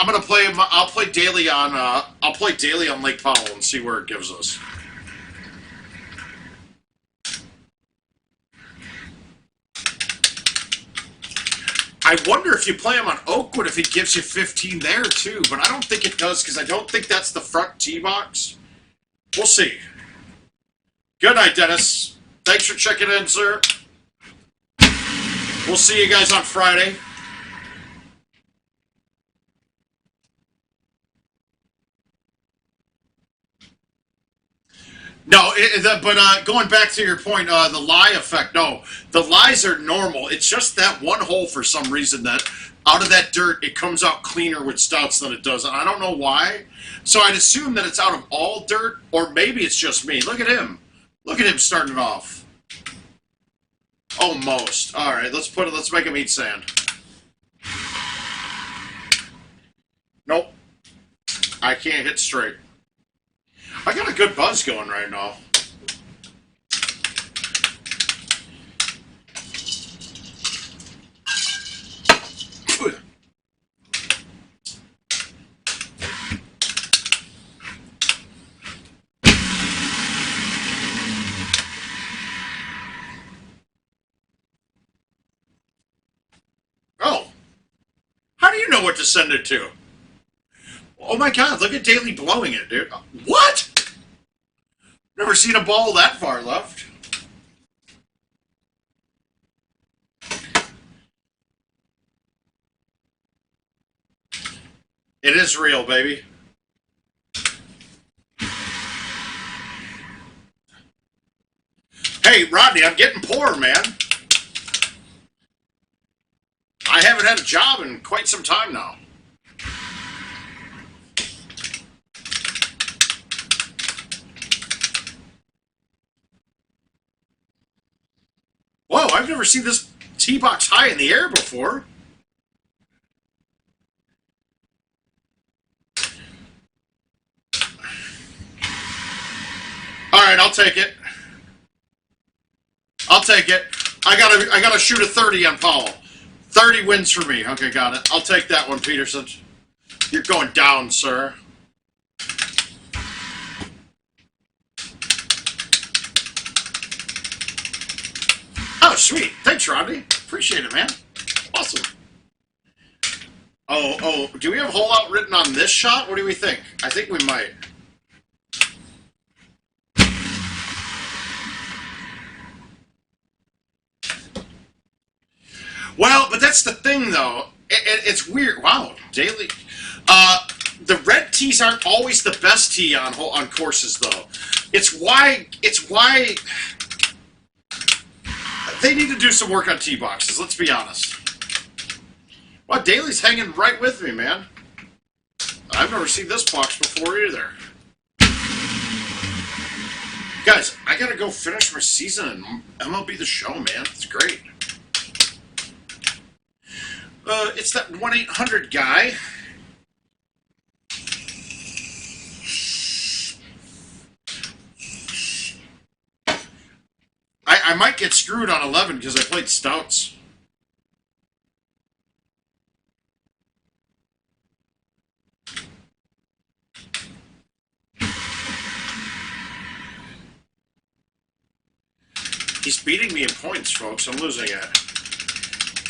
daily on Lake Powell and see where it gives us. I wonder if you play him on Oakwood if it gives you 15 there too, but I don't think it does because I don't think that's the front tee box. We'll see. Good night, Dennis. Thanks for checking in, sir. We'll see you guys on Friday. No, but going back to your point, the lie effect, no. The lies are normal. It's just that one hole for some reason that out of that dirt, it comes out cleaner with stouts than it does. And I don't know why. So I'd assume that it's out of all dirt, or maybe it's just me. Look at him. Look at him starting off. Almost. All right, let's make him eat sand. Nope. I can't hit straight. I got a good buzz going right now. Oh. How do you know what to send it to? Oh my god, look at Daly blowing it, dude. What? Never seen a ball that far left. It is real, baby. Hey, Rodney, I'm getting poor, man. I haven't had a job in quite some time now. Whoa, I've never seen this tee box high in the air before. All right, I'll take it. I'll take it. I gotta shoot a 30 on Powell. 30 wins for me. Okay, got it. I'll take that one, Peterson. You're going down, sir. Oh, sweet. Thanks, Rodney. Appreciate it, man. Awesome. Oh, do we have hole out written on this shot? What do we think? I think we might. Well, but that's the thing, though. It's weird. Wow, Daly. The red tees aren't always the best tee on courses, though. It's why They need to do some work on tee boxes, let's be honest. Wow, Daly's hanging right with me, man. I've never seen this box before either. Guys, I gotta go finish my season in MLB The Show, man. It's great. It's that 1-800 guy. I might get screwed on 11 because I played Stouts. He's beating me in points, folks. I'm losing it.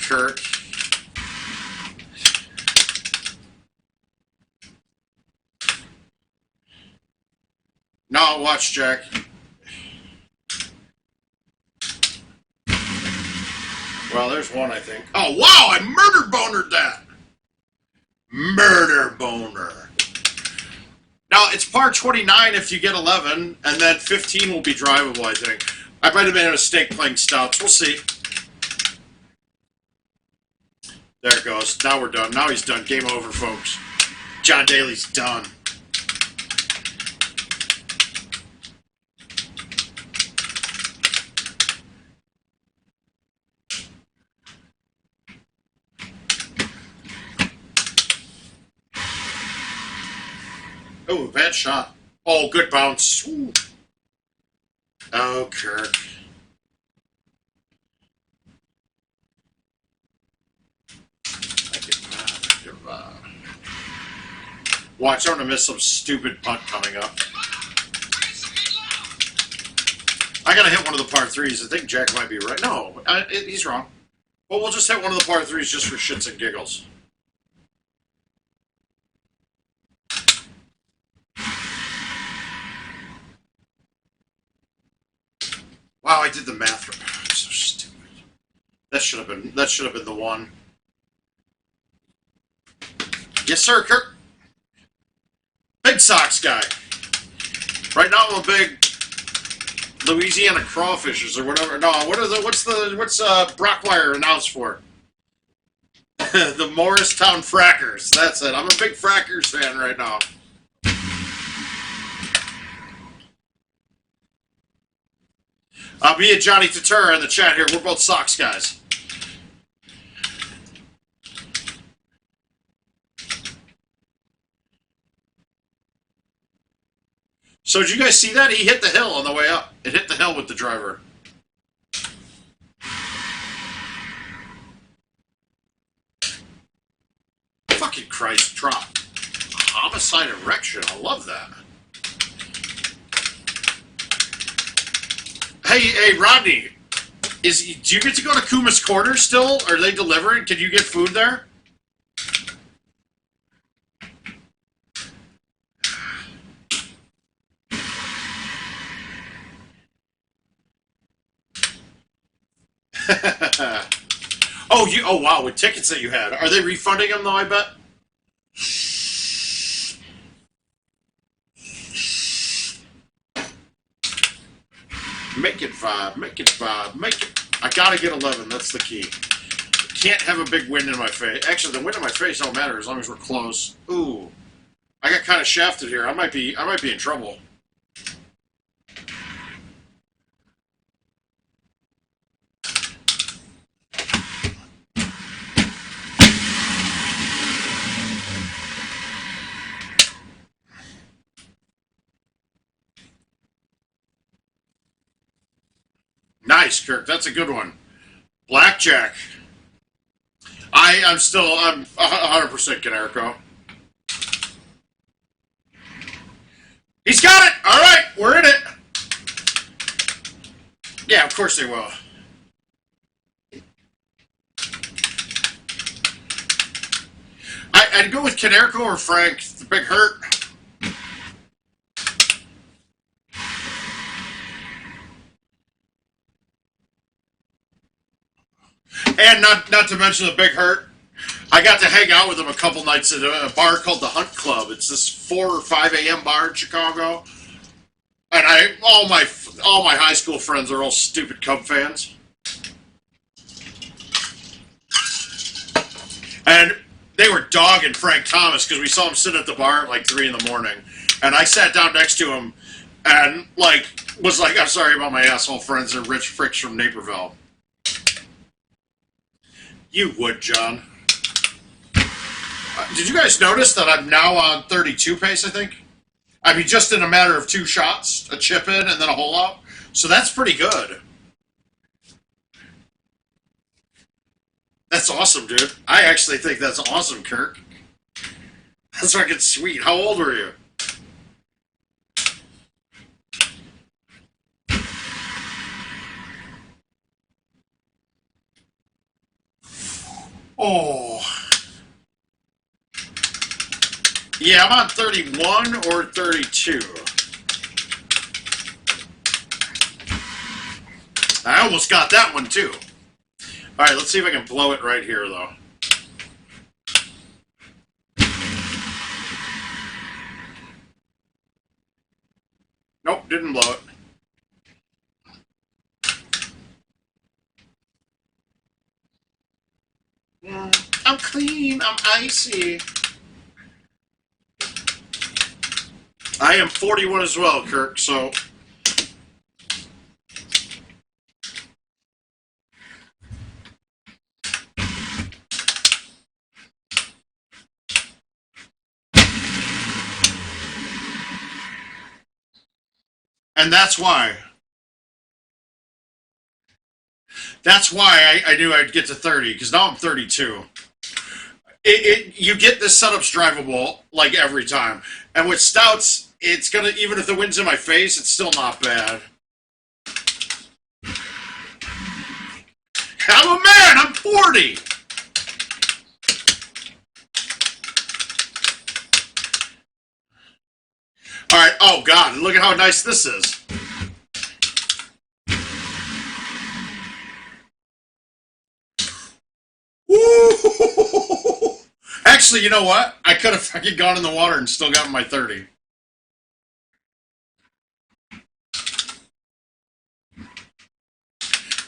Kirk. No, watch, Jack. Well, there's one, I think. Oh, wow! I murder bonered that! Murder boner. Now, it's par 29 if you get 11, and then 15 will be drivable, I think. I might have made a mistake playing Stouts. We'll see. There it goes. Now we're done. Now he's done. Game over, folks. John Daly's done. Oh, bad shot. Oh, good bounce. Ooh. Oh, Kirk. Watch, I'm going to miss some stupid punt coming up. I got to hit one of the par threes. I think Jack might be right. No, he's wrong. Well, we'll just hit one of the par threes just for shits and giggles. Wow, I did the math wrong. I'm so stupid. That should have been the one. Yes, sir, Kirk. Big Sox guy. Right now I'm a big Louisiana crawfishers or whatever. No, what's Brockwire announced for? The Morristown Frackers. That's it. I'm a big Frackers fan right now. Me and Johnny Tatura in the chat here. We're both Sox guys. So did you guys see that? He hit the hill on the way up. It hit the hill with the driver. Fucking Christ, drop. Homicide erection. I love that. Hey, Rodney, do you get to go to Kuma's Corner still? Are they delivering? Can you get food there? Oh wow, with tickets that you had. Are they refunding them though, I bet? Make it vibe, make it vibe, make it. I gotta get 11, that's the key. Can't have a big wind in my face. Actually, the wind in my face don't matter as long as we're close. Ooh. I got kind of shafted here. I might be in trouble. Nice, Kirk. That's a good one. Blackjack. I'm 100% Canerico. He's got it! All right, we're in it. Yeah, of course they will. I'd go with Canerico or Frank. The big hurt. And not to mention the big hurt, I got to hang out with him a couple nights at a bar called the Hunt Club. It's this 4 or 5 a.m. bar in Chicago. And all my high school friends are all stupid Cub fans. And they were dogging Frank Thomas because we saw him sit at the bar at like 3 in the morning. And I sat down next to him and like was like, I'm sorry about my asshole friends. They're rich fricks from Naperville. You would, John. Did you guys notice that I'm now on 32 pace, I think? I mean, just in a matter of 2 shots, a chip in and then a hole out. So that's pretty good. That's awesome, dude. I actually think that's awesome, Kirk. That's fucking sweet. How old were you? Oh. Yeah, I'm on 31 or 32. I almost got that one, too. All right, let's see if I can blow it right here, though. Nope, didn't blow it. I'm clean. I'm icy. I am 41 as well, Kirk, so... And that's why. That's why I knew I'd get to 30, because now I'm 32. You get this setup's drivable, like, every time. And with stouts, it's gonna, even if the wind's in my face, it's still not bad. I'm a man! I'm 40! Alright, oh god, look at how nice this is. Woo! Actually, you know what? I could have fucking gone in the water and still gotten my 30.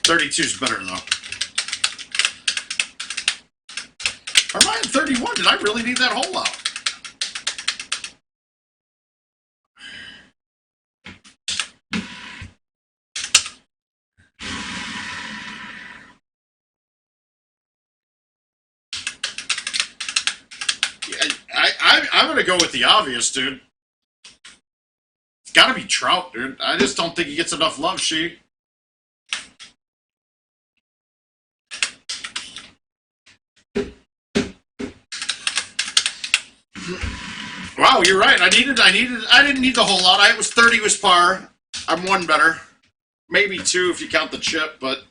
$32's better, though. Or am I at 31? Did I really need that hole out? I'm going to go with the obvious, dude. It's got to be Trout, dude. I just don't think he gets enough love, she. Wow, you're right. I didn't need the whole lot. I was 30 was par. I'm one better. Maybe 2 if you count the chip, but...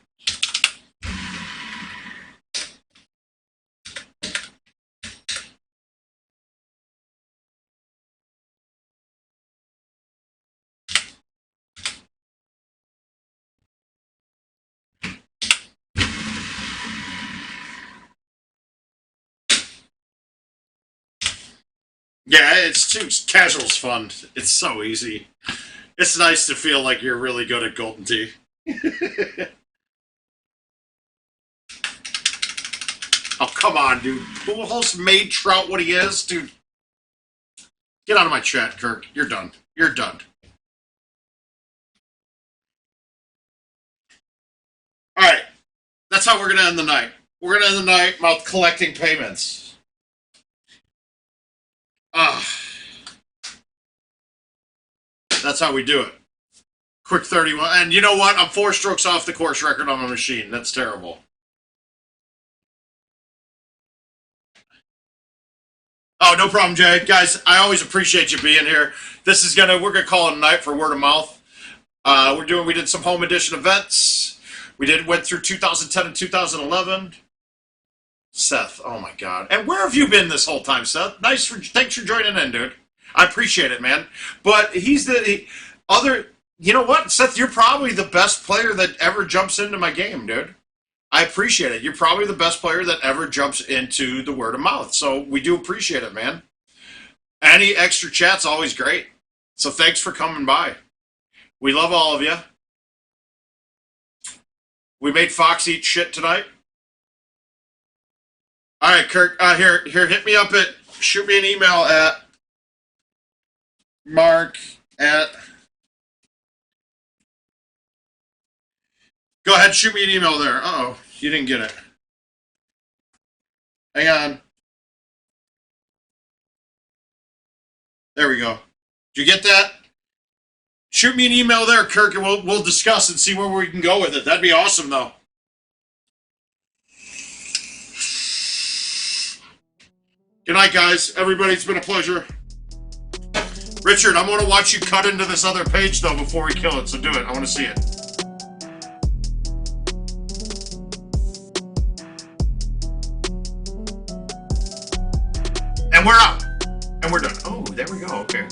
Yeah, it's too casual's fun. It's so easy. It's nice to feel like you're really good at Golden Tee. Oh, come on, dude. Who else made Trout what he is? Dude, get out of my chat, Kirk. You're done. You're done. All right. That's how we're going to end the night. We're going to end the night about collecting payments. That's how we do it. Quick 31. And you know what? I'm 4 strokes off the course record on my machine. That's terrible. Oh, no problem, Jay. Guys, I always appreciate you being here. We're gonna call it a night for word of mouth. We did some home edition events. Went through 2010 and 2011. Seth, oh my God. And where have you been this whole time, Seth? Thanks for joining in, dude. I appreciate it, man. But you know what, Seth, you're probably the best player that ever jumps into my game, dude. I appreciate it. You're probably the best player that ever jumps into the word of mouth. So we do appreciate it, man. Any extra chat's always great. So thanks for coming by. We love all of you. We made Fox eat shit tonight. All right, Kirk. Here, hit me up shoot me an email at Mark at. Go ahead, shoot me an email there. Uh-oh, you didn't get it. Hang on. There we go. Did you get that? Shoot me an email there, Kirk, and we'll discuss and see where we can go with it. That'd be awesome, though. Good night, guys. Everybody, it's been a pleasure. Richard, I want to watch you cut into this other page, though, before we kill it, so do it. I want to see it. And we're out. And we're done. Oh, there we go. Okay.